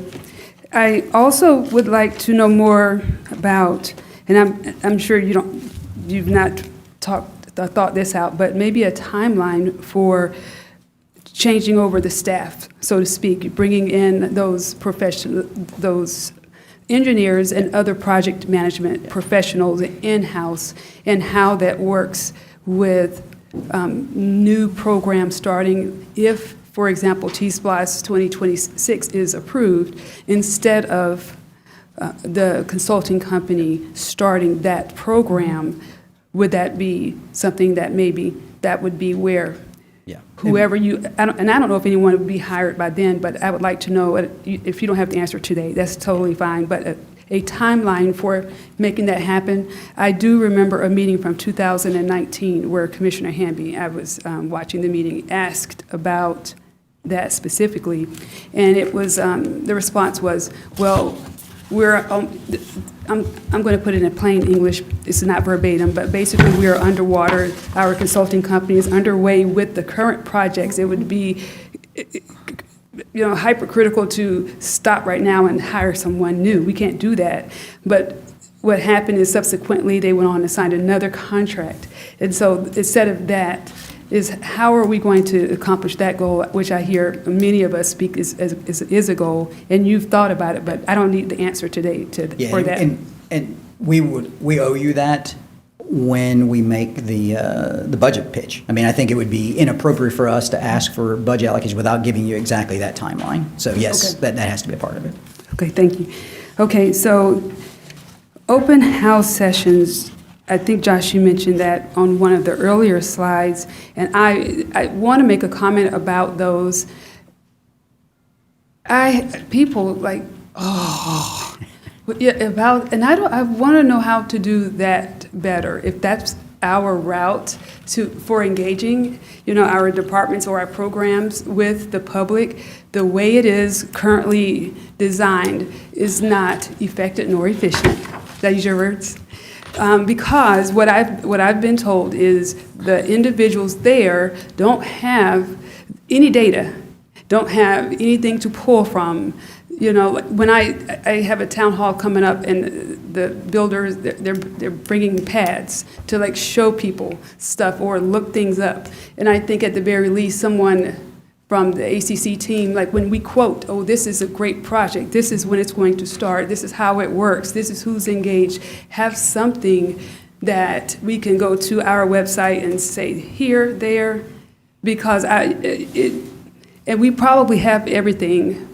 I also would like to know more about, and I'm sure you've not thought this out, but maybe a timeline for changing over the staff, so to speak, bringing in those engineers and other project management professionals in-house, and how that works with new programs starting if, for example, T-SPLOST 2026 is approved, instead of the consulting company starting that program. Would that be something that maybe that would be where whoever I don't know if anyone would be hired by then, but I would like to know, if you don't have the answer today, that's totally fine, but a timeline for making that happen. I do remember a meeting from 2019 where Commissioner Hamby, I was watching the meeting, asked about that specifically, and it was, the response was, well, I'm going to put it in plain English, it's not verbatim, but basically we are underwater. Our consulting company is underway with the current projects. It would be, hypercritical to stop right now and hire someone new. We can't do that. But what happened is subsequently they went on and signed another contract. And so instead of that, is how are we going to accomplish that goal, which I hear many of us speak is a goal, and you've thought about it, but I don't need the answer today for that. And we owe you that when we make the budget pitch. I mean, I think it would be inappropriate for us to ask for budget allocation without giving you exactly that timeline. So yes, that has to be a part of it. Okay, thank you. Okay, so open house sessions, I think, Josh, you mentioned that on one of the earlier slides, and I want to make a comment about those. People like, and I want to know how to do that better, if that's our route for engaging, our departments or our programs with the public. The way it is currently designed is not effective nor efficient. Did I use your words? Because what I've been told is the individuals there don't have any data, don't have anything to pull from. When I have a town hall coming up, and the builders, they're bringing pads to show people stuff or look things up, and I think at the very least someone from the ACC team, when we quote, oh, this is a great project, this is when it's going to start, this is how it works, this is who's engaged, have something that we can go to our website and say here, there, because and we probably have everything,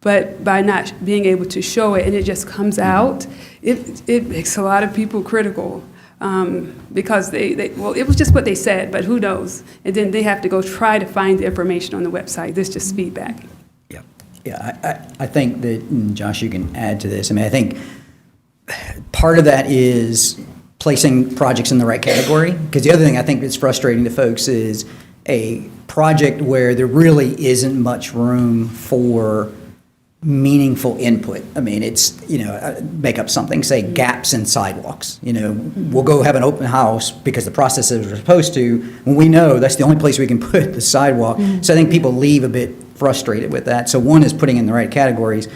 but by not being able to show it and it just comes out, it makes a lot of people critical. Because it was just what they said, but who knows? And then they have to go try to find the information on the website. This is just feedback. Yeah. Yeah, I think that, and Josh, you can add to this. I mean, I think part of that is placing projects in the right category. Because the other thing I think that's frustrating to folks is a project where there really isn't much room for meaningful input. I mean, it's, make up something, say gaps in sidewalks. We'll go have an open house because the process is we're supposed to, when we know that's the only place we can put the sidewalk. So I think people leave a bit frustrated with that. So one is putting in the right categories.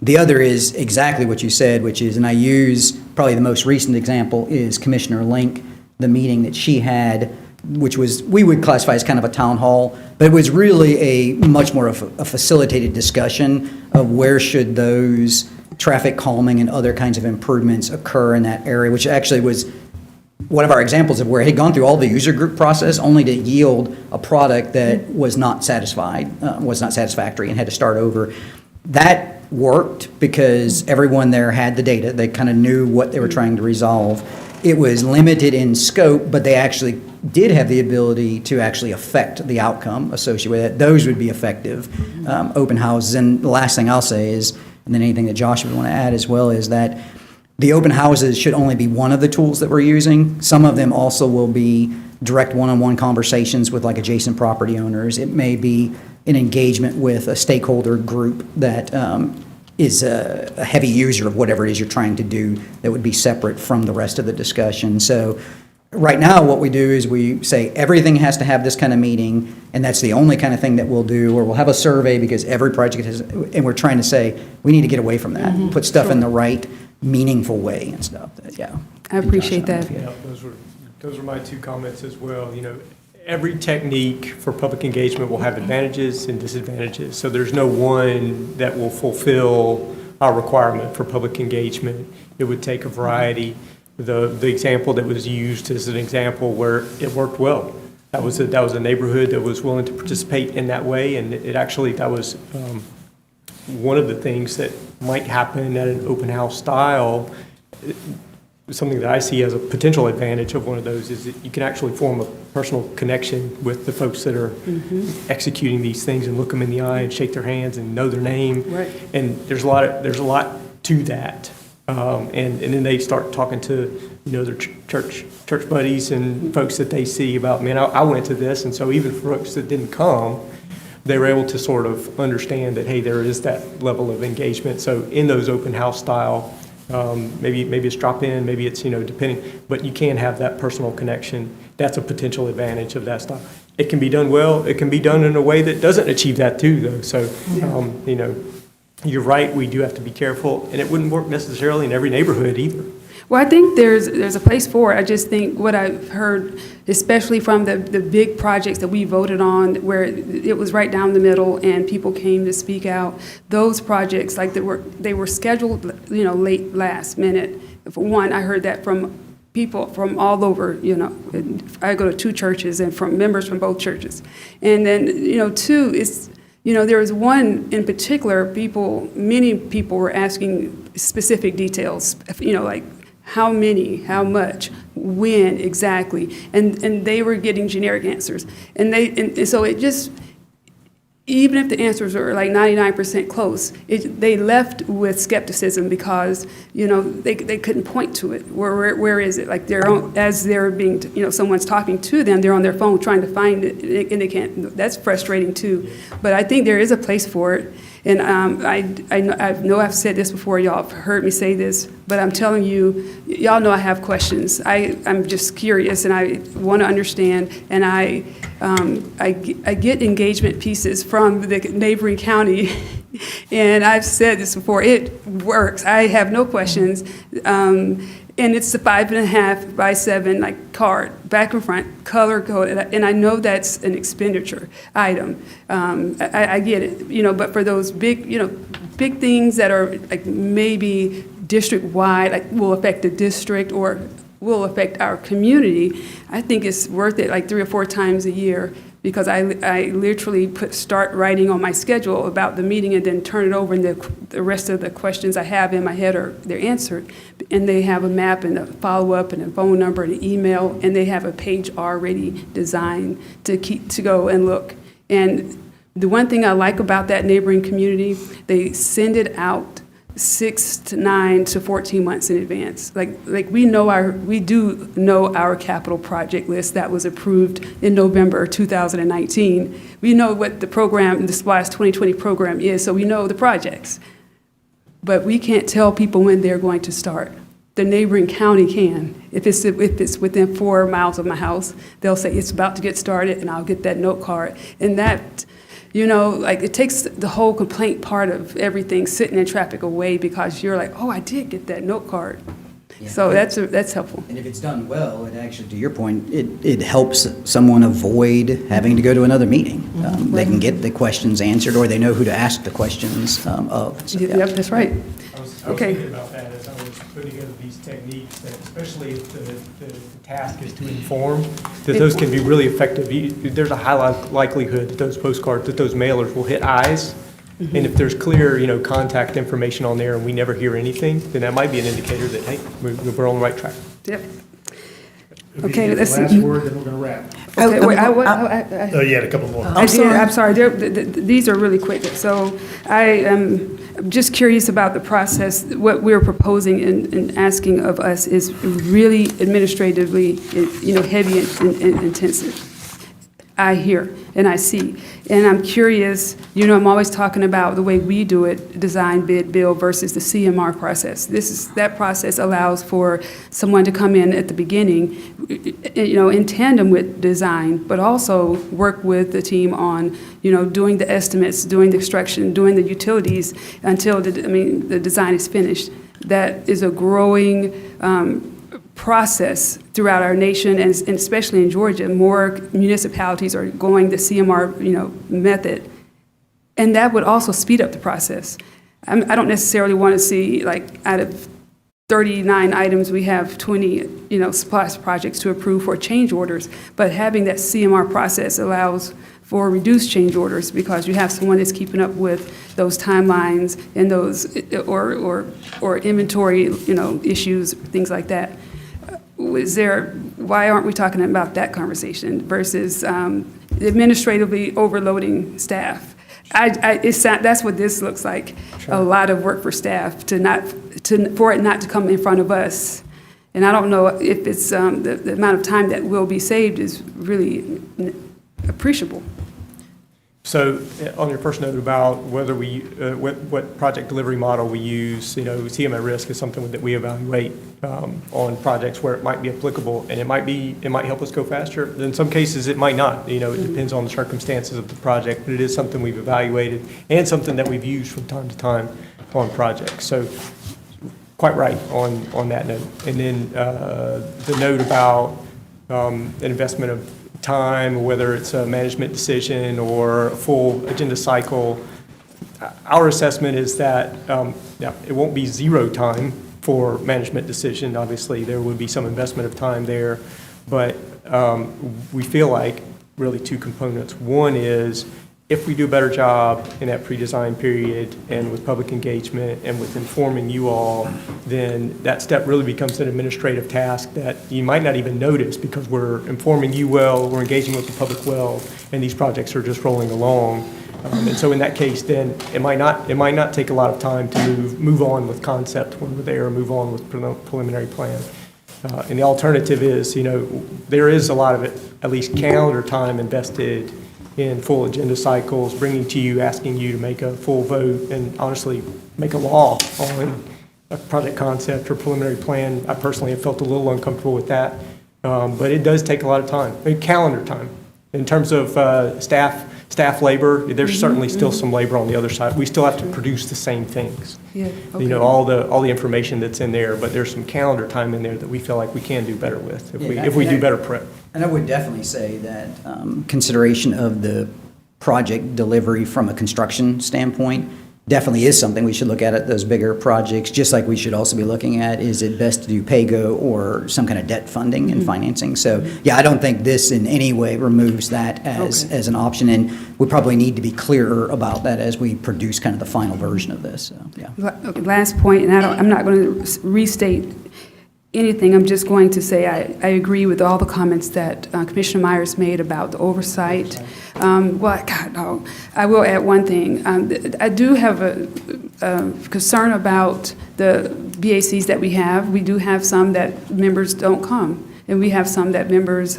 The other is exactly what you said, which is, and I use probably the most recent example is Commissioner Link, the meeting that she had, which was, we would classify as kind of a town hall, but it was really a much more of a facilitated discussion of where should those traffic calming and other kinds of improvements occur in that area, which actually was one of our examples of where it had gone through all the user group process only to yield a product that was not satisfactory and had to start over. That worked because everyone there had the data. They kind of knew what they were trying to resolve. It was limited in scope, but they actually did have the ability to actually affect the outcome associated with it. Those would be effective open houses. And the last thing I'll say is, and then anything that Josh would want to add as well, is that the open houses should only be one of the tools that we're using. Some of them also will be direct one-on-one conversations with like adjacent property owners. It may be an engagement with a stakeholder group that is a heavy user of whatever it is you're trying to do that would be separate from the rest of the discussion. So right now what we do is we say everything has to have this kind of meeting, and that's the only kind of thing that we'll do, or we'll have a survey because every project has, and we're trying to say we need to get away from that, put stuff in the right, meaningful way and stuff. I appreciate that. Yeah, those were my two comments as well. Every technique for public engagement will have advantages and disadvantages. So there's no one that will fulfill our requirement for public engagement. It would take a variety. The example that was used is an example where it worked well. That was a neighborhood that was willing to participate in that way, and that was one of the things that might happen at an open house style. Something that I see as a potential advantage of one of those is that you can actually form a personal connection with the folks that are executing these things and look them in the eye and shake their hands and know their name. Right. And there's a lot to that. And then they start talking to their church buddies and folks that they see about, man, I went to this, and so even folks that didn't come, they were able to sort of understand that, hey, there is that level of engagement. So in those open house style. Maybe it's drop in, maybe it's, depending, but you can have that personal connection. That's a potential advantage of that style. It can be done well. It can be done in a way that doesn't achieve that too, though. So, you're right, we do have to be careful, and it wouldn't work necessarily in every neighborhood either. Well, I think there's a place for it. I just think what I've heard, especially from the big projects that we voted on, where it was right down the middle and people came to speak out, those projects, like they were scheduled, late last minute. For one, I heard that from people from all over, I go to two churches and from members from both churches. And then, two, it's, there was one in particular, many people were asking specific details, like, how many, how much, when exactly, and they were getting generic answers. And so it just, even if the answers were like 99% close, they left with skepticism because, they couldn't point to it. Where is it? Like as they're being, someone's talking to them, they're on their phone trying to find it, and they can't. That's frustrating too. But I think there is a place for it. And I know I've said this before, y'all have heard me say this, but I'm telling you, y'all know I have questions. I'm just curious, and I want to understand, and I get engagement pieces from the neighboring county, and I've said this before, it works. I have no questions. And it's the 5.5 by 7 like card, back and front, color coded, and I know that's an expenditure item. I get it, but for those big, big things that are like maybe district wide, like will affect the district or will affect our community, I think it's worth it like 3 or 4 times a year. Because I literally start writing on my schedule about the meeting and then turn it over, and the rest of the questions I have in my head they're answered, and they have a map and a follow-up and a phone number and an email, and they have a page already designed to go and look. And The one thing I like about that neighboring community, they send it out 6 to 9 to 14 months in advance. Like we do know our capital project list that was approved in November 2019. We know what the program, the SPLOST 2020 program is, so we know the projects. But we can't tell people when they're going to start. The neighboring county can. If it's within 4 miles of my house, they'll say it's about to get started, and I'll get that note card. And that, it takes the whole complaint part of everything sitting in traffic away, because you're like, oh, I did get that note card. Yeah. So that's helpful. And if it's done well, it actually, to your point, it helps someone avoid having to go to another meeting. They can get the questions answered, or they know who to ask the questions of. So, yeah. Yep, that's right. I was Okay. thinking about that as I was putting together these techniques, that especially if the task is to inform, that those can be really effective. There's a high likelihood that those postcards, that those mailers will hit eyes. And if there's clear, contact information on there and we never hear anything, then that might be an indicator that, hey, we're on the right track. Yep. If you Okay, get let's the last see. word, then we're going to wrap. Okay, wait, Oh, you had a couple more. I'm sorry. These are really quick. So I am just curious about the process. What we're proposing and asking of us is really administratively, heavy and intensive. I hear and I see. And I'm curious, I'm always talking about the way we do it, design, bid, build versus the CMR process. That process allows for someone to come in at the beginning, in tandem with design, but also work with the team on, doing the estimates, doing the construction, doing the utilities until the design is finished. That is a growing process throughout our nation, and especially in Georgia. More municipalities are going the CMR, method, and that would also speed up the process. I don't necessarily want to see, out of 39 items, we have 20, SPLOST projects to approve for change orders, but having that CMR process allows for reduced change orders, because you have someone that's keeping up with those timelines and those, or inventory, issues, things like that. Why aren't we talking about that conversation versus administratively overloading staff? That's what this looks like. Sure. A lot of work for staff for it not to come in front of us. And I don't know if it's the amount of time that will be saved is really appreciable. So on your first note about whether we, what project delivery model we use, TM at risk is something that we evaluate on projects where it might be applicable, and it might help us go faster. In some cases, it might not. It depends on the circumstances of the project, but it is something we've evaluated and something that we've used from time to time on projects. So quite right on that note. And then the note about an investment of time, whether it's a management decision or a full agenda cycle, our assessment is that it won't be zero time for management decision. Obviously, there would be some investment of time there, but we feel like really two components. One is, if we do a better job in that pre-design period and with public engagement and with informing you all, then that step really becomes an administrative task that you might not even notice, because we're informing you well, we're engaging with the public well, and these projects are just rolling along. And so in that case, then it might not take a lot of time to move on with concept when we're there, move on with preliminary plan. And the alternative is, there is a lot of it, at least calendar time invested in full agenda cycles, bringing to you, asking you to make a full vote, and honestly make a law on a project concept or preliminary plan. I personally have felt a little uncomfortable with that, but it does take a lot of time, calendar time. In terms of staff labor, there's certainly still some labor on the other side. We still have to produce the same things. Yeah, okay. All the information that's in there, but there's some calendar time in there that we feel like we can do better with if we do better prep. And I would definitely say that consideration of the project delivery from a construction standpoint definitely is something we should look at those bigger projects, just like we should also be looking at, is it best to do pay-go or some kind of debt funding and financing? So, yeah, I don't think this in any way removes that as an option, and we probably need to be clearer about that as we produce kind of the final version of this. So, yeah. Okay, last point, and I'm not going to restate. anything, I'm just going to say I agree with all the comments that Commissioner Myers made about the oversight. I will add one thing. I do have a concern about the BACs that we have. We do have some that members don't come, and we have some that members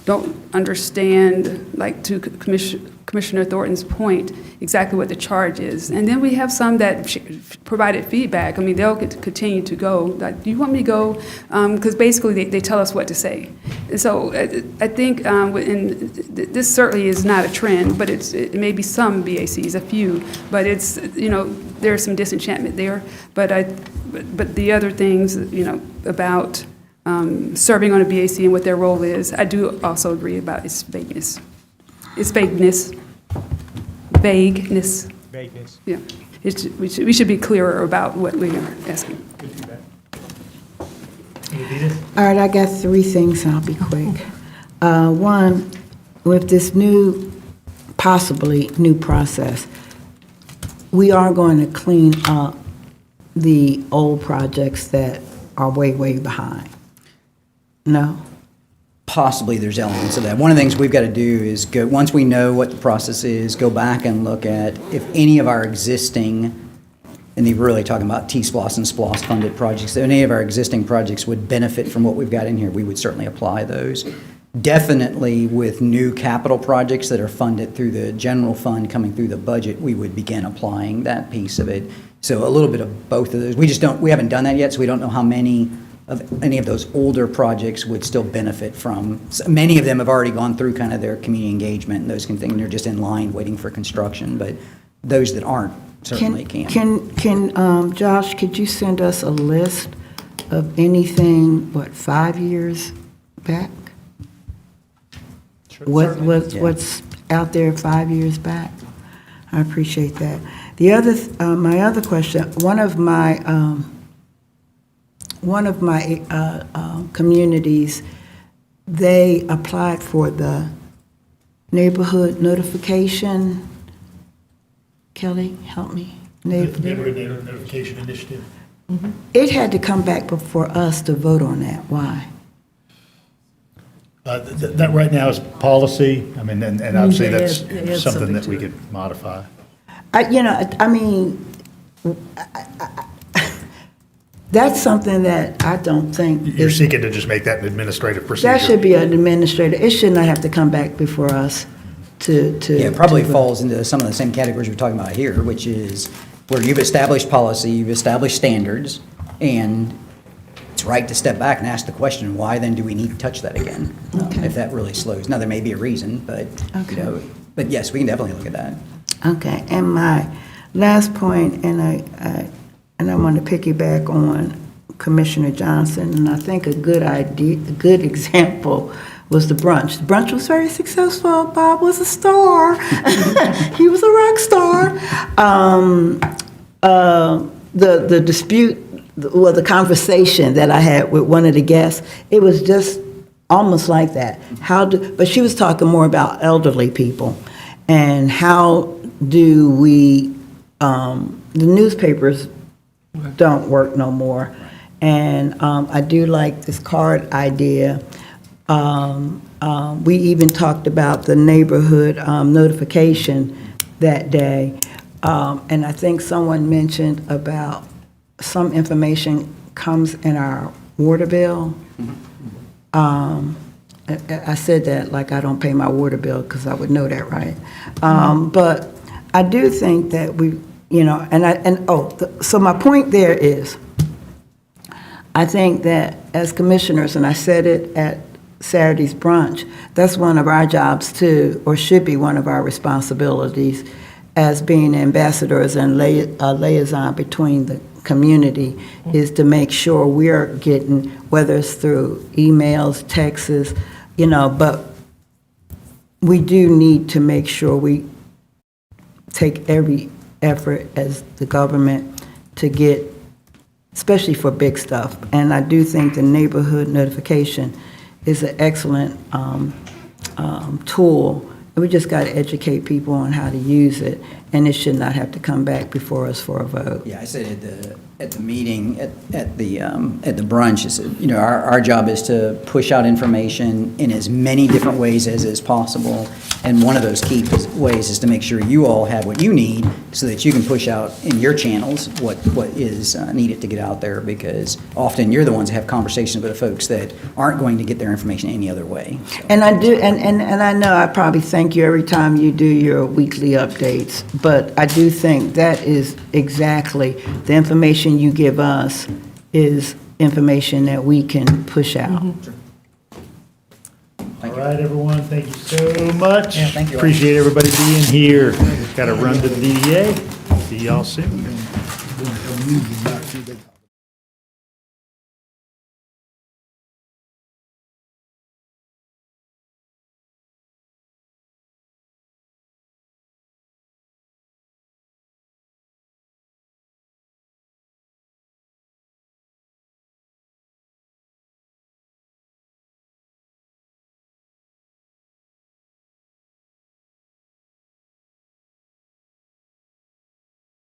don't understand, like to Commissioner Thornton's point, exactly what the charge is. And then we have some that provided feedback. I mean, they'll continue to go. Like, do you want me to go? Because basically they tell us what to say. And so I think, and this certainly is not a trend, but it may be some BACs, a few, but it's, there's some disenchantment there. But the other things, about serving on a BAC and what their role is, I do also agree about its vagueness. It's vagueness. Vagueness. Vagueness. Yeah. We should be clearer about what we are asking. Good feedback. All right, I got 3 things, and I'll be quick. One, with this possibly new process, we are going to clean up the old projects that are way, way behind. No? Possibly there's elements of that. One of the things we've got to do is go, once we know what the process is, go back and look at if any of our existing, and they're really talking about T-SPLOS and SPLOS funded projects, if any of our existing projects would benefit from what we've got in here, we would certainly apply those. Definitely with new capital projects that are funded through the general fund coming through the budget, we would begin applying that piece of it. So a little bit of both of those. We haven't done that yet, so we don't know how many of any of those older projects would still benefit from. Many of them have already gone through kind of their community engagement and those kind of things. They're just in line waiting for construction, but those that aren't certainly can. Can Josh, could you send us a list of anything, 5 years back? Sure. What's out there 5 years back? I appreciate that. The other, my other question, one of my communities, they applied for the neighborhood notification. Kelly, help me. Neighborhood Notification Initiative. It had to come back before us to vote on that. Why? That right now is policy. I mean, and obviously They that's add something that to we it. could modify. That's something that I don't think. You're seeking to just make that an administrative procedure. That should be an administrator. It should not have to come back before us to. Yeah, it probably falls into some of the same categories we're talking about here, which is where you've established policy, you've established standards, and it's right to step back and ask the question, why then do we need to touch that again? If that really slows. Now, there may be a reason, but, but yes, we can definitely look at that. Okay, and my last point, and I want to piggyback on Commissioner Johnson, and I think a good idea, a good example was the brunch. The brunch was very successful. Bob was a star. He was a rock star. The dispute, the conversation that I had with one of the guests, it was just almost like that. But she was talking more about elderly people, and how do we, the newspapers don't work no more. And I do like this card idea. We even talked about the neighborhood notification that day. And I think someone mentioned about some information comes in our water bill. I said that like I don't pay my water bill, because I would know that, right? But I do think that we, so my point there is, I think that as commissioners, and I said it at Saturday's brunch, that's one of our jobs too, or should be one of our responsibilities as being ambassadors and liaison between the community, is to make sure we're getting, whether it's through emails, texts, but we do need to make sure we take every effort as the government to get, especially for big stuff. And I do think the neighborhood notification is an excellent tool. We just got to educate people on how to use it, and it should not have to come back before us for a vote. Yeah, I said at the meeting, at the brunch, is, you know, our job is to push out information in as many different ways as is possible. And one of those key ways is to make sure you all have what you need so that you can push out in your channels what is needed to get out there, because often you're the ones that have conversations with the folks that aren't going to get their information any other way. And I do, and I know I probably thank you every time you do your weekly updates, but I do think that is exactly the information you give us is information that we can push out. All right, everyone, thank you so much. Yeah, thank you all. Appreciate everybody being here. Got to run to the DDA. See y'all soon.